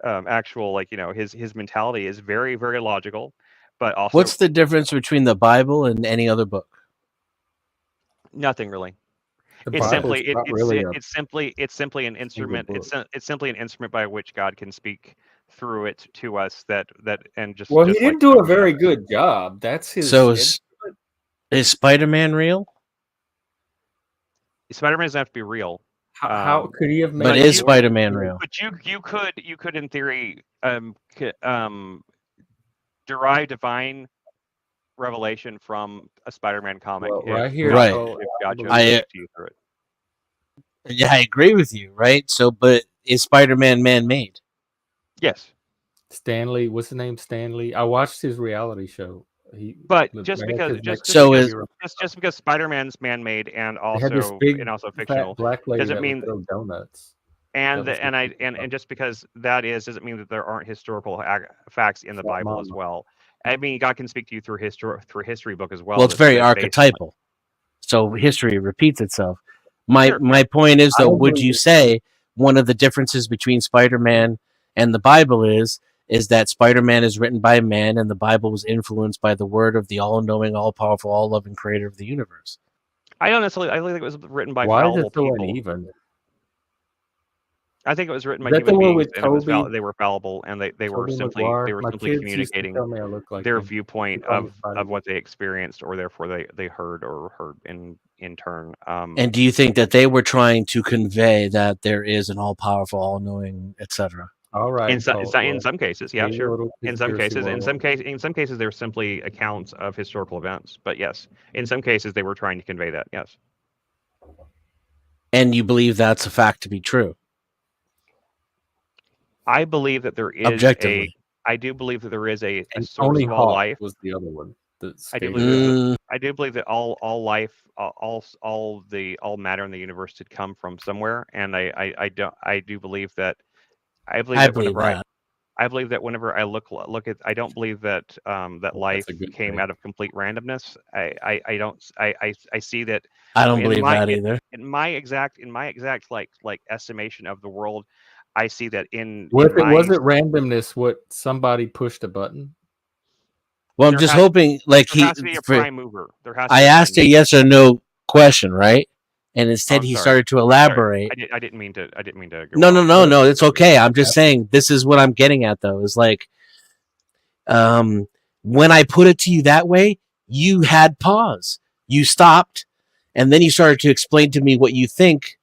S1: actual, like, his mentality is very very logical, but also
S3: What's the difference between the Bible and any other book?
S1: nothing really.
S2: The
S1: It's
S2: Bible's
S1: simply
S2: not really a
S1: it's simply an
S2: single
S1: instrument.
S2: book.
S1: It's simply an instrument by which God can speak through it to us, and
S2: Well, he
S1: just like
S2: didn't do a very good job. That's his.
S3: So is Spider-Man real?
S1: Spider-Man doesn't have to be real.
S2: How could he have made?
S3: But
S1: But
S3: is
S1: you-
S3: Spider-Man real?
S1: but you could in theory derive divine revelation from a Spider-Man comic,
S2: Well,
S1: if
S2: right here,
S3: Right.
S1: if God chose to
S3: I
S1: speak to you through it.
S3: Yeah, I agree with you, right? So, but is Spider-Man man-made?
S1: Yes.
S2: Stanley, what's the name? Stanley. I watched his reality show.
S1: But
S2: The
S1: just
S2: man
S1: because
S2: is next
S3: So
S2: to
S3: is-
S2: hero.
S1: just because Spider-Man's man-made and
S2: They had this
S1: also
S2: big fat
S1: fictional
S2: black lady
S1: doesn't
S2: that
S1: mean
S2: would throw donuts.
S1: and
S2: That was
S1: and just because that doesn't mean that there aren't historical facts in the
S2: Fat
S1: Bible as
S2: mama.
S1: well. I mean, God can speak to you through history book as well.
S3: Well, it's very
S1: that's based on,
S3: archetypal. So history repeats itself.
S1: Sure.
S3: My point is
S2: I
S3: though,
S2: don't
S3: would
S2: believe
S3: you
S2: it.
S3: say one of the differences between Spider-Man and the Bible is that Spider-Man is written by a man and the Bible was influenced by the word of the all-knowing, all-powerful, all-loving creator of the universe?
S1: I don't necessarily. I think it was written by
S2: Why is it
S1: fallible
S2: so
S1: people.
S2: uneven?
S1: I think it was written
S2: Is
S1: by
S2: that the
S1: human
S2: one
S1: beings,
S2: with
S1: and it was
S2: Toby?
S1: they were fallible, and they were
S2: Toby
S1: simply
S2: Maguire? My kids used to
S1: communicating
S2: tell me I look like
S1: their
S2: him.
S1: viewpoint
S2: They call me
S1: of
S2: Spidey.
S1: what they experienced, or therefore they heard or heard in turn.
S3: And do you think that they were trying to convey that there is an all-powerful, all-knowing, etc.?
S2: All right,
S1: In some cases, yeah,
S2: maybe a
S1: sure.
S2: little
S1: In some
S2: conspiracy
S1: cases,
S2: world.
S1: in some cases, they're simply accounts of historical events. But yes, in some cases, they were trying to convey that. Yes,
S3: And you believe that's a fact to be true,
S1: I believe that there is a.
S3: objectively?
S1: I do believe that there is a
S2: And
S1: source
S2: Tony
S1: of all
S2: Hawk
S1: life.
S2: was the other one. The
S1: I do
S2: skater
S1: believe that.
S2: guy.
S3: Mm,
S1: I do believe that all life, all matter in the universe did come from somewhere, and I do believe that. I believe
S3: I
S1: that
S3: believe that.
S1: I believe that whenever I look at, I don't believe that that life
S2: That's a good
S1: came
S2: take.
S1: out of complete randomness. I don't. I see that
S3: I don't
S1: in
S3: believe
S1: my
S3: that either.
S1: in my exact like estimation of the world. I see that
S2: What
S1: in
S2: if it
S1: my
S2: wasn't randomness? What somebody pushed a button?
S3: Well, I'm
S1: there
S3: just
S1: has
S3: hoping, like
S1: there has to be a
S3: for,
S1: prime mover. There has to
S3: I
S1: be a prime
S3: asked a
S1: mover.
S3: yes or no question, right? And
S1: Oh,
S3: instead
S1: I'm
S3: he
S1: sorry.
S3: started to
S1: Sorry,
S3: moving.
S1: I didn't mean to. I didn't mean to go
S3: No, no,
S1: off.
S3: no, no. It's
S2: What
S3: okay. I'm just
S2: happened?
S3: saying this is what I'm getting at, though. Is like, when I put it to you that way, you had pause. You stopped, and then you started to explain to me what you think.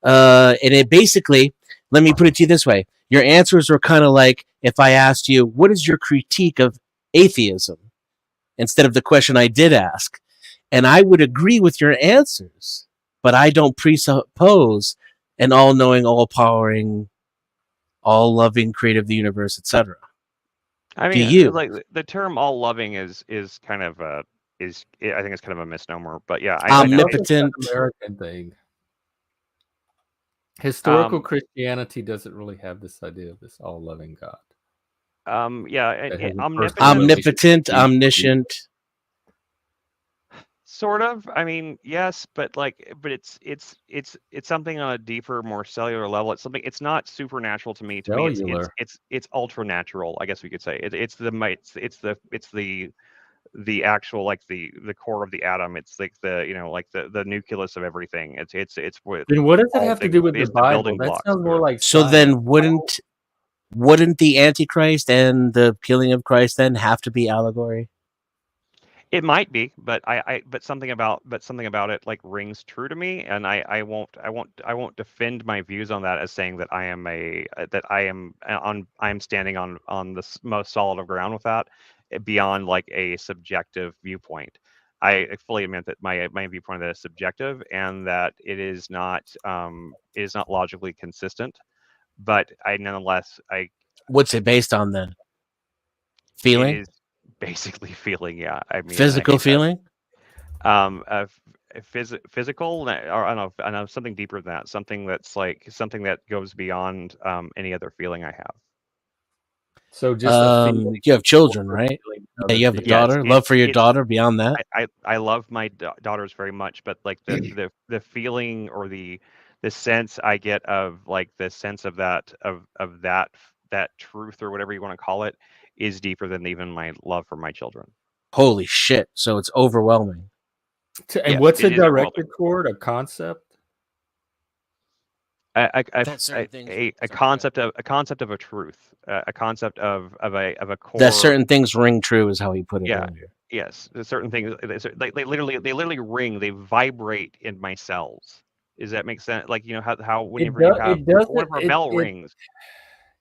S3: And it basically, let me put it to you this way: your answers were kind of like if I asked you, "What is your critique of atheism?" instead of the question I did ask, and I would agree with your answers, but I don't presuppose an all-knowing, all-powering, all-loving creator of the universe, etc.
S1: I
S3: Do
S1: mean,
S3: you?
S1: like the term "all loving" is kind of I think it's kind of a misnomer. But yeah,
S2: That's a
S3: Omnipotent.
S2: American thing. Historical
S1: um
S2: Christianity doesn't really have this idea of this all-loving God
S1: yeah,
S2: that has a personal
S1: omnipotent.
S2: relationship
S3: Omnipotent,
S2: with you.
S3: omniscient.
S1: Sort of. I mean, yes, but but it's something on a deeper, more cellular level. It's something. It's not supernatural to me. To me,
S2: Cellular.
S1: it's ultra natural. I guess we could say it's the actual like the core of the atom. It's like like the nucleus of everything. It's what
S2: Then what does it
S1: all
S2: have to
S1: things
S2: do with the
S1: is the
S2: Bible?
S1: building
S2: That
S1: blocks
S2: sounds
S1: to
S2: more
S1: it.
S2: like
S3: So
S2: science.
S3: then wouldn't the Antichrist and the killing of Christ then have to be allegory?
S1: It might be, but but something about it like rings true to me, and I won't defend my views on that as saying that I am standing on the most solid of ground with that, beyond like a subjective viewpoint. I fully admit that my viewpoint of that is subjective, and that it is not logically consistent. But I nonetheless
S3: What's it based on then?
S1: it
S3: Feeling?
S1: is basically feeling. Yeah, I mean, I
S3: Physical
S1: hate that.
S3: feeling?
S1: Physical, or I don't know, something deeper than that, something that's like something that goes beyond any other feeling I have.
S2: So just a feeling,
S3: You have
S2: more
S3: children,
S2: of a
S3: right?
S2: feeling than
S3: Yeah,
S2: other
S3: you have a
S2: feelings.
S1: Yes,
S3: daughter. Love for your
S1: it's
S3: daughter beyond that.
S1: I love my daughters very much, but like the feeling, or the sense I get of like the sense of that truth, or whatever you want to call it, is deeper than even my love for my children.
S3: Holy shit. So it's overwhelming.
S2: And
S1: Yes,
S2: what's
S1: it
S2: it
S1: is overwhelming.
S2: directed toward? A concept?
S3: That certain things.
S1: A
S3: Sorry, go ahead.
S1: concept of a truth, a concept of a core.
S3: That certain things ring true is how he put it
S1: Yeah,
S3: earlier.
S1: yes, there's certain things they literally ring, they vibrate in my cells. Does that make sense? Like, how
S2: It
S1: whenever you
S2: does.
S1: have
S2: It doesn't.
S1: whenever a bell rings.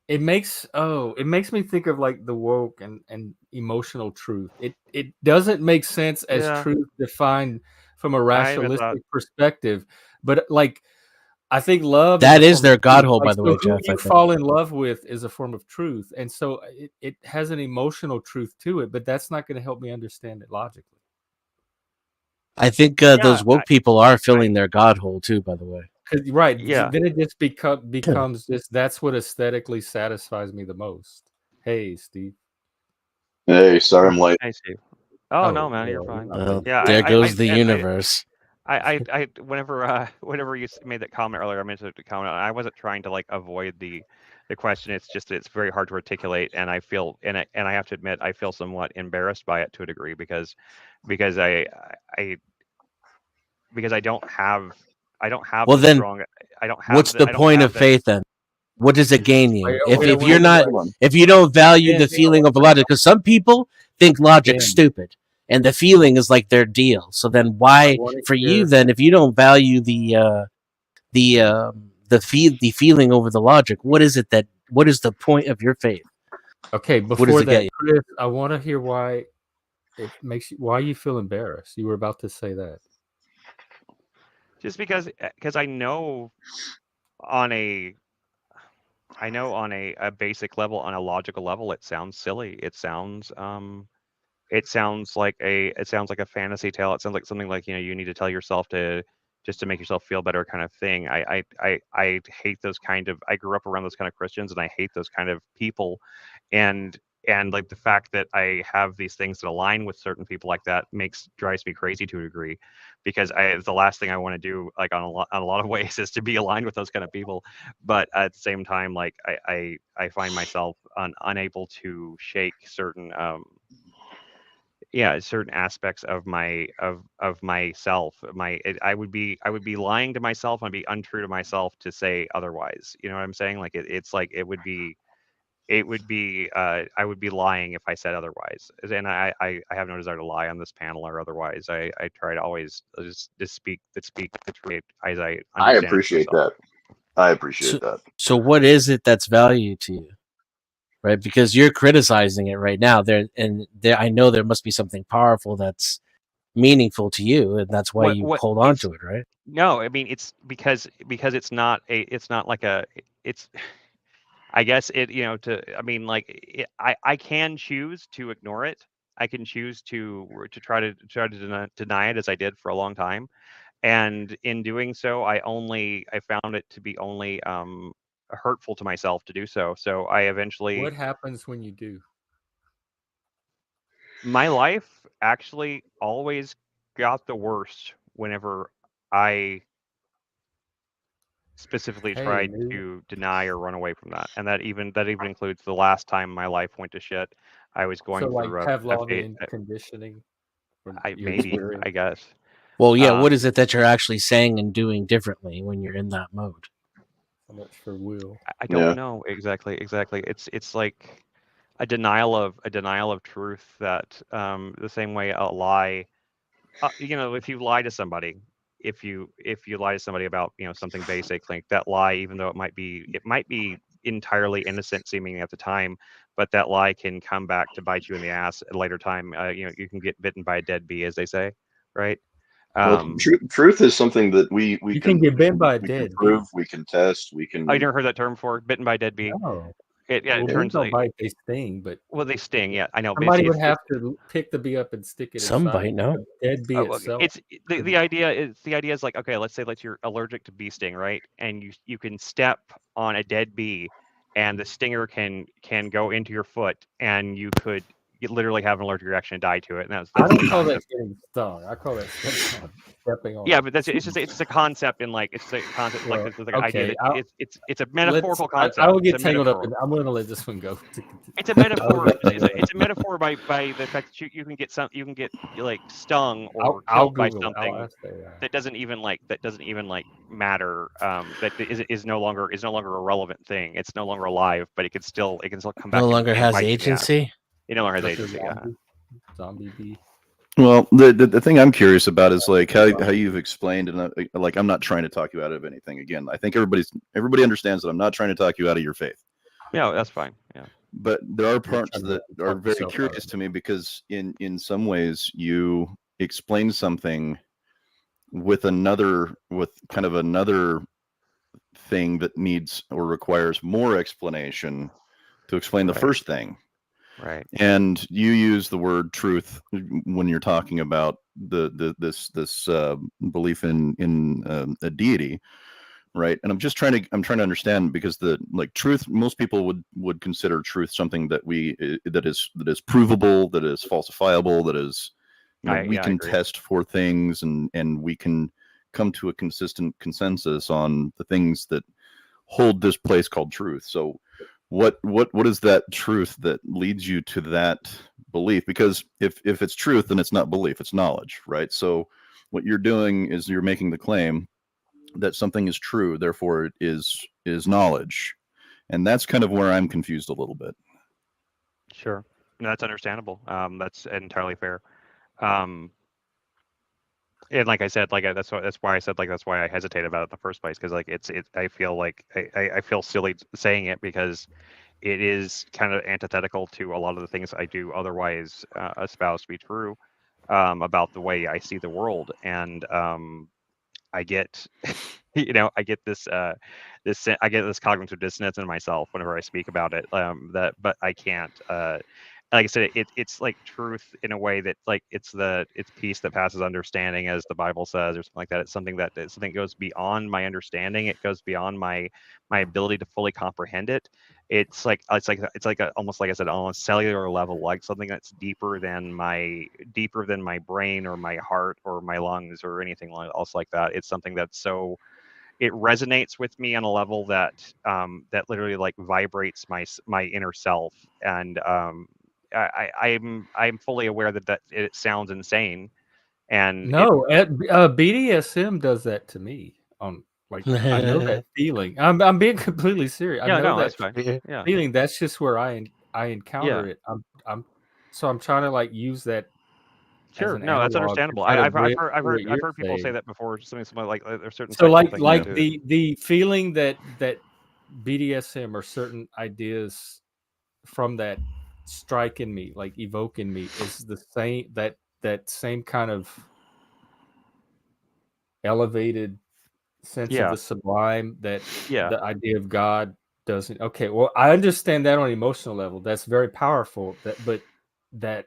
S2: It makes me think of like the woke and emotional truth. It doesn't make sense as
S1: Yeah,
S2: truth defined from a
S1: I admit that.
S2: rationalistic perspective, but like I think love is
S3: That
S2: a
S3: is
S2: form of
S3: their God
S2: truth.
S3: hole,
S2: Like,
S3: by the
S2: so
S3: way,
S2: who
S3: Jeff. I
S2: you
S3: think.
S2: fall in love with is a form of truth, and so it has an emotional truth to it. But that's not going to help me understand it logically.
S3: I think
S1: Yeah,
S3: those woke people are filling their God hole too, by the way.
S2: Right,
S1: yeah.
S2: then it just becomes just that's what aesthetically satisfies me the most. Hey, Steve.
S5: Hey, sorry I'm late.
S1: I see. Oh no, man, you're
S2: well,
S1: fine.
S2: not
S3: Well,
S2: late.
S1: Yeah,
S3: there goes the universe.
S1: whenever you made that comment earlier, I mentioned the comment. I wasn't trying to like avoid the question. It's just it's very hard to articulate, and I feel and I have to admit I feel somewhat embarrassed by it to a degree because I because I don't have
S3: Well,
S1: the
S3: then
S1: strong I don't have
S3: what's
S1: the
S3: the
S1: I don't
S3: point
S1: have
S3: of
S1: the
S3: faith then? What does it gain
S2: Wait,
S3: you if
S2: wait,
S3: if
S2: wait,
S3: you're not
S2: wait.
S5: Hold on.
S3: if you don't value
S2: Ben,
S3: the feeling of logic? Because some people think logic's
S2: Ben,
S3: stupid and the feeling is like their deal. So then
S2: I
S3: why
S2: want to
S3: for you
S2: hear.
S3: then if you don't value the feeling over the logic, what is the point of your faith?
S2: Okay,
S3: What does
S2: before
S3: it get
S2: that,
S3: you?
S2: Chris, I want to hear why it makes you. Why you feel embarrassed? You were about to say that.
S1: just because on a I know on a basic level, on a logical level, it sounds silly. It sounds like a fantasy tale. It sounds like something like, you need to tell yourself to just to make yourself feel better kind of thing. I hate those kind of I grew up around those kind of Christians and I hate those kind of people. And like the fact that I have these things that align with certain people like that drives me crazy to a degree because the last thing I want to do like on a lot of ways is to be aligned with those kind of people. But at the same time, like I find myself unable to shake certain aspects of myself. I would be lying to myself. I'd be untrue to myself to say otherwise. You know what I'm saying? Like it's like I would be lying if I said otherwise. And I have no desire to lie on this panel or otherwise. I try to always just speak the truth as I
S5: I
S1: understand it to
S5: appreciate
S1: myself.
S5: that. I
S3: So,
S5: appreciate that.
S3: so what is it that's value to you? Right? Because you're criticizing it right now. I know there must be something powerful that's meaningful to you, and that's why you
S1: What
S3: hold on
S1: it's
S3: to it, right?
S1: No, I mean it's because it's not like it's I guess I mean, like, I can choose to ignore it. I can choose to try to deny it as I did for a long time. And in doing so, I found it to be only hurtful to myself to do so. So I eventually
S2: What happens when you do?
S1: my life actually always got the worst whenever I specifically
S2: Hey,
S1: tried
S2: new.
S1: to deny or run away from that. And that even includes the last time my life went to shit. I was
S2: So,
S1: going
S2: like
S1: through a phase.
S2: Pavlovian conditioning from
S1: I
S2: your
S1: maybe
S2: experience.
S1: I guess.
S3: Well, yeah.
S1: Um,
S3: What is it that you're actually saying and doing differently when you're in that mode?
S2: So much for Will.
S1: I don't
S5: Yeah.
S1: know exactly. It's like a denial of truth that the same way a lie. If you lie to somebody, if you lie to somebody about something basic like that lie, even though it might be entirely innocent seeming at the time, but that lie can come back to bite you in the ass at a later time. You can get bitten by a dead bee, as they say, right?
S5: Well,
S1: Um,
S5: truth is something that we
S2: You can
S5: can
S2: get bitten by a
S5: we can
S2: dead bee.
S5: prove, we can test, we
S1: oh, you
S5: can.
S1: never heard that term before? Bitten by a dead bee.
S2: No.
S1: Yeah, it
S2: Well, bees
S1: turns
S2: don't
S1: like
S2: bite; they sting. But
S1: well, they sting. Yeah, I know, but
S2: somebody
S1: it's
S2: would have to pick the bee up and stick it
S3: Some
S2: inside
S3: bite, no.
S2: the dead bee
S1: well,
S2: itself.
S1: it's the idea is like, okay, let's say that you're allergic to bee sting, right? And you can step on a dead bee, and the stinger can go into your foot, and you literally have an allergic reaction and die to it. And that's
S2: I
S1: that's
S2: don't
S1: the
S2: call that
S1: concept.
S2: getting stung. I call that stepping on
S1: Yeah,
S2: a.
S1: but it's just a concept in like it's just a concept like
S2: Well,
S1: this like an idea
S2: okay.
S1: that it's a
S2: Let's.
S1: metaphorical
S2: I
S1: concept.
S2: will
S1: It's a
S2: get tangled up,
S1: metaphor.
S2: and I'm going to let this one go.
S1: It's a
S2: I will
S1: metaphor.
S2: get tangled up.
S1: It's a metaphor by the fact that you can get like stung or
S2: I'll
S1: killed by
S2: Google it. I'll
S1: something
S2: ask AI.
S1: that doesn't even like matter. That is no longer a relevant thing. It's no longer alive, but it can still come
S3: No
S1: back
S3: longer
S1: and
S3: has
S1: bite you in the ass.
S3: agency.
S1: It no longer has
S2: Like a
S1: agency. Yeah.
S2: zombie bee.
S5: Well, the thing I'm curious about is like how you've explained, and like I'm not trying to talk you out of anything. Again, I think everybody understands that I'm not trying to talk you out of your faith.
S1: Yeah, that's fine. Yeah.
S5: But there are
S2: You're
S5: parts
S2: trying to
S5: that are
S2: talk
S5: very
S2: yourself out
S5: curious
S2: of
S5: to me because in some ways you explain something with kind of another thing that needs or requires more explanation to explain the
S1: Right.
S5: first thing.
S1: Right.
S5: And you use the word truth when you're talking about this belief in a deity, right? And I'm trying to understand, because the like truth, most people would consider truth something that is provable, that is falsifiable, that is we
S1: I
S5: can
S1: agree.
S5: test for things, and we can come to a consistent consensus on the things that hold this place called truth. So what is that truth that leads you to that belief? Because if it's truth, then it's not belief, it's knowledge, right? So what you're doing is you're making the claim that something is true, therefore it is knowledge. And that's kind of where I'm confused a little bit.
S1: Sure. No, that's understandable. That's entirely fair. And like I said, like that's why I said like that's why I hesitate about it in the first place, because like I feel like I feel silly saying it, because it is kind of antithetical to a lot of the things I do otherwise espouse to be true about the way I see the world. And I get I get this I get this cognitive dissonance in myself whenever I speak about it, but I can't like I said, it's like truth in a way that like it's peace that passes understanding, as the Bible says, or something like that. It's something that goes beyond my understanding. It goes beyond my ability to fully comprehend it. It's like almost, like I said, on a cellular level, like something that's deeper than my brain or my heart or my lungs or anything else like that. It's something that's so, it resonates with me on a level that that literally like vibrates my inner self. And I'm fully aware that it sounds insane, and
S2: No, BDSM does that to me. Like I know that feeling. I'm being completely serious. I
S1: yeah,
S2: know
S1: no,
S2: that
S1: that's fine. Yeah,
S2: feeling. That's just where I encounter
S1: yeah,
S2: it. I'm trying to like use that as
S1: sure.
S2: an
S1: No, that's
S2: analog to
S1: understandable.
S2: try to
S1: I've
S2: bridge what
S1: I've
S2: you're
S1: heard people say
S2: saying.
S1: that before. Something like there's certain
S2: So
S1: sexual
S2: like
S1: things
S2: like
S1: too.
S2: the feeling that BDSM or certain ideas from that strike in me, like evoke in me, is the same that same kind of elevated sense of
S1: Yeah,
S2: the sublime that
S1: yeah,
S2: the idea of God doesn't. Okay, well, I understand that on an emotional level. That's very powerful. But that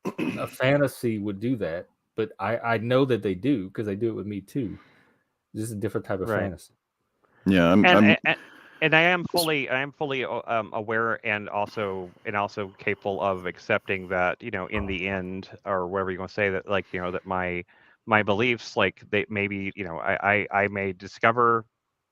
S2: a fantasy would do that. But I know that they do, because they do it with me too. This is a different type of
S1: right.
S2: fantasy.
S5: Yeah,
S1: and and, and I am fully aware, and also capable of accepting that, in the end, or whatever you want to say, that like that my beliefs, like they maybe, I may discover,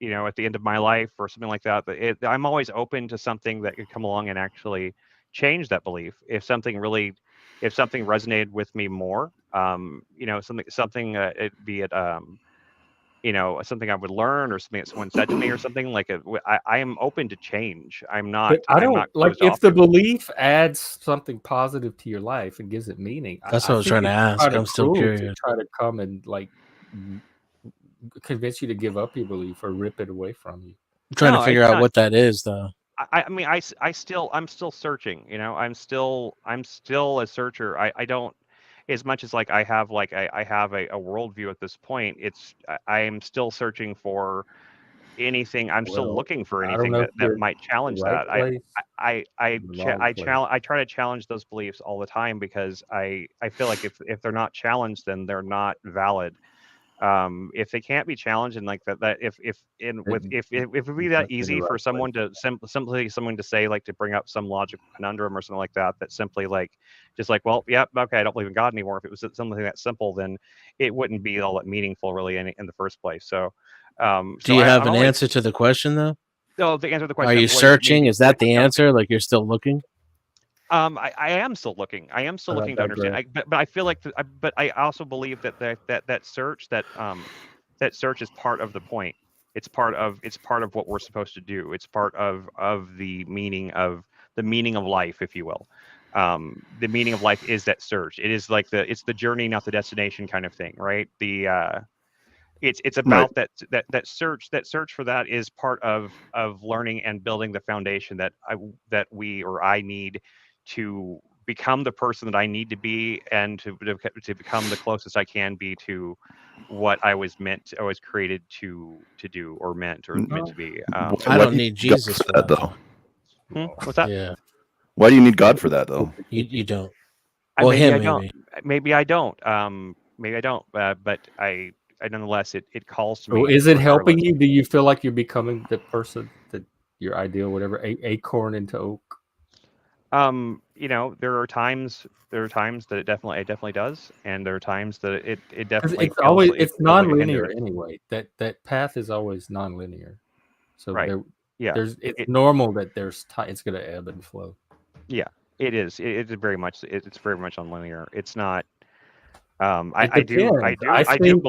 S1: at the end of my life or something like that, I'm always open to something that could come along and actually change that belief, if something resonated with me more, something be it something I would learn, or something that someone said to me, or something like I am open to change.
S2: But I
S1: I'm
S2: don't
S1: not
S2: like
S1: closed
S2: if
S1: off
S2: the
S1: to it.
S2: belief adds something positive to your life and gives it meaning.
S3: That's
S2: I
S3: what I was
S2: think
S3: trying to
S2: it's
S3: ask.
S2: kind of
S3: I'm still
S2: cruel to
S3: curious.
S2: try to come and like convince you to give up your belief or rip it away from you.
S3: I'm trying to
S1: No,
S3: figure
S1: it's
S3: out
S1: not.
S3: what that is, though.
S1: I mean, I'm still searching. I'm still a searcher. I don't, as much as like I have a worldview at this point. I am still searching for anything. I'm still
S2: Well,
S1: looking for
S2: I don't
S1: anything
S2: know if
S1: that
S2: you're in
S1: might
S2: the
S1: challenge
S2: right
S1: that.
S2: place or the wrong place.
S1: I try to challenge those beliefs all the time, because I feel like if they're not challenged, then they're not valid. If they can't be challenged, and like that if in with if it would be
S2: You
S1: that
S2: must be in the
S1: easy for
S2: right place.
S1: someone to simply someone to say, like, to bring up some logical conundrum or something like that, that simply like just like, well, yeah, okay, I don't believe in God anymore. If it was something that simple, then it wouldn't be all that meaningful really in the first place. So
S3: Do you have
S1: I'm
S3: an
S1: always,
S3: answer to the question, though?
S1: no, to answer the
S3: Are
S1: question
S3: you
S1: of what does it mean
S3: searching?
S1: to
S3: Is that
S1: like
S3: the
S1: no.
S3: answer? Like you're still looking?
S1: I am still looking. I am still
S2: But I
S1: looking to understand.
S2: digress.
S1: But I feel like, but I also believe that that search is part of the point. It's part of what we're supposed to do. It's part of the meaning of life, if you will. The meaning of life is that search. It is like it's the journey, not the destination, kind of thing, right? It's
S5: right.
S1: about that search for that is part of learning and building the foundation that we or I need to become the person that I need to be, and to become the closest I can be to what I was created to do, or meant
S2: No,
S1: to be.
S3: I
S5: Why
S3: don't
S5: do you
S3: need
S5: need God
S3: Jesus
S5: for
S3: for
S5: that
S3: that,
S5: though?
S3: though.
S1: What's that?
S3: Yeah,
S5: Why do you need God for that though?
S3: you don't.
S1: I
S3: Well,
S1: maybe
S3: him
S1: I don't.
S3: maybe.
S1: Maybe I don't. Maybe I don't. But I nonetheless, it calls to
S2: so
S1: me
S2: is it helping
S1: regardless.
S2: you? Do you feel like you're becoming the person that your ideal, whatever, acorn into oak?
S1: There are times that it definitely does, and there are times that it
S2: 'Cause
S1: definitely
S2: it's always
S1: it
S2: it's
S1: feels like a
S2: nonlinear
S1: hindrance.
S2: anyway. That path is always nonlinear. So
S1: Right. Yeah.
S2: it's
S1: It
S2: normal that it's going to ebb and flow.
S1: yeah. It is. It's very much it's very much unlinear. It's not.
S2: It depends. I think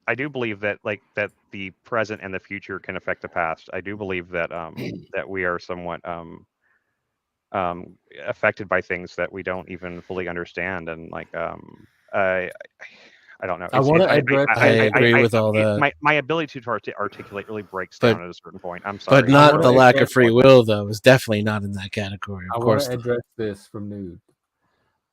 S1: I do believe that that the present and the future can affect the past. I do believe that that we are somewhat affected by things that we don't even fully understand, and I I don't know.
S2: I want to address
S3: I agree with all that,
S1: My ability to articulate really breaks
S3: but
S1: down at a certain point. I'm
S3: but
S1: sorry.
S2: I
S1: I'm
S3: not
S2: want
S3: the
S2: to
S1: really
S3: lack
S2: address
S3: of free
S1: disappointed.
S3: will, though. Is definitely not in that category.
S2: I
S3: Of
S2: want
S3: course
S2: to
S3: not.
S2: address this from Nude.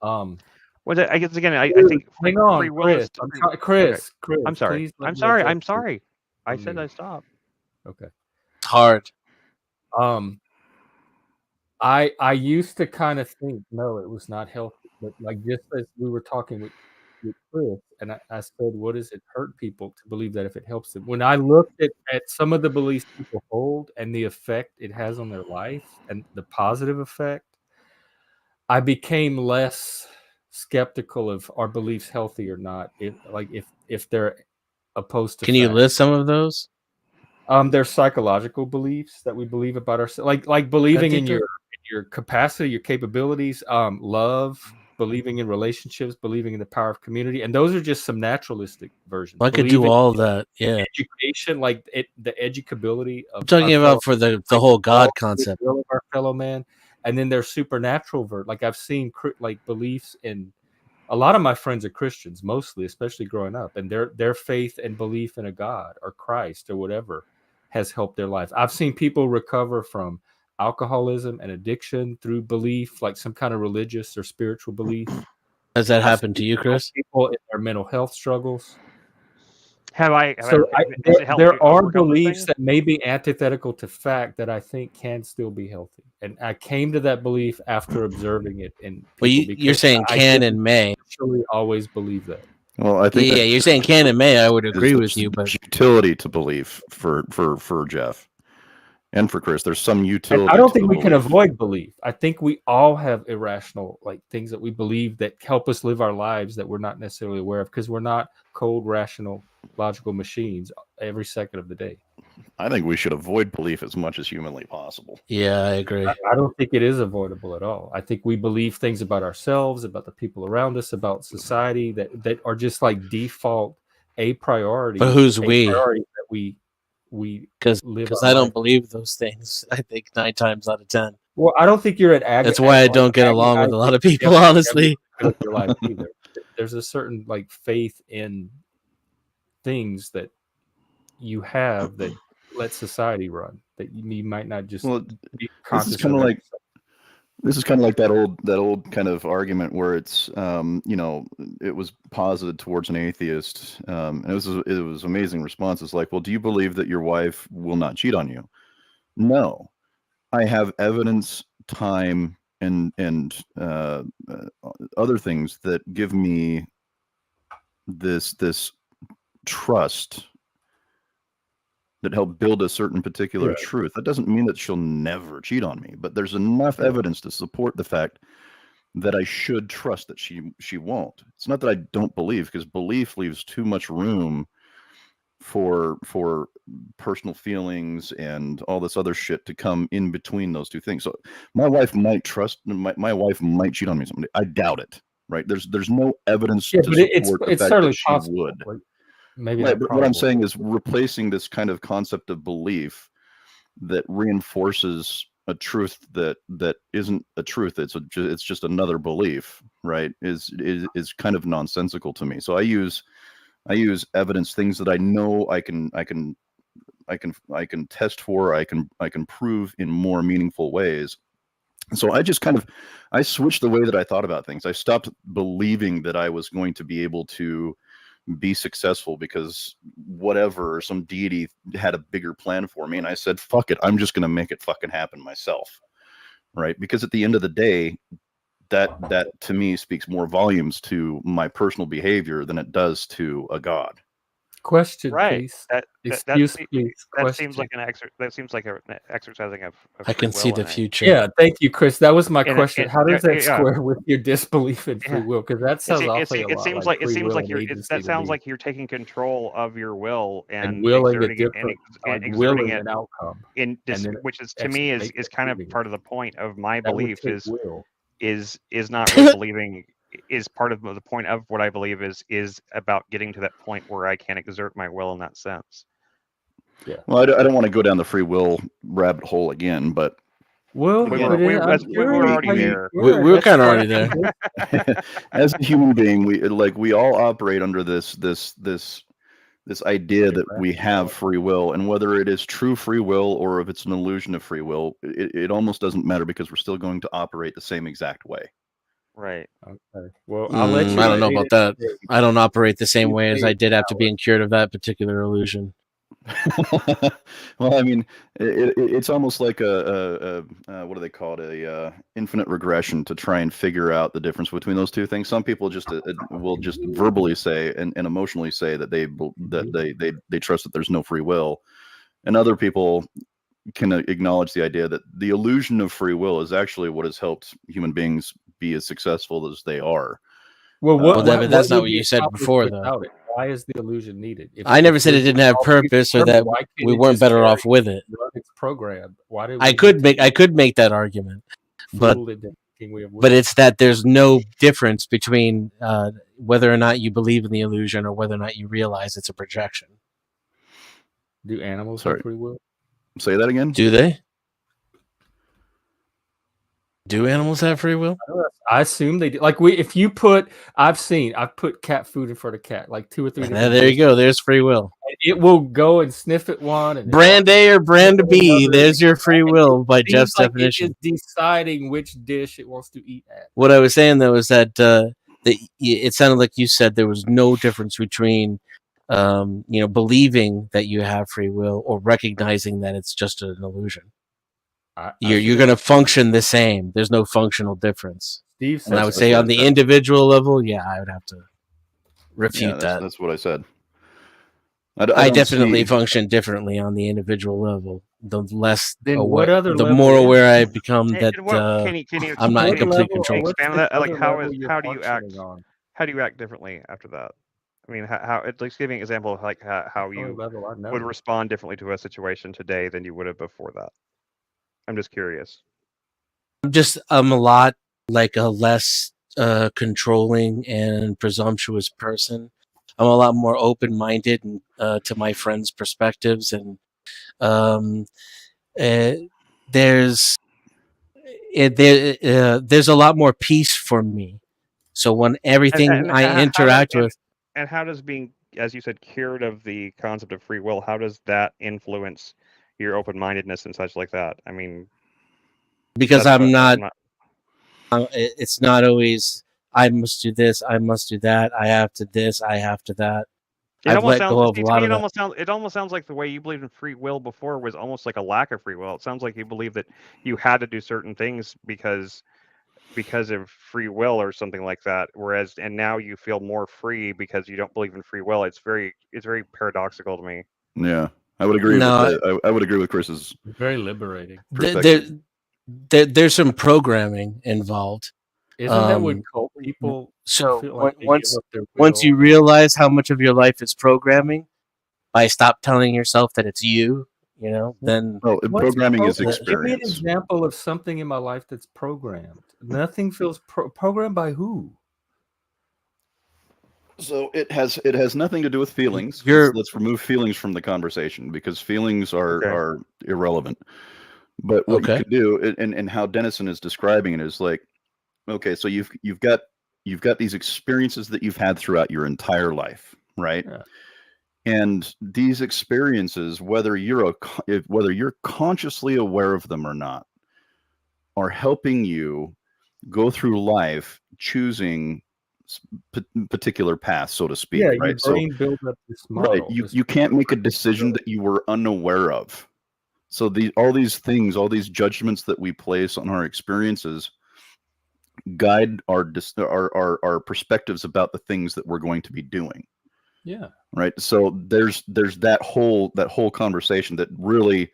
S2: Um,
S1: Well, I guess again, I
S2: Dude,
S1: think
S2: hang on,
S1: free will is
S2: Chris. I'm
S1: free.
S2: trying,
S1: Okay,
S2: Chris,
S1: I'm sorry.
S2: please let
S1: I'm
S2: me
S1: sorry.
S2: address
S1: I'm
S2: this
S1: sorry. I
S2: from
S1: said
S2: Nude.
S1: I stopped.
S2: Okay.
S3: It's hard.
S2: Um, I used to kind of think no, it was not healthy, but like just as we were talking with Chris, and I said, what does it hurt people to believe that if it helps them? When I looked at some of the beliefs people hold and the effect it has on their life and the positive effect, I became less skeptical of our beliefs healthy or not. If they're opposed to
S3: Can you
S2: fact.
S3: list some of those?
S2: They're psychological beliefs that we believe about ourselves, like believing in your capacity, your capabilities, love, believing in relationships, believing in the power of community, and those are just some naturalistic versions.
S3: I could do
S2: Believe in
S3: all that. Yeah,
S2: education, the educability
S3: I'm
S2: of our
S3: talking
S2: fellow,
S3: about for the
S2: like
S3: whole
S2: all
S3: God
S2: the
S3: concept.
S2: will of our fellow man, and then there's supernatural like I've seen like beliefs in. A lot of my friends are Christians, mostly, especially growing up, and their faith and belief in a God or Christ or whatever has helped their life. I've seen people recover from alcoholism and addiction through belief, like some kind of religious or spiritual belief.
S3: Has that
S2: I've
S3: happened to
S2: seen
S3: you, Chris?
S2: people in their mental health struggles.
S1: Have
S2: So
S1: has it helped me
S2: there are
S1: overcome those
S2: beliefs
S1: things?
S2: that may be antithetical to fact that I think can still be healthy. And I came to that belief after observing it in
S3: Well,
S2: people
S3: you're
S2: because
S3: saying
S2: I
S3: can
S2: didn't
S3: and may.
S2: actually always believe that.
S5: Well, I think
S3: Yeah,
S5: that
S3: you're saying can and may. I would
S5: is
S3: agree with you, but
S5: there's utility to belief for Jeff and for Chris. There's some
S2: And
S5: utility
S2: I don't
S5: to
S2: think
S5: a
S2: we can
S5: belief.
S2: avoid belief. I think we all have irrational like things that we believe that help us live our lives that we're not necessarily aware of because we're not cold, rational, logical machines every second of the day.
S5: I think we should avoid belief as much as humanly possible.
S3: yeah, I agree.
S2: I don't think it is avoidable at all. I think we believe things about ourselves, about the people around us, about society that are just like default a priority.
S3: But who's
S2: a
S3: we?
S2: priority that we live
S3: Because
S2: our
S3: I
S2: life.
S3: don't believe those things. I think 9 times out of 10.
S2: Well, I don't think you're
S3: That's why I don't get along with a lot of people, honestly.
S2: your life either. There's a certain like faith in things that you have that let society run that you might not just
S5: Well,
S2: be
S5: this is
S2: conscious
S5: kind
S2: of
S5: of
S2: it.
S5: like that old kind of argument where it's it was posited towards an atheist, and it was amazing responses like, well, do you believe that your wife will not cheat on you? No, I have evidence, time, and other things that give me this trust that help build a certain particular
S2: Yeah.
S5: truth. That doesn't mean that she'll never cheat on me, but there's enough evidence to support the fact that I should trust that she won't. It's not that I don't believe, because belief leaves too much room for personal feelings and all this other shit to come in between those two things. So my wife might my wife might cheat on me someday. I doubt it. Right? There's no evidence
S2: Yeah,
S5: to
S2: but
S5: support the
S2: it's
S5: fact
S2: certainly
S5: that she
S2: possible.
S5: would.
S2: Like, maybe
S5: Right,
S2: not
S5: but what I'm
S2: probable.
S5: saying is replacing this kind of concept of belief that reinforces a truth that isn't a truth. It's just another belief, right? Is kind of nonsensical to me. So I use evidence, things that I know I can test for, I can prove in more meaningful ways. So I switched the way that I thought about things. I stopped believing that I was going to be able to be successful because whatever, some deity had a bigger plan for me, and I said, fuck it, I'm just going to make it fucking happen myself. Right? Because at the end of the day, that to me speaks more volumes to my personal behavior than it does to a god.
S2: Question,
S1: Right.
S2: please.
S1: That
S2: Excuse, please.
S1: that seems
S2: Question.
S1: like that seems like an exercising of
S3: I
S1: free
S3: can see
S1: will
S3: the
S1: in it.
S3: future.
S2: Yeah, thank you, Chris. That was my
S1: And
S2: question. How does that
S1: yeah,
S2: square with your disbelief in free
S1: yeah.
S2: will? Because that sounds awfully a
S1: It
S2: lot
S1: seems
S2: like
S1: it
S2: free
S1: seems
S2: will
S1: like
S2: and
S1: you're
S2: agency
S1: that
S2: to
S1: sounds
S2: me,
S1: like you're taking control of your will
S2: and
S1: and
S2: willing a
S1: exerting it
S2: different, like
S1: exerting
S2: willing
S1: it
S2: an outcome,
S1: in
S2: and
S1: this,
S2: then
S1: which is to me is kind of
S2: executing it.
S1: part of the point of my
S2: That would
S1: beliefs
S2: take will.
S1: is not really believing is part of the point of what I believe is about getting to that point where I can exert my will in that sense.
S2: Yeah.
S5: Well, I don't want to go down the free will rabbit hole again, but
S2: Well,
S1: We
S5: again,
S2: but
S1: were
S2: I'm
S1: we
S2: sure
S1: were
S2: that's
S1: already
S2: how
S1: there.
S3: We
S2: work.
S3: were
S2: That's
S3: kind of
S2: part
S3: already there.
S5: as a human being, we all operate under this idea that we have free will, and whether it is true free will or if it's an illusion of free will, it almost doesn't matter because we're still going to operate the same exact way.
S1: Right.
S2: Okay. Well, I'll let you
S3: I don't know
S2: debate
S3: about
S2: it
S3: that.
S2: today.
S3: I don't operate the same
S2: You
S3: way as
S2: debate
S3: I
S2: it
S3: did
S2: for
S3: after being cured of that particular illusion.
S5: Well, I mean, it's almost like a what do they call it? A infinite regression to try and figure out the difference between those two things. Some people just will just verbally say and emotionally say that they trust that there's no free will, and other people can acknowledge the idea that the illusion of free will is actually what has helped human beings be as successful as they are.
S2: Well,
S3: Well, David, that's not
S2: would
S3: what
S2: be
S3: you said
S2: accomplished
S3: before, though.
S2: without it? Why is the illusion needed?
S3: I never said
S2: we're
S3: it didn't
S2: just
S3: have
S2: all
S3: purpose or
S2: predetermined,
S3: that
S2: why can't
S3: we
S2: it
S3: weren't
S2: just
S3: better
S2: carry
S3: off with it.
S2: run its program? Why do we
S3: I
S2: need
S3: could
S2: to
S3: make that argument, but
S2: fool into thinking we have
S3: but
S2: will?
S3: it's that there's no difference between whether or not you believe in the illusion or whether or not you realize it's a projection.
S2: Do animals
S5: Sorry.
S2: have free will?
S5: Say that again.
S3: Do they? Do animals have free will?
S2: I assume they do. Like I've put cat food in front of cat, like 2 or 3 different
S3: There you
S2: dishes.
S3: go. There's free will.
S2: It will go and sniff at one and
S3: Brand A or brand
S2: another.
S3: B. There's your free will by
S2: Seems
S3: Jeff's
S2: like
S3: definition.
S2: it is deciding which dish it wants to eat at.
S3: What I was saying though is that it sounded like you said there was no difference between believing that you have free will or recognizing that it's just an illusion. You're going to function the same. There's no functional difference.
S2: Steve
S3: and I would say on the individual level, yeah, I would have to refute that.
S5: That's what I said.
S3: I definitely function differently on the individual level. The less
S2: aware,
S3: the more aware I become that I'm not in complete control.
S1: Expand on that. Like how do you act? How do you act differently after that? I mean, how it's like giving an example of like how you would respond differently to a situation today than you would have before that. I'm just curious.
S3: I'm a lot like a less controlling and presumptuous person. I'm a lot more open-minded to my friends' perspectives, and there's a lot more peace for me. So when everything I interact with,
S1: and how does being, as you said, cured of the concept of free will, how does that influence your open-mindedness and such like that? I mean,
S3: because it's not always I must do this, I must do that, I have to this, I have to that. I've let go of a lot of that.
S1: It almost sounds like the way you believed in free will before was almost like a lack of free will. It sounds like you believe that you had to do certain things because of free will or something like that. Whereas, and now you feel more free because you don't believe in free will. It's very paradoxical to me.
S5: Yeah, I would agree. I would agree with Chris's.
S2: Very liberating.
S3: There's some programming involved.
S2: Isn't that what cult people?
S3: So
S2: like
S3: once you realize how much of your life is programming, by stop telling yourself that it's you, then
S5: programming is experience.
S2: Give me an example of something in my life that's programmed. Nothing feels programmed by who?
S5: So it has nothing to do with feelings. Let's remove feelings from the conversation because feelings are irrelevant. But what you could do, and how Dennison is describing it, is like, okay, so you've got these experiences that you've had throughout your entire life, right? Yeah. And these experiences, whether you're consciously aware of them or not, are helping you go through life choosing particular paths, so to speak.
S2: Yeah,
S5: right.
S2: Your brain builds up this model.
S5: Right. You can't make a decision that you were unaware of. So all these things, all these judgments that we place on our experiences guide our perspectives about the things that we're going to be doing.
S2: Yeah.
S5: Right. So there's that whole conversation that really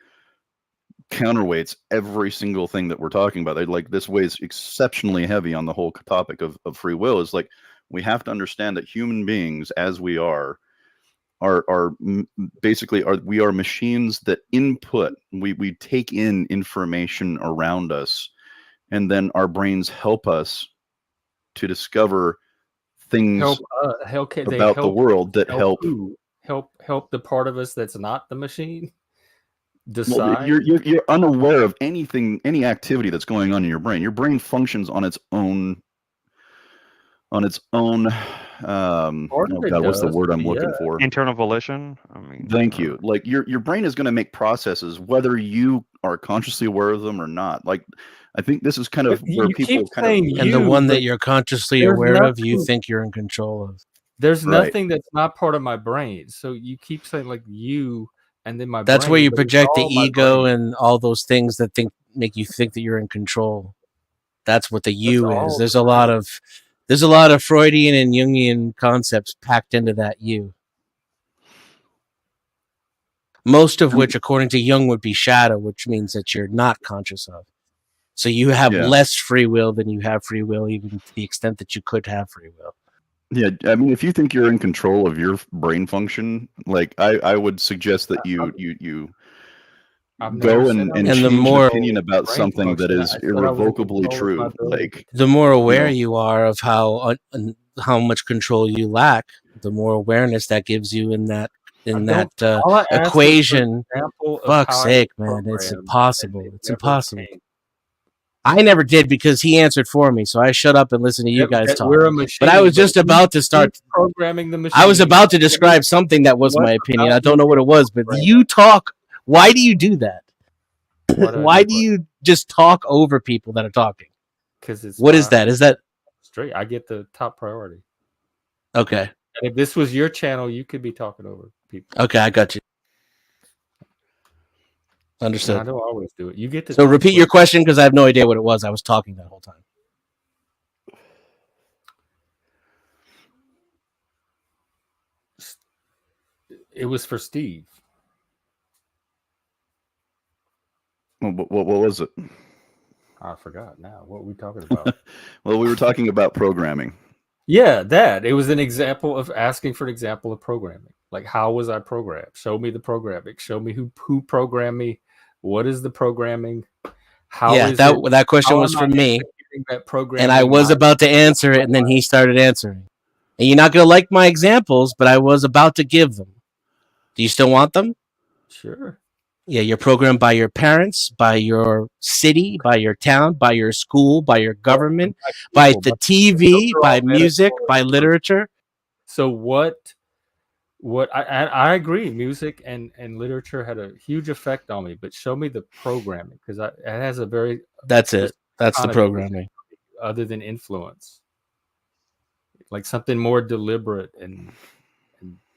S5: counterweights every single thing that we're talking about. Like, this weighs exceptionally heavy on the whole topic of free will. Is like, we have to understand that human beings, as we are basically we are machines that input. We take in information around us, and then our brains help us to discover things
S2: They
S5: about the world that help.
S2: Help the part of us that's not the machine
S5: Well,
S2: decide.
S5: you're unaware of anything, any activity that's going on in your brain. Your brain functions on its own. Oh God, what's the word I'm looking for?
S1: Internal volition. I mean,
S5: Thank you. Like, your brain is going to make processes whether you are consciously aware of them or not. Like, I think this is kind of
S2: But
S5: where
S2: you
S5: people
S2: keep
S5: kind of.
S2: saying
S3: And the
S2: you,
S3: one that
S2: but
S3: you're consciously
S2: there's
S3: aware of, you
S2: nothing-
S3: think you're in control of.
S2: there's
S5: Right.
S2: nothing that's not part of my brain. So you keep saying like you, and then my
S3: That's
S2: brain,
S3: where you
S2: but it's
S3: project the
S2: all my
S3: ego
S2: brain.
S3: and all those things that make you think that you're in control. That's what the you
S2: all
S3: is.
S2: the
S3: There's a lot of Freudian and Jungian concepts packed into that you. Most of which, according to Jung, would be shadow, which means that you're not conscious of. So you have less free will than you have free will, even to the extent that you could have free will.
S5: Yeah, I mean, if you think you're in control of your brain function, like, I would suggest that you
S2: I've
S5: go
S2: never
S5: and
S2: said
S3: And
S5: change
S3: the
S5: an
S3: more
S5: opinion about
S2: brain
S5: something that
S2: function.
S5: is
S2: I said I was in
S5: irrevocably
S2: control of my
S5: true.
S2: ability.
S5: Like,
S3: the more aware
S5: know.
S3: you are of how much control you lack, the more awareness that gives you in that
S2: All I asked was for an
S3: equation.
S2: example of
S3: Fuck's
S2: how I
S3: sake,
S2: was
S3: man, it's
S2: programmed,
S3: impossible.
S2: and it
S3: It's
S2: never
S3: impossible.
S2: came.
S3: I never did because he answered for me, so I shut up and listened to you guys
S2: That
S3: talk.
S2: we're a machine,
S3: But I was just about to start.
S2: who's programming the machine.
S3: I was about to describe something that was my opinion. I don't know what it was, but
S2: Right.
S3: you talk. Why do you do that? Why do
S2: you?
S3: you just talk over people that are talking?
S2: Because it's
S3: What is that? Is that
S2: straight? I get the top priority.
S3: okay?
S2: And if this was your channel, you could be talking over people.
S3: Okay, I got you.
S2: And I
S3: Understood.
S2: don't always do it. You get to
S3: So
S2: talk
S3: repeat your
S2: first.
S3: question because I have no idea what it was. I was talking that whole time.
S2: It was for Steve.
S5: what was it?
S2: I forgot now. What were we talking about?
S5: Well, we were talking about programming.
S2: Yeah, that. It was an example of asking for an example of programming. Like, how was I programmed? Show me the programming. Show me who programmed me. What is the programming?
S3: That question was for me,
S2: that programming,
S3: and I was about to answer it, and then he started answering. And you're not going to like my examples, but I was about to give them. Do you still want them?
S2: Sure.
S3: Yeah, you're programmed by your parents, by your city, by your town, by your school, by your government, by the TV, by music, by literature.
S2: So what I agree, music and literature had a huge effect on me, but show me the programming, because it has a very
S3: That's it. That's the programming.
S2: Other than influence, like something more deliberate and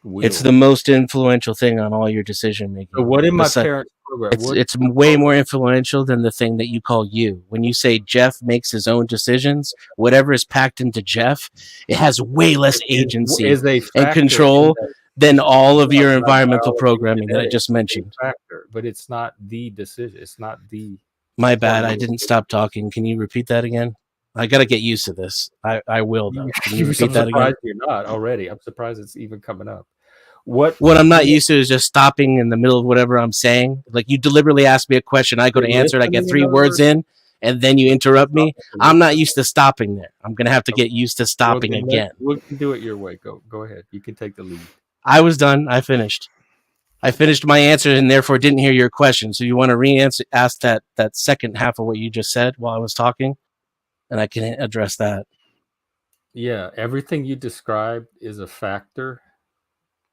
S2: will.
S3: It's the most influential thing on all your decision making.
S2: So what in my parents' program?
S3: It's way more influential than the thing that you call you. When you say Jeff makes his own decisions, whatever is packed into Jeff, it has way less agency and control than all of your environmental programming that I just mentioned.
S2: Factor, but it's not the decision. It's not the.
S3: My bad. I didn't stop talking. Can you repeat that again? I got to get used to this. I will, though. Can you repeat that again?
S2: I'm surprised you're not already. I'm surprised it's even coming up. What
S3: I'm not used to is just stopping in the middle of whatever I'm saying. Like, you deliberately ask me a question, I go to answer it, I get 3 words in, and then you interrupt me. I'm not used to stopping there. I'm going to have to get used to stopping again.
S2: We can do it your way. Go ahead. You can take the lead.
S3: I was done. I finished my answer and therefore didn't hear your question. So you want to ask that second half of what you just said while I was talking? And I can address that.
S2: Yeah, everything you described is a factor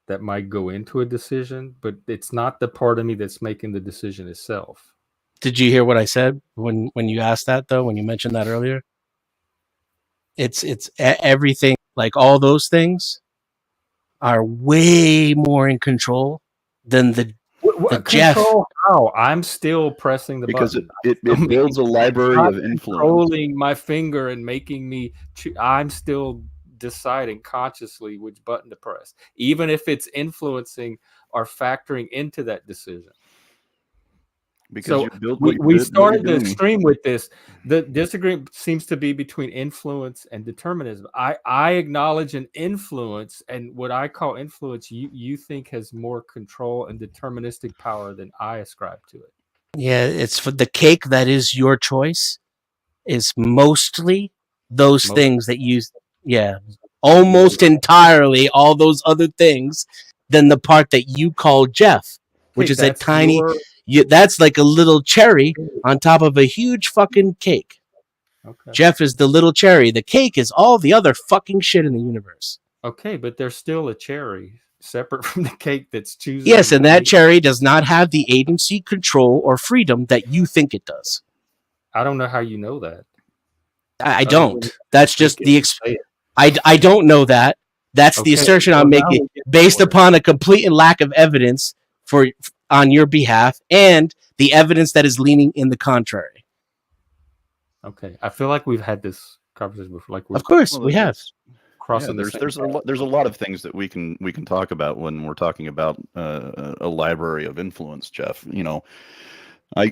S2: that might go into a decision, but it's not the part of me that's making the decision itself.
S3: Did you hear what I said when you asked that, though, when you mentioned that earlier? It's everything, like all those things are way more in control than the Jeff.
S2: How? I'm still pressing the button.
S5: Because it builds a library of influence.
S2: Controlling my finger and making me I'm still deciding consciously which button to press, even if it's influencing or factoring into that decision.
S5: Because
S2: So
S5: you built
S2: we started the
S5: doing.
S2: stream with this. The disagreement seems to be between influence and determinism. I acknowledge an influence, and what I call influence, you think has more control and deterministic power than I ascribe to it.
S3: Yeah, it's for the cake that is your choice is mostly those things that you, almost entirely all those other things than the part that you call Jeff, which is a tiny, that's like a little cherry on top of a huge fucking cake.
S2: Okay.
S3: Jeff is the little cherry. The cake is all the other fucking shit in the universe.
S2: Okay, but there's still a cherry separate from the cake that's choosing.
S3: Yes, and that cherry does not have the agency, control, or freedom that you think it does.
S2: I don't know how you know that.
S3: I don't. That's just the I don't know that. That's the assertion I'm making based upon a complete and lack of evidence on your behalf and the evidence that is leaning in the contrary.
S2: Okay, I feel like we've had this conversation before. Like,
S3: of course, we have.
S2: Crossing
S5: there's a lot of things that we can talk about when we're talking about a library of influence, Jeff. You know, I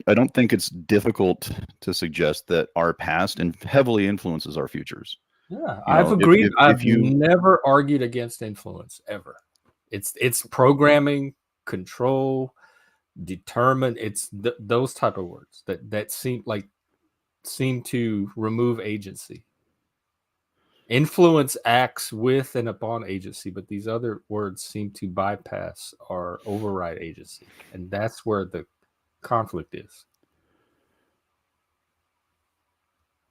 S5: don't think it's difficult to suggest that our past heavily influences our futures.
S2: Yeah, I've agreed. I've never argued against influence ever. It's programming, control, determine. It's those type of words that seem to remove agency. Influence acts with and upon agency, but these other words seem to bypass or override agency, and that's where the conflict is.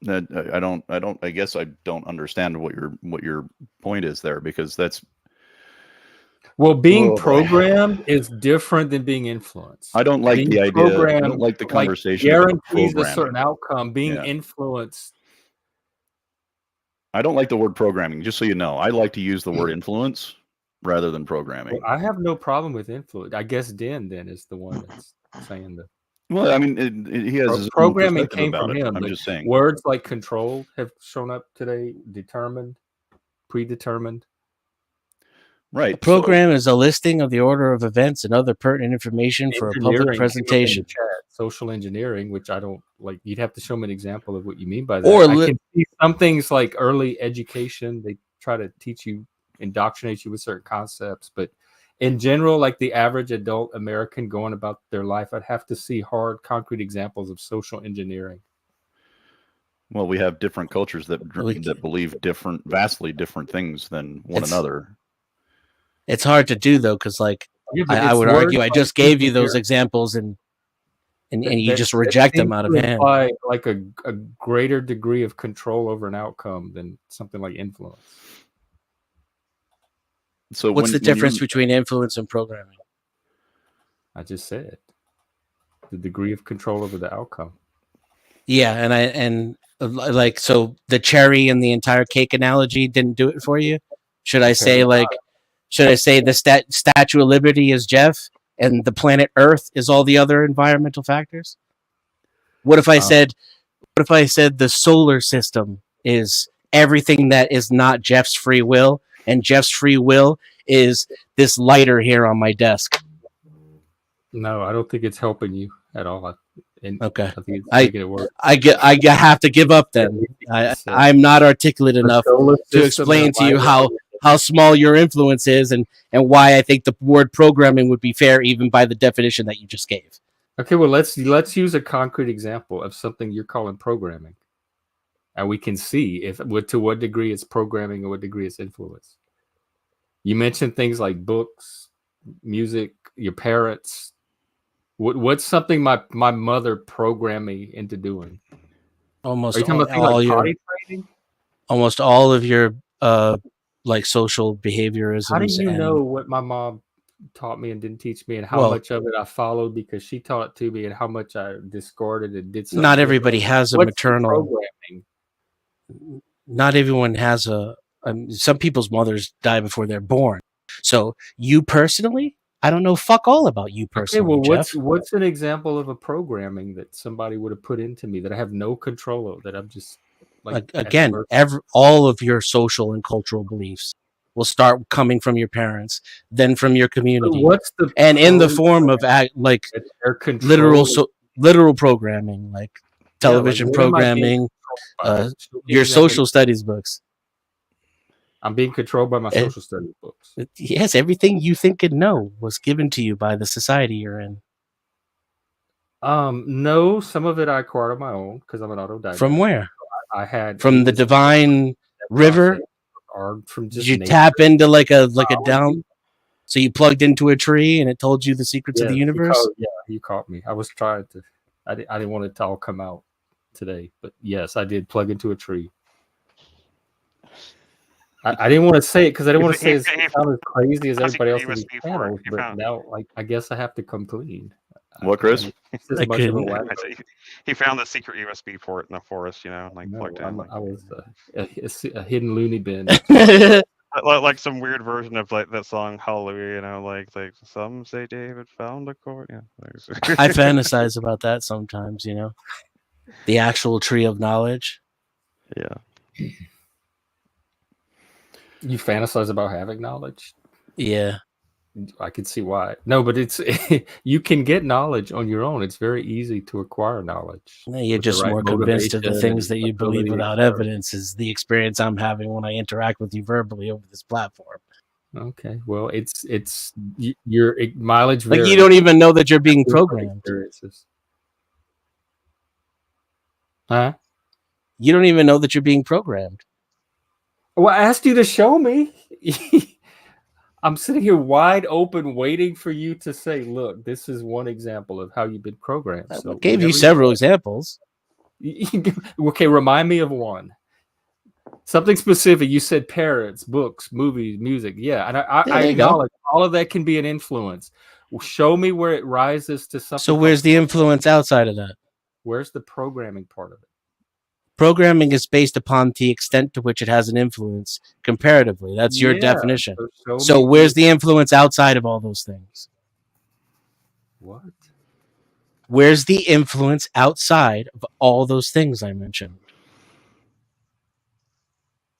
S5: I guess I don't understand what your point is there, because that's
S2: being programmed is different than being influenced.
S5: I don't like the idea. I don't like the conversation.
S2: Guarantees a certain outcome. Being influenced.
S5: I don't like the word programming, just so you know. I like to use the word influence rather than programming.
S2: Well, I have no problem with influence. I guess Den is the one that's saying that.
S5: Well, I mean, he has his
S2: programming came from him.
S5: I'm just saying.
S2: Words like controlled have shown up today, determined, predetermined.
S3: Right. The program is a listing of the order of events and other pertinent information for a public presentation.
S2: Social engineering, which I don't like. You'd have to show me an example of what you mean by that. Or I can see some things like early education. They try to teach you, indoctrinate you with certain concepts, but in general, like the average adult American going about their life, I'd have to see hard, concrete examples of social engineering.
S5: Well, we have different cultures that believe vastly different things than one another.
S3: It's hard to do though, because I would argue I just gave you those examples and you just reject them out of hand.
S2: Like a greater degree of control over an outcome than something like influence.
S3: So what's the difference between influence and programming?
S2: I just said the degree of control over the outcome.
S3: Yeah, so the cherry and the entire cake analogy didn't do it for you. Should I say the Statue of Liberty is Jeff and the planet Earth is all the other environmental factors? What if I said the solar system is everything that is not Jeff's free will, and Jeff's free will is this lighter here on my desk?
S2: No, I don't think it's helping you at all.
S3: Okay,
S2: I think it's making it work.
S3: I have to give up then. I'm not articulate enough to explain to you how small your influence is and why I think the word programming would be fair even by the definition that you just gave.
S2: Okay, well let's use a concrete example of something you're calling programming. And we can see to what degree it's programming and what degree it's influence. You mentioned things like books, music, your parents. What's something my mother programmed me into doing?
S3: Almost all of your social behaviorism.
S2: How do you know what my mom taught me and didn't teach me, and how much of it I followed because she taught it to me, and how much I discarded and did something?
S3: Not everybody has a maternal
S2: programming.
S3: Not everyone has some people's mothers die before they're born. So you personally, I don't know fuck all about you personally.
S2: Okay, well,
S3: Jeff.
S2: what's an example of a programming that somebody would have put into me that I have no control over, that I'm just Like
S3: again, all of your social and cultural beliefs will start coming from your parents, then from your community,
S2: what's the
S3: and in the form of like literal programming, like television
S2: what am I being
S3: programming,
S2: controlled by?
S3: your social studies books.
S2: I'm being controlled by my social studies books.
S3: Yes, everything you think and know was given to you by the society you're in.
S2: No, some of it I acquired on my own because I'm an autodidact.
S3: From where?
S2: I had
S3: from the divine river,
S2: or from just
S3: did you tap into like a down? So you plugged into a tree and it told you the secrets of the universe?
S2: You caught me. I was trying to. I didn't want it to all come out today, but yes, I did plug into a tree. I didn't want to say it because I didn't want to say it sound as crazy as everybody else in these panels, but now, like, I guess I have to come clean.
S5: What, Chris?
S1: He found the secret USB port in the forest, like plugged in.
S2: I was a hidden loony bin.
S1: Like some weird version of like that song Hallelujah, like some say David found a chord. Yeah,
S3: I fantasize about that sometimes, the actual tree of knowledge.
S1: Yeah.
S2: You fantasize about having knowledge?
S3: Yeah.
S2: I can see why. No, but it's you can get knowledge on your own. It's very easy to acquire knowledge.
S3: You're just more convinced of the things that you believe without evidence is the experience I'm having when I interact with you verbally over this platform.
S2: Okay, well, it's your mileage.
S3: Like you don't even know that you're being programmed.
S2: Huh?
S3: You don't even know that you're being programmed.
S2: Well, I asked you to show me. I'm sitting here wide open, waiting for you to say, "Look, this is one example of how you've been programmed."
S3: So I gave you several examples.
S2: Okay, remind me of one. Something specific. You said parents, books, movies, music. Yeah, and I acknowledge all of that can be an influence. Well, show me where it rises to something.
S3: So where's the influence outside of that?
S2: Where's the programming part of it?
S3: Programming is based upon the extent to which it has an influence comparatively. That's your definition. So where's the influence outside of all those things?
S2: What?
S3: Where's the influence outside of all those things I mentioned?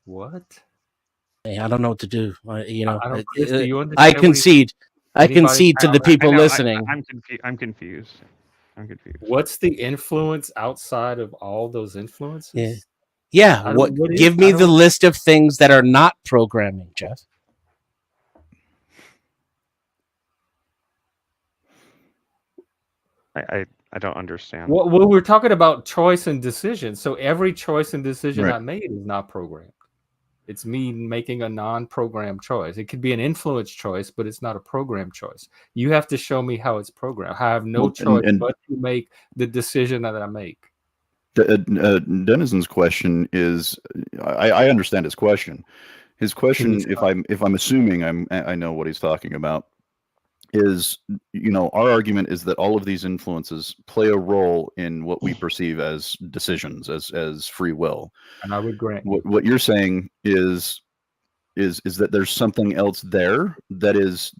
S2: What?
S3: Hey, I don't know what to do.
S2: Chris, do you understand
S3: I concede. I concede to the people listening.
S1: I'm confused.
S2: What's the influence outside of all those influences?
S3: Yeah. Give me the list of things that are not programming, Jeff.
S1: I don't understand.
S2: Well, we're talking about choice and decision. So every choice and decision I made is not programmed. It's me making a non-programmed choice. It could be an influence choice, but it's not a programmed choice. You have to show me how it's programmed. I have no choice but to make the decision that I make.
S5: Denizen's question is, I understand his question. His question, if I'm assuming I know what he's talking about, is, our argument is that all of these influences play a role in what we perceive as decisions, as free will.
S2: And I would grant
S5: what you're saying is that there's something else there that is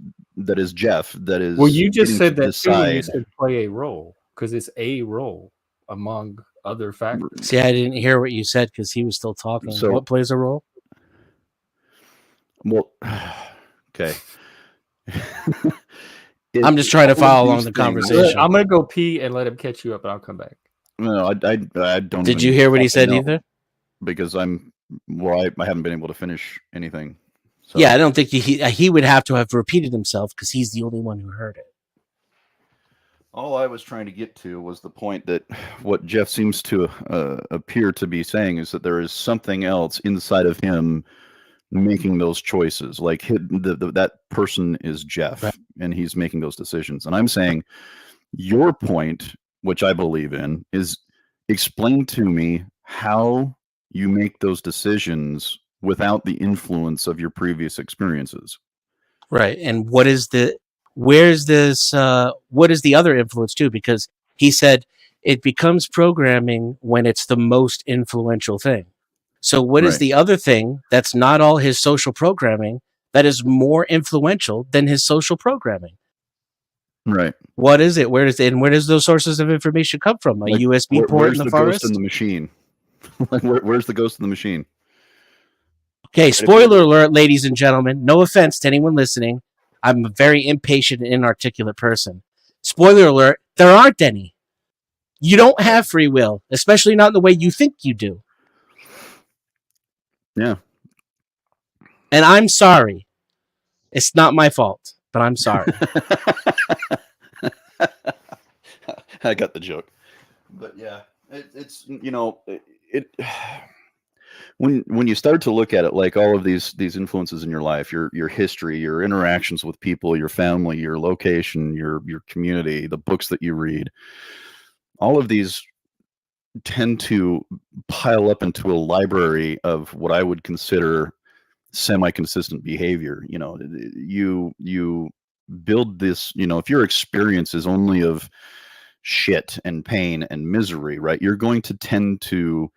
S5: Jeff, that is.
S2: Well, you just said that too. You said play a role because it's a role among other factors.
S3: See, I didn't hear what you said because he was still talking. So, what plays a role?
S5: Well, okay.
S3: I'm just trying to follow along the conversation.
S2: I'm gonna go pee and let him catch you up, and I'll come back.
S5: No, I don't.
S3: Did you hear what he said either?
S5: Because I haven't been able to finish anything. So.
S3: Yeah, I don't think he would have to have repeated himself because he's the only one who heard it.
S5: All I was trying to get to was the point that what Jeff seems to appear to be saying is that there is something else inside of him making those choices. Like that person is Jeff, right, and he's making those decisions. And I'm saying your point, which I believe in, is explain to me how you make those decisions without the influence of your previous experiences.
S3: Right. And what is the other influence too? Because he said it becomes programming when it's the most influential thing. So what is the other thing that's not all his social programming that is more influential than his social programming?
S5: Right.
S3: What is it? Where does those sources of information come from? A USB port in the forest?
S5: Ghost in the machine. Like, where's the ghost in the machine?
S3: Okay, spoiler alert, ladies and gentlemen. No offense to anyone listening. I'm a very impatient and inarticulate person. Spoiler alert, there aren't any. You don't have free will, especially not in the way you think you do.
S5: Yeah.
S3: And I'm sorry. It's not my fault, but I'm sorry.
S5: I got the joke. But yeah, it's when you start to look at it, like all of these influences in your life, your history, your interactions with people, your family, your location, your community, the books that you read, all of these tend to pile up into a library of what I would consider semi-consistent behavior. You build this, if your experience is only of shit and pain and misery, right, you're going to tend to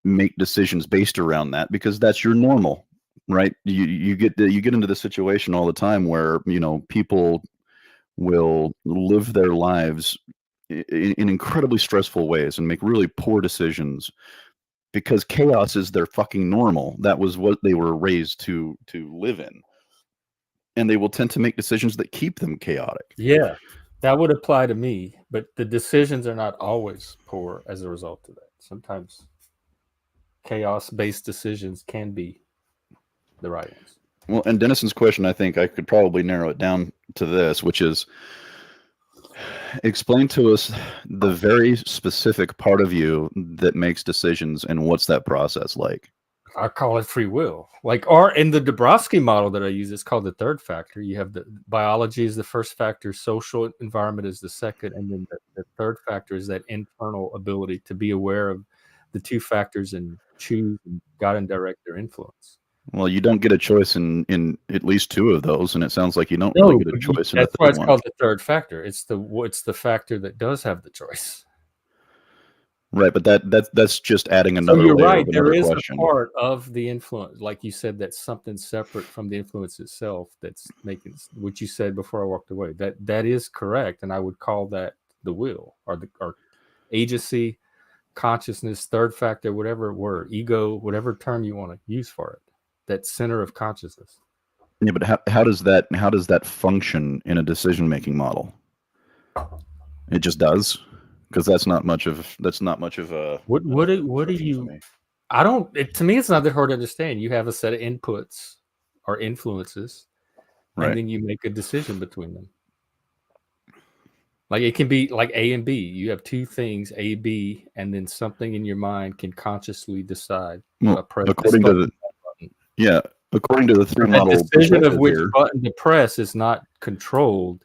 S5: make decisions based around that because that's your normal, right? You get into the situation all the time where people will live their lives in incredibly stressful ways and make really poor decisions because chaos is their fucking normal. That was what they were raised to live in, and they will tend to make decisions that keep them chaotic.
S2: Yeah, that would apply to me, but the decisions are not always poor as a result of that. Sometimes chaos-based decisions can be the right ones.
S5: Well, and Dennison's question, I think I could probably narrow it down to this, which is, explain to us the very specific part of you that makes decisions, and what's that process like?
S2: I call it free will. Or in the Dabrowski model that I use, it's called the third factor. You have the biology is the first factor, social environment is the second, and then the third factor is that internal ability to be aware of the two factors and choose and guide and direct their influence.
S5: Well, you don't get a choice in at least two of those, and it sounds like you don't really get a choice in the
S2: That's why
S5: third
S2: it's
S5: one.
S2: called the third factor. It's the factor that does have the choice.
S5: Right, but that's just adding another
S2: So you're
S5: layer
S2: right.
S5: of another
S2: There is
S5: question.
S2: a part of the influence, like you said, that's something separate from the influence itself that's making what you said before I walked away. That is correct, and I would call that the will or agency, consciousness, third factor, whatever word, ego, whatever term you want to use for it. That center of consciousness.
S5: Yeah, but how does that function in a decision-making model? It just does, because that's not much of a.
S2: What do you? I don't. To me, it's not that hard to understand. You have a set of inputs or influences,
S5: Right.
S2: and then you make a decision between them. Like it can be like A and B. You have two things, A, B, and then something in your mind can consciously decide.
S5: Well, according to the three model
S2: decision of which
S5: here,
S2: button to press is not controlled.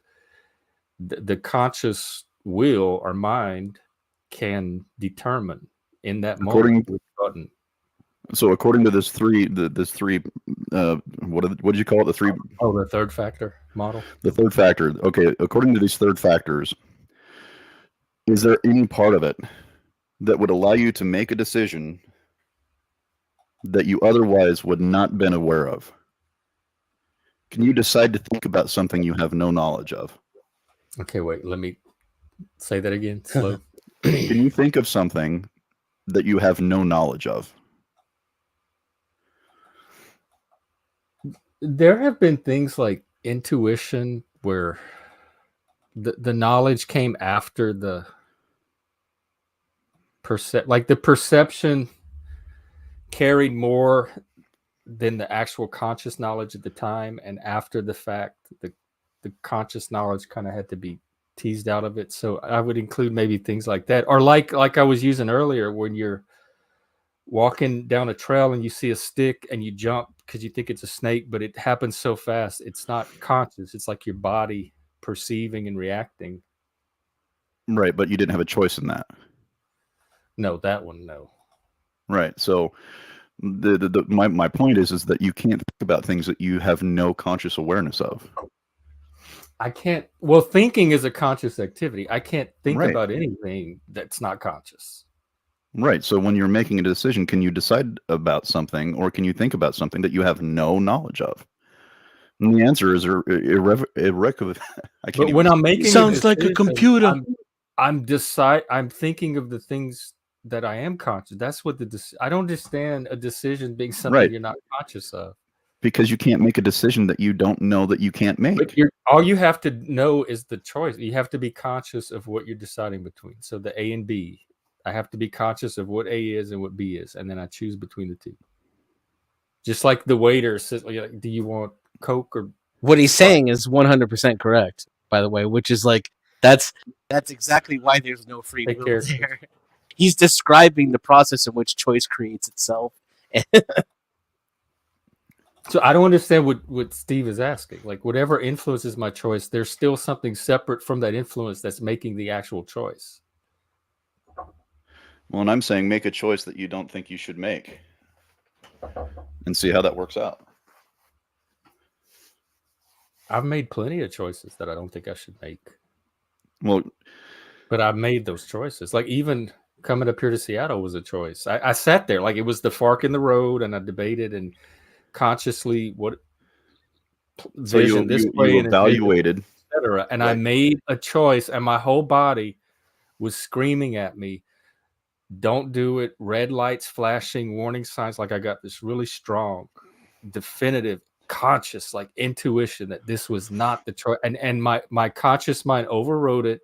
S2: The conscious will or mind can determine in that moment which button.
S5: So according to this three, what did you call it?
S2: The third factor model.
S5: The third factor. Okay, according to these third factors, is there any part of it that would allow you to make a decision that you otherwise would not been aware of? Can you decide to think about something you have no knowledge of?
S2: Okay, wait, let me say that again. Slow.
S5: Can you think of something that you have no knowledge of?
S2: There have been things like intuition where the knowledge came after the the perception carried more than the actual conscious knowledge at the time, and after the fact the conscious knowledge kind of had to be teased out of it. So I would include maybe things like that, or like I was using earlier, when you're walking down a trail and you see a stick and you jump because you think it's a snake, but it happens so fast it's not conscious. It's like your body perceiving and reacting.
S5: Right, but you didn't have a choice in that.
S2: No, that one, no.
S5: Right. So my point is that you can't think about things that you have no conscious awareness of.
S2: I can't. Well, thinking is a conscious activity. I can't think
S5: Right.
S2: about anything that's not conscious.
S5: Right. So when you're making a decision, can you decide about something, or can you think about something that you have no knowledge of? And the answer is irrevocable.
S2: But when I'm making
S3: sounds like a computer.
S2: I'm thinking of the things that I am conscious. That's what I don't understand a decision being something
S5: Right.
S2: you're not conscious of.
S5: Because you can't make a decision that you don't know that you can't
S2: But
S5: make.
S2: all you have to know is the choice. You have to be conscious of what you're deciding between. So the A and B, I have to be conscious of what A is and what B is, and then I choose between the two. Just like the waiter says, like, do you want Coke or
S3: What he's saying is 100% correct, by the way, which is like that's exactly why there's no free
S2: Take
S3: will
S2: care.
S3: there. He's describing the process in which choice creates itself.
S2: So I don't understand what Steve is asking. Like, whatever influences my choice, there's still something separate from that influence that's making the actual choice.
S5: Well, and I'm saying make a choice that you don't think you should make and see how that works out.
S2: I've made plenty of choices that I don't think I should make.
S5: Well,
S2: but I've made those choices. Like, even coming up here to Seattle was a choice. I sat there, like, it was the fork in the road, and I debated and consciously what vision this way and
S5: evaluated,
S2: etc. And
S5: right.
S2: I made a choice, and my whole body was screaming at me, "Don't do it!" Red lights flashing, warning signs. Like, I got this really strong, definitive, conscious, like, intuition that this was not the choice, and my conscious mind overrode it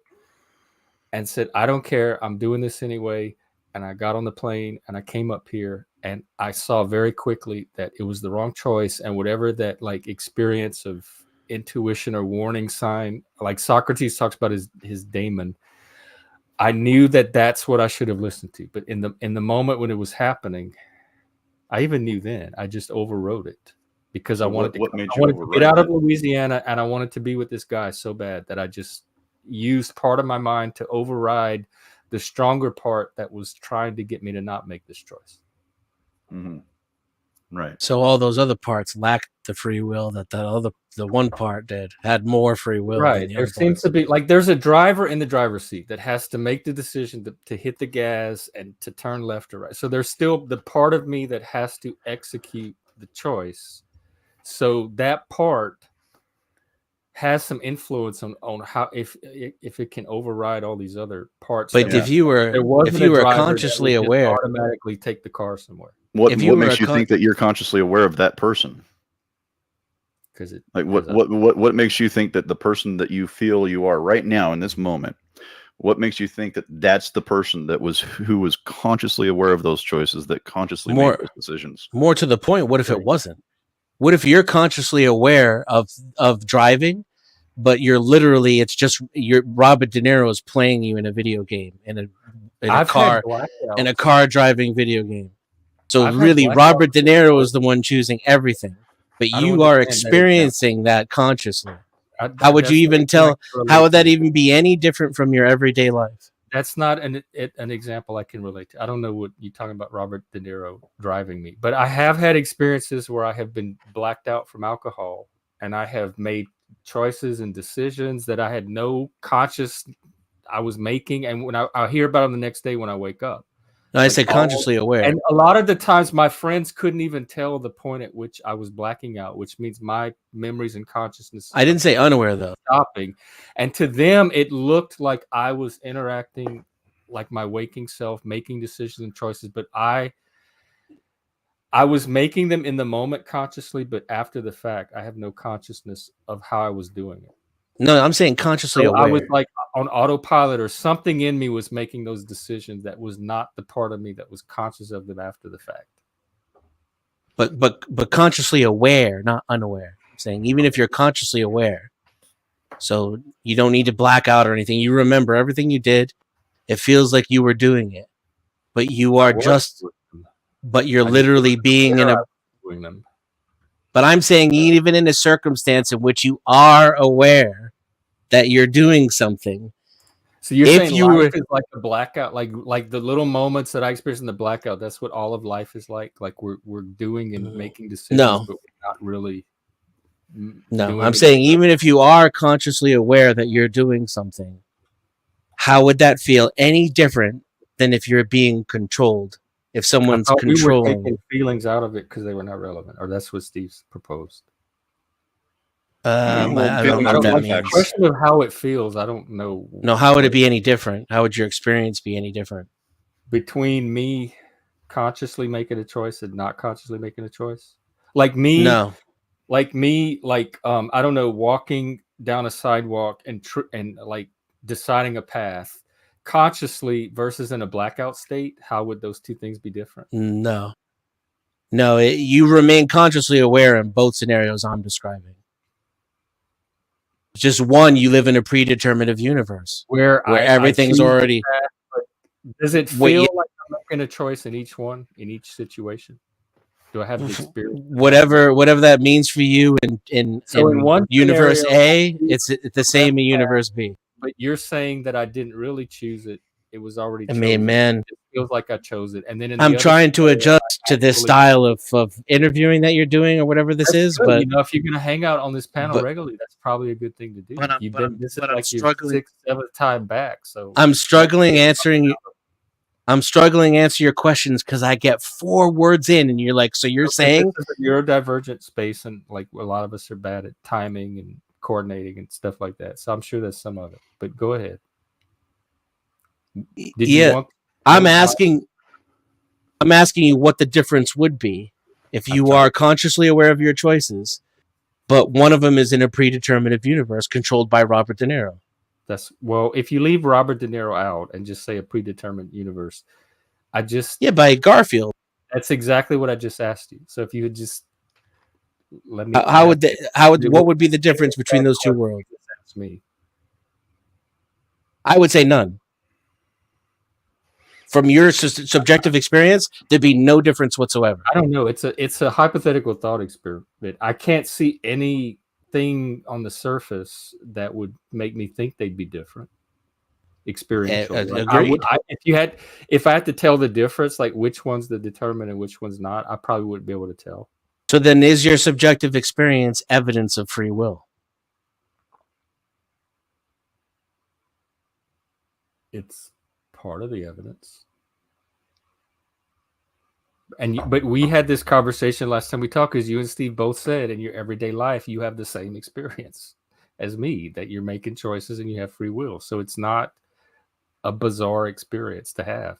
S2: and said, I don't care, I'm doing this anyway. And I got on the plane and I came up here, and I saw very quickly that it was the wrong choice. And whatever that, like, experience of intuition or warning sign, like Socrates talks about his daemon, I knew that that's what I should have listened to. But in the moment when it was happening, I even knew then, I just overrode it because I wanted to get out of Louisiana, and I wanted to be with this guy so bad that I just used part of my mind to override the stronger part that was trying to get me to not make this choice.
S5: Mm-hmm. Right.
S3: So all those other parts lacked the free will that the one part did, had more free will.
S2: Right. There seems to be, like, there's a driver in the driver's seat that has to make the decision to hit the gas and to turn left or right. So there's still the part of me that has to execute the choice. So that part has some influence on how if it can override all these other parts.
S3: But if you were consciously aware,
S2: automatically take the car somewhere.
S5: What makes you think that you're consciously aware of that person?
S2: Because it,
S5: like, what makes you think that the person that you feel you are right now in this moment, what makes you think that that's the person who was consciously aware of those choices, that consciously made those decisions?
S3: More to the point, what if it wasn't? What if you're consciously aware of driving, but you're literally, it's just Robert De Niro is playing you in a video game, in a car driving video game. So really, Robert De Niro is the one choosing everything, but you are experiencing that consciously. How would you even tell? How would that even be any different from your everyday life?
S2: That's not an example I can relate to. I don't know what you're talking about, Robert De Niro driving me, but I have had experiences where I have been blacked out from alcohol, and I have made choices and decisions that I had no conscious I was making, and when I hear about them the next day when I wake up.
S3: No, I say consciously aware.
S2: And a lot of the times my friends couldn't even tell the point at which I was blacking out, which means my memories and consciousness.
S3: I didn't say unaware, though.
S2: Stopping. And to them, it looked like I was interacting like my waking self, making decisions and choices. But I was making them in the moment consciously, but after the fact, I have no consciousness of how I was doing it.
S3: No, I'm saying consciously aware.
S2: I was like on autopilot, or something in me was making those decisions that was not the part of me that was conscious of them after the fact.
S3: But consciously aware, not unaware. I'm saying even if you're consciously aware, so you don't need to black out or anything. You remember everything you did. It feels like you were doing it, but you are but you're literally being in a.
S2: Doing them.
S3: But I'm saying even in a circumstance in which you are aware that you're doing something.
S2: So you're saying life is like a blackout, like the little moments that I experienced in the blackout. That's what all of life is like. Like we're doing and making decisions, but we're not really.
S3: No, I'm saying even if you are consciously aware that you're doing something, how would that feel any different than if you're being controlled? If someone's controlling,
S2: we were taking feelings out of it because they were not relevant, or that's what Steve's proposed.
S3: I don't know what that means.
S2: The question of how it feels, I don't know.
S3: No, how would it be any different? How would your experience be any different?
S2: between me consciously making a choice and not consciously making a choice. Like me,
S3: No.
S2: I don't know, walking down a sidewalk and like deciding a path consciously versus in a blackout state. How would those two things be different?
S3: No. No, you remain consciously aware in both scenarios I'm describing. Just one, you live in a predeterminative universe
S2: Where
S3: everything's already.
S2: Does it
S3: Wait,
S2: feel
S3: yeah.
S2: like I'm making a choice in each one, in each situation? Do I have the experience?
S3: Whatever that means for you in
S2: one
S3: universe
S2: scenario,
S3: A, it's the same in universe B.
S2: but you're saying that I didn't really choose it; it was already
S3: I
S2: chosen.
S3: mean, man,
S2: It feels like I chose it, and then in
S3: I'm
S2: the other
S3: trying to
S2: scenario,
S3: adjust to this style of interviewing that you're doing or whatever this
S2: that's
S3: is,
S2: good.
S3: but
S2: You know, if you're going to hang out on this panel
S3: but-
S2: regularly, that's probably a good thing to do.
S3: but I'm-
S2: You've
S3: but
S2: been
S3: I'm-
S2: this is
S3: but I'm
S2: like your
S3: struggling-
S2: 6th, 7th time back. So
S3: I'm struggling to answer your questions because I get 4 words in, and you're like, so you're saying
S2: this is a neurodivergent space, and like a lot of us are bad at timing and coordinating and stuff like that. So I'm sure there's some of it. But go ahead. Did you want?
S3: I'm asking you what the difference would be if you are consciously aware of your choices, but one of them is in a predeterminative universe controlled by Robert De Niro.
S2: If you leave Robert De Niro out and just say a predetermined universe,
S3: by Garfield.
S2: That's exactly what I just asked you. So if you would just let me,
S3: what would be the difference between those two worlds?
S2: Ask me.
S3: I would say none. From your subjective experience, there'd be no difference whatsoever.
S2: I don't know. It's a hypothetical thought experiment. I can't see anything on the surface that would make me think they'd be different. Experiential.
S3: Agreed.
S2: If I had to tell the difference, like which one's the determinant and which one's not, I probably wouldn't be able to tell.
S3: So then, is your subjective experience evidence of free will?
S2: It's part of the evidence. But we had this conversation last time we talked, because you and Steve both said in your everyday life you have the same experience as me, that you're making choices and you have free will. So it's not a bizarre experience to have.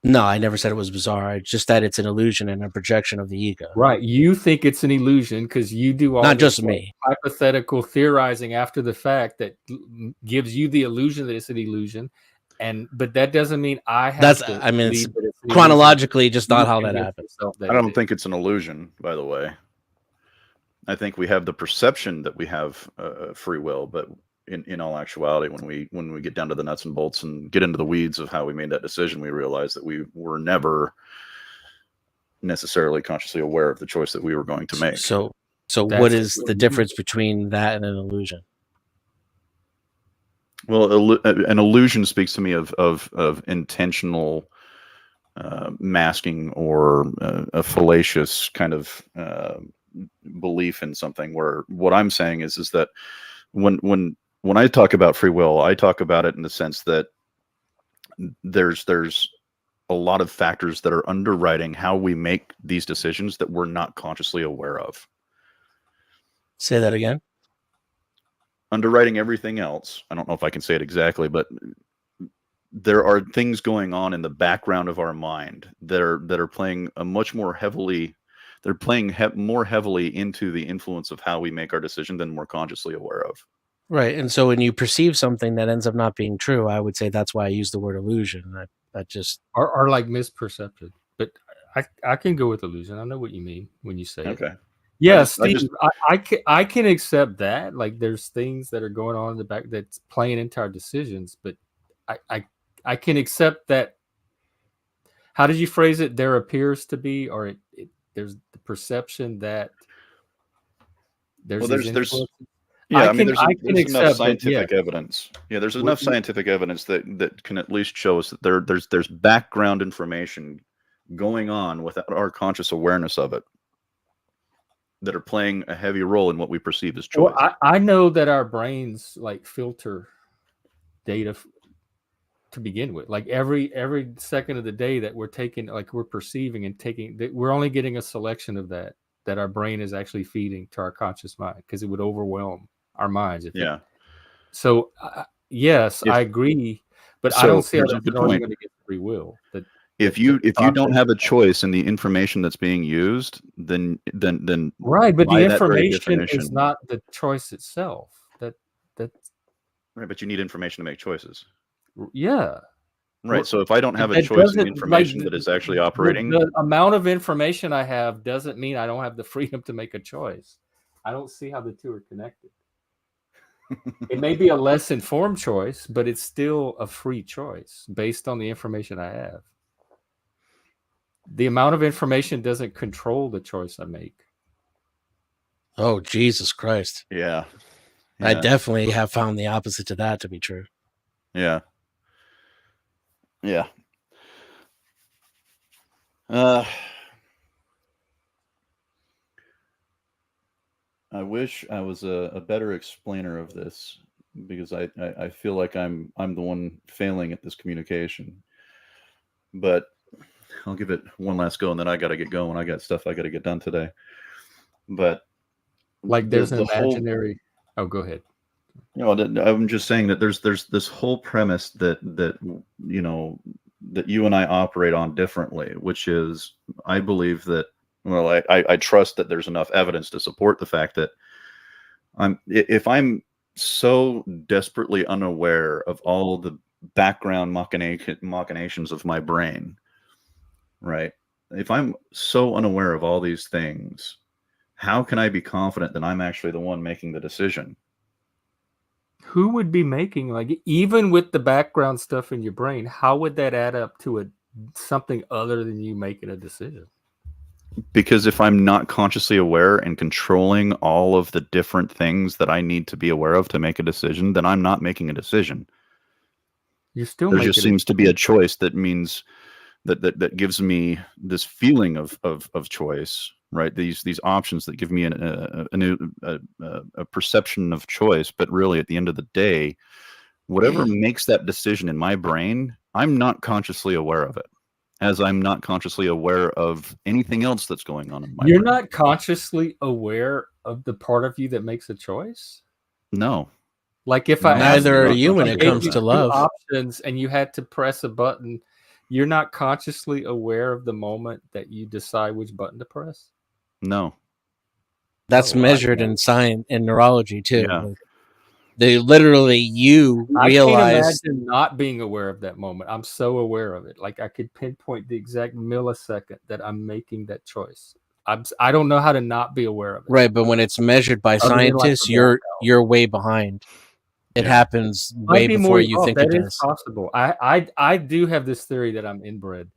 S3: No, I never said it was bizarre. Just that it's an illusion and a projection of the ego.
S2: Right. You think it's an illusion because you do all
S3: not just me
S2: hypothetical theorizing after the fact that gives you the illusion that it's an illusion. But that doesn't mean I have to.
S3: I mean, it's chronologically just not how that happens.
S5: I don't think it's an illusion, by the way. I think we have the perception that we have free will, but in all actuality, when we get down to the nuts and bolts and get into the weeds of how we made that decision, we realize that we were never necessarily consciously aware of the choice that we were going to make.
S3: So what is the difference between that and an illusion?
S5: Well, an illusion speaks to me of intentional masking or a fallacious kind of belief in something. Where what I'm saying is that when I talk about free will, I talk about it in the sense that there's a lot of factors that are underwriting how we make these decisions that we're not consciously aware of.
S3: Say that again.
S5: Underwriting everything else. I don't know if I can say it exactly, but there are things going on in the background of our mind that are playing a much more heavily. They're playing more heavily into the influence of how we make our decision than we're consciously aware of.
S3: Right, and so when you perceive something that ends up not being true, I would say that's why I use the word illusion. That just
S2: are like misperception. But I can go with illusion. I know what you mean when you say it.
S5: Okay.
S2: Yeah, Steve, I can accept that. Like, there's things that are going on in the back that's playing into our decisions, but I can accept that. How did you phrase it? There appears to be, or there's the perception that there's
S5: yeah, there's enough scientific evidence. Yeah, there's enough scientific evidence that can at least show us that there's background information going on without our conscious awareness of it, that are playing a heavy role in what we perceive as choice.
S2: Well, I know that our brains like filter data to begin with. Like every second of the day that we're taking, like we're perceiving and taking, we're only getting a selection of that our brain is actually feeding to our conscious mind, because it would overwhelm our minds. So yes, I agree, but I don't see how that's going to get free will.
S5: If you don't have a choice in the information that's being used, then
S2: right, but
S5: by
S2: the
S5: that very
S2: information is
S5: definition,
S2: not the choice itself. That's
S5: right. But you need information to make choices,
S2: yeah.
S5: right?
S2: Well,
S5: so if I don't have a
S2: that
S5: choice in the
S2: doesn't like
S5: information that is actually
S2: the
S5: operating,
S2: the amount of information I have doesn't mean I don't have the freedom to make a choice. I don't see how the two are connected. It may be a less informed choice, but it's still a free choice based on the information I have. The amount of information doesn't control the choice I make.
S3: Oh, Jesus Christ.
S5: yeah,
S3: I
S5: yeah,
S3: definitely have found the opposite to that to be true.
S5: yeah. I wish I was a better explainer of this, because I feel like I'm the one failing at this communication. But I'll give it one last go, and then I got to get going. I got stuff I got to get done today. But
S2: Like there's an
S5: the whole,
S2: imaginary. Oh, go ahead.
S5: I'm just saying that there's this whole premise that you know that you and I operate on differently, which is, I believe that, well, I trust that there's enough evidence to support the fact that if I'm so desperately unaware of all the background machinations of my brain, right? If I'm so unaware of all these things, how can I be confident that I'm actually the one making the decision?
S2: Who would be making, like, even with the background stuff in your brain, how would that add up to something other than you making a decision?
S5: Because if I'm not consciously aware and controlling all of the different things that I need to be aware of to make a decision, then I'm not making a decision.
S2: You're still
S5: There
S2: making
S5: just seems to be a choice that means that gives me this feeling of choice, right? These options that give me a perception of choice. But really, at the end of the day, whatever makes that decision in my brain, I'm not consciously aware of it, as I'm not consciously aware of anything else that's going on in my
S2: You're
S5: brain.
S2: not consciously aware of the part of you that makes a choice?
S5: No.
S2: Like if
S5: No,
S2: I
S5: I'm
S2: asked
S3: Neither are
S5: not
S3: you when it
S5: consciously
S3: comes
S5: aware.
S3: to
S2: two
S3: love.
S2: options and you had to press a button, you're not consciously aware of the moment that you decide which button to press?
S5: No.
S3: That's
S2: Oh, I
S3: measured
S2: can't.
S3: in science and neurology too.
S5: Yeah.
S3: Like, they literally, you
S2: I can't
S3: realize
S2: imagine not being aware of that moment. I'm so aware of it. Like I could pinpoint the exact millisecond that I'm making that choice. I don't know how to not be aware of it.
S3: right, but when it's measured by
S2: Other than, like,
S3: scientists,
S2: the
S3: you're way behind. It
S5: Yeah.
S3: happens
S2: Might
S3: way
S2: be
S3: before
S2: more
S3: you
S2: evolved.
S3: think it
S2: That is
S3: does.
S2: possible. I do have this theory that I'm inbred.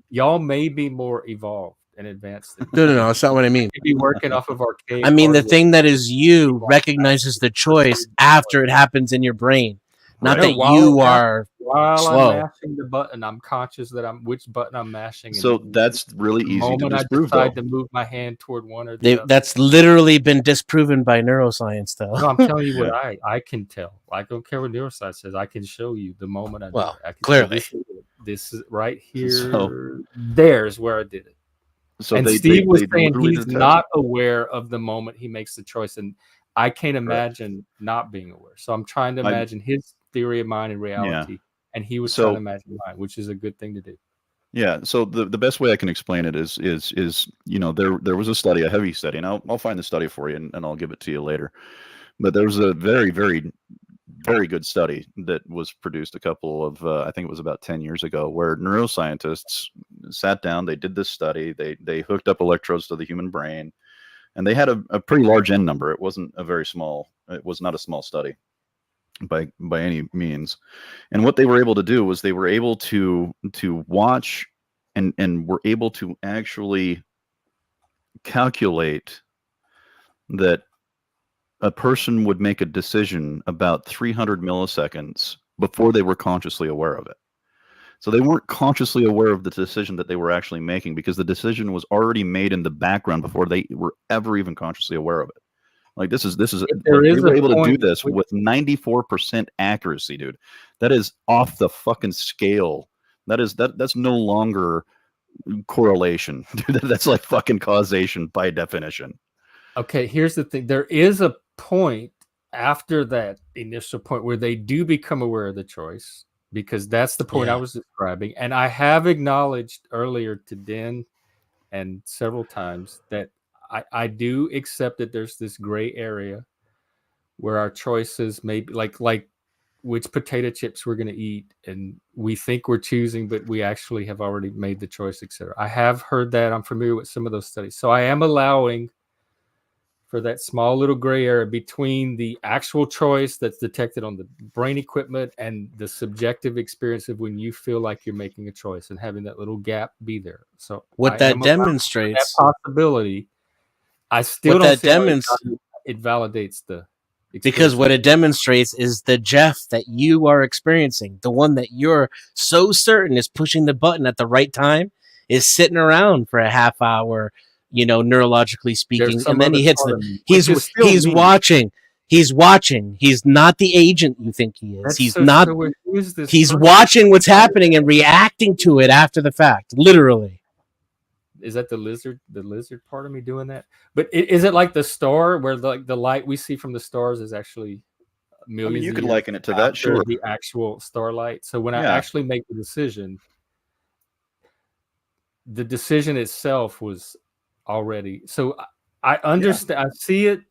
S2: Y'all may be more evolved and advanced than me.
S3: No, that's not what I mean.
S2: Could be working off of archaic.
S3: I mean, the
S2: hardware.
S3: thing that is you recognizes the choice after it happens in your brain, not
S5: Right.
S3: that you are
S2: while
S3: slow.
S2: I'm mashing the button, I'm conscious that which button I'm mashing.
S5: So that's really
S2: the
S5: easy to
S2: moment I
S5: disprove,
S2: decide
S5: though.
S2: to move my hand toward one or the other.
S3: That's literally been disproven by neuroscience, though.
S2: No, I'm telling you what
S5: Yeah.
S2: I can tell. I don't care what neuroscience says. I can show you the moment I
S3: Well,
S2: do it. I can
S3: clearly.
S2: say, this is right here.
S5: So-
S2: There's where I did it.
S5: So
S2: And
S5: they
S2: Steve was
S5: they
S2: saying
S5: literally
S2: he's
S5: detect
S2: not
S5: it.
S2: aware of the moment he makes the choice, and I can't imagine not being aware. So I'm trying to imagine his theory of mine in reality, and he was trying to imagine mine, which is a good thing to do.
S5: Yeah. So the best way I can explain it is there was a study, a heavy study, and I'll find the study for you and I'll give it to you later. But there was a very, very, very good study that was produced a couple of I think it was about 10 years ago, where neuroscientists sat down, they did this study, they hooked up electrodes to the human brain, and they had a pretty large n number. It wasn't a very small, it was not a small study by any means. And what they were able to do was they were able to watch and were able to actually calculate that a person would make a decision about 300 milliseconds before they were consciously aware of it. So they weren't consciously aware of the decision that they were actually making, because the decision was already made in the background before they were ever even consciously aware of it. Like this is
S2: there
S5: like,
S2: is
S5: we were
S2: a
S5: able to do
S2: point
S5: this
S2: with-
S5: with 94% accuracy, dude. That is off the fucking scale. That's no longer correlation. Dude, that's like fucking causation by definition.
S2: Okay, here's the thing. There is a point after that initial point where they do become aware of the choice. because that's the point I was describing. And I have acknowledged earlier to Den and several times that I do accept that there's this gray area where our choices may be like which potato chips we're going to eat, and we think we're choosing, but we actually have already made the choice, etc. I have heard that. I'm familiar with some of those studies. So I am allowing for that small little gray area between the actual choice that's detected on the brain equipment and the subjective experience of when you feel like you're making a choice, and having that little gap be there. So
S3: what that demonstrates,
S2: that possibility, I still don't see how it validates the experience.
S3: Because what it demonstrates is the Jeff that you are experiencing, the one that you're so certain is pushing the button at the right time, is sitting around for a half hour, neurologically speaking, and then he hits he's watching. He's watching. He's not the agent you think he is. He's not. He's watching what's happening and reacting to it after the fact, literally.
S2: Is that the lizard part of me doing that? But is it like the star where the light we see from the stars is actually millions? I mean,
S5: you could liken it to that, sure.
S2: The actual starlight. So when I actually make the decision itself was already. So I understand. I see it.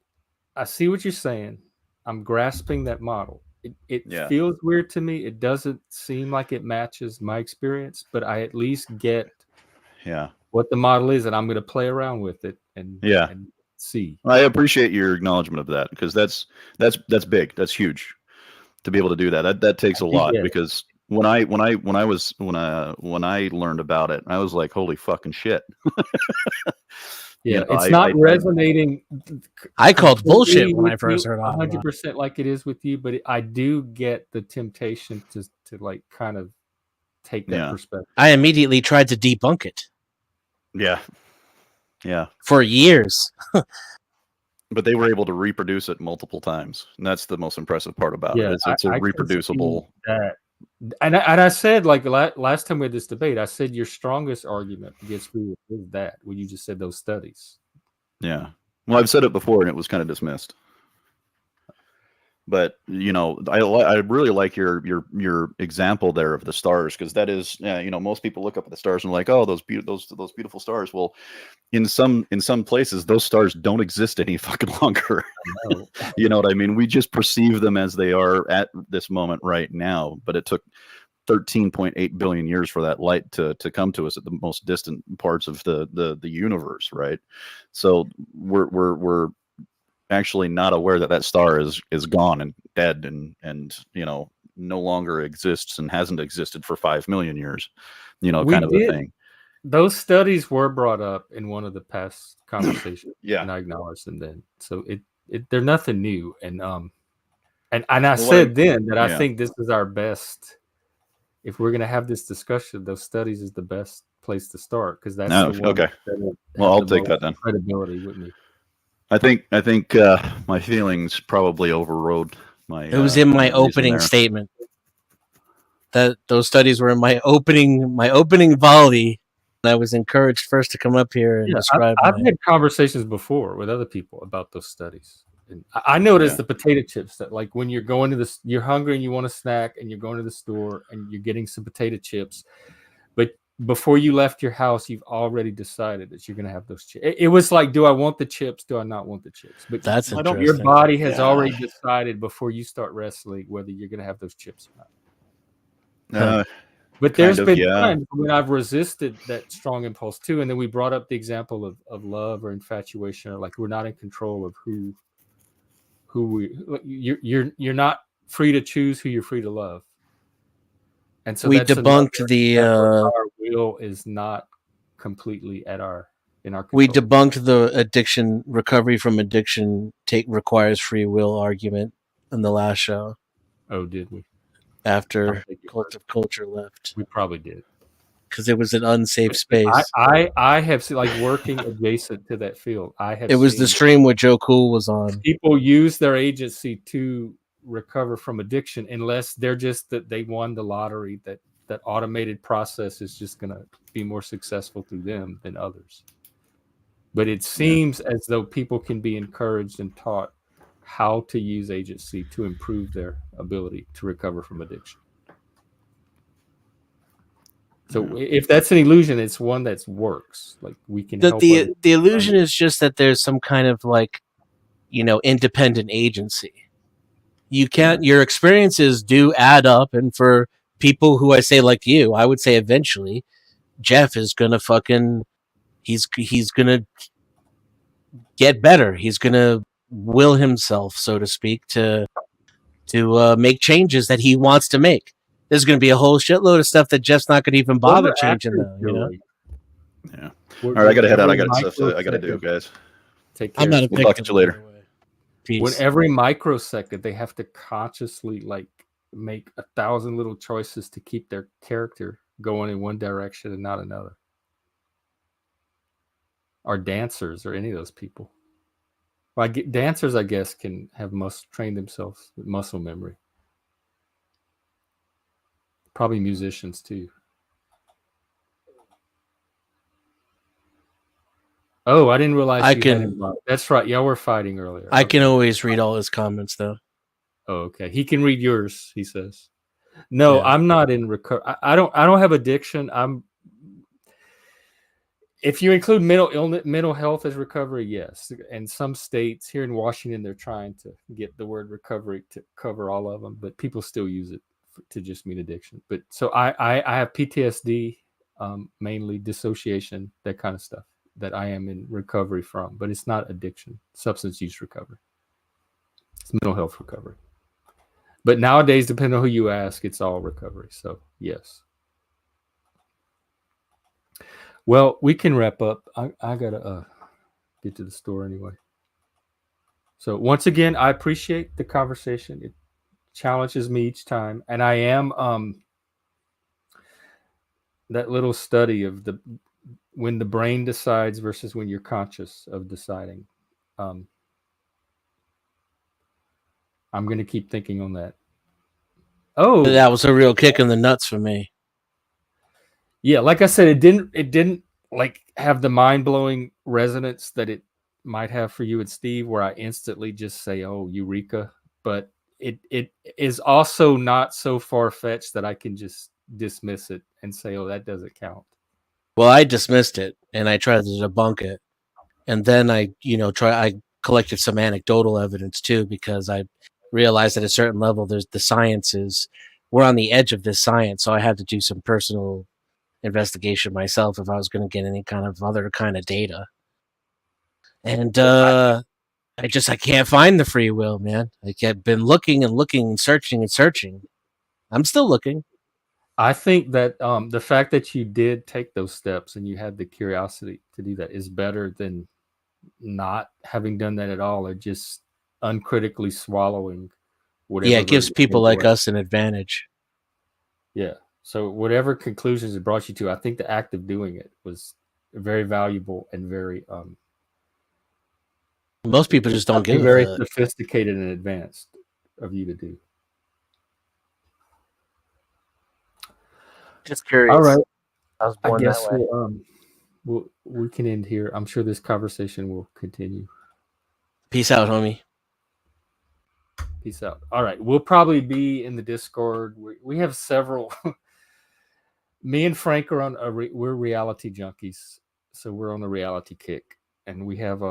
S2: I see what you're saying. I'm grasping that model. It feels weird to me. It doesn't seem like it matches my experience, but I at least get what the model is, and I'm going to play around with it and see.
S5: I appreciate your acknowledgement of that, because that's big. That's huge to be able to do that. That takes a lot, because when I learned about it, I was like, holy fucking shit.
S2: It's not resonating.
S3: I called bullshit when I first heard
S2: 100% like it is with you, but I do get the temptation to like kind of take that perspective.
S3: I immediately tried to debunk it.
S5: Yeah.
S2: For years.
S5: But they were able to reproduce it multiple times, and that's the most impressive part about it. It's a reproducible.
S2: And I said, like last time we had this debate, I said your strongest argument against free will is that when you just said those studies.
S5: Yeah. Well, I've said it before, and it was kind of dismissed. But I really like your example there of the stars, because that is, most people look up at the stars and are like, oh, those beautiful stars. Well, in some places, those stars don't exist any fucking longer. You know what I mean? We just perceive them as they are at this moment right now. But it took 13.8 billion years for that light to come to us at the most distant parts of the universe, right? So we're actually not aware that star is gone and dead and no longer exists and hasn't existed for 5 million years, kind of a thing.
S2: Those studies were brought up in one of the past conversations. And I acknowledged them then. So they're nothing new. And I said then that I think this is our best. If we're going to have this discussion, those studies is the best place to start, because that's the one
S5: okay. Well, I'll take that then.
S2: Credibility with me.
S5: I think my feelings probably overrode my.
S3: It was in my opening statement. That those studies were in my opening volley. I was encouraged first to come up here and describe.
S2: I've had conversations before with other people about those studies. And I noticed the potato chips, that like when you're going to you're hungry and you want a snack, and you're going to the store and you're getting some potato chips, but before you left your house, you've already decided that you're going to have those chips. It was like, do I want the chips? Do I not want the chips? But
S3: that's interesting.
S2: Your body has already decided before you start wrestling whether you're going to have those chips or not. But there's been times when I've resisted that strong impulse too. And then we brought up the example of love or infatuation, or like we're not in control of you're not free to choose who you're free to love. And so
S3: we debunked
S2: our will is not completely in our control.
S3: We debunked the addiction recovery from addiction requires free will argument in the last show.
S2: Oh, did we?
S3: After Cult of Culture left,
S2: we probably did,
S3: because it was an unsafe space.
S2: I have seen, like, working adjacent to that field.
S3: It was the stream where Joe Cool was on.
S2: People use their agency to recover from addiction, unless they're just that they won the lottery, that automated process is just going to be more successful through them than others. But it seems as though people can be encouraged and taught how to use agency to improve their ability to recover from addiction. So if that's an illusion, it's one that works. Like we can
S3: The
S2: help.
S3: the, the illusion is just that there's some kind of like, independent agency. You can't. Your experiences do add up, and for people who I say like you, I would say eventually, Jeff is gonna fucking. He's gonna get better. He's gonna will himself, so to speak, to make changes that he wants to make. There's going to be a whole shitload of stuff that Jeff's not going to even bother changing, though.
S5: Yeah. All right, I got to head out. I got stuff I got to do, guys.
S2: Take care.
S3: I'm not a
S5: We'll talk to you later.
S3: Peace.
S2: When every microsecond they have to consciously like make 1,000 little choices to keep their character going in one direction and not another. Or dancers or any of those people. Well, dancers, I guess, can have train themselves with muscle memory. Probably musicians too. Oh, I didn't realize that's right. Y'all were fighting earlier.
S3: I can always read all his comments, though.
S2: Oh, okay. He can read yours, he says. No, yeah. I'm not in recovery. I don't have addiction. If you include mental health as recovery, yes. And some states here in Washington, they're trying to get the word recovery to cover all of them, but people still use it to just mean addiction. But so I have PTSD, mainly dissociation, that kind of stuff that I am in recovery from, but it's not addiction, substance use recovery. It's mental health recovery. But nowadays, depending on who you ask, it's all recovery. So yes. Well, we can wrap up. I gotta get to the store anyway. So once again, I appreciate the conversation. It challenges me each time, and I am that little study of when the brain decides versus when you're conscious of deciding. I'm going to keep thinking on that. Oh,
S3: that was a real kick in the nuts for me.
S2: Yeah, like I said, it didn't like have the mind-blowing resonance that it might have for you and Steve, where I instantly just say, "Oh, eureka!" But it is also not so far-fetched that I can just dismiss it and say, "Oh, that doesn't count."
S3: Well, I dismissed it and I tried to debunk it, and then I collected some anecdotal evidence too, because I realized at a certain level, we're on the edge of this science, so I had to do some personal investigation myself if I was going to get any kind of other kind of data. And I can't find the free will, man. I've been looking and looking and searching and searching. I'm still looking.
S2: I think that the fact that you did take those steps and you had the curiosity to do that is better than not having done that at all, or just uncritically swallowing whatever.
S3: Yeah, it gives people like us an advantage.
S2: Yeah. So whatever conclusions it brought you to, I think the act of doing it was very valuable and very
S3: most people just don't give
S2: very sophisticated and advanced of you to do.
S3: Just curious.
S2: All right.
S3: I was born that way.
S2: We can end here. I'm sure this conversation will continue.
S3: Peace out, homie.
S2: Peace out. All right. We'll probably be in the Discord. We have several. Me and Frank are we're reality junkies. So we're on a reality kick. And we have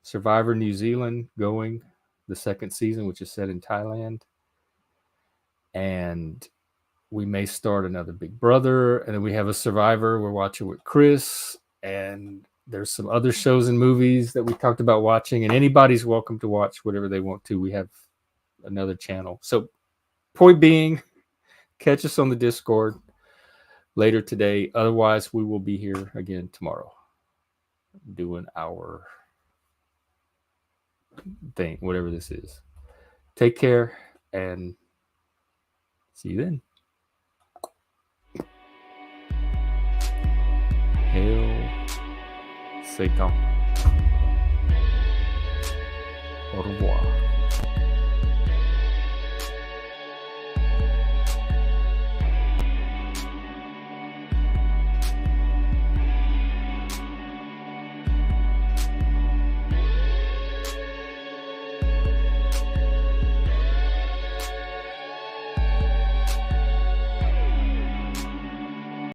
S2: Survivor New Zealand going, the second season, which is set in Thailand. And we may start another Big Brother. And then we have a Survivor we're watching with Chris. And there's some other shows and movies that we talked about watching. And anybody's welcome to watch whatever they want to. We have another channel. So point being, catch us on the Discord later today. Otherwise, we will be here again tomorrow doing our thing, whatever this is. Take care and see you then. Hail Satan.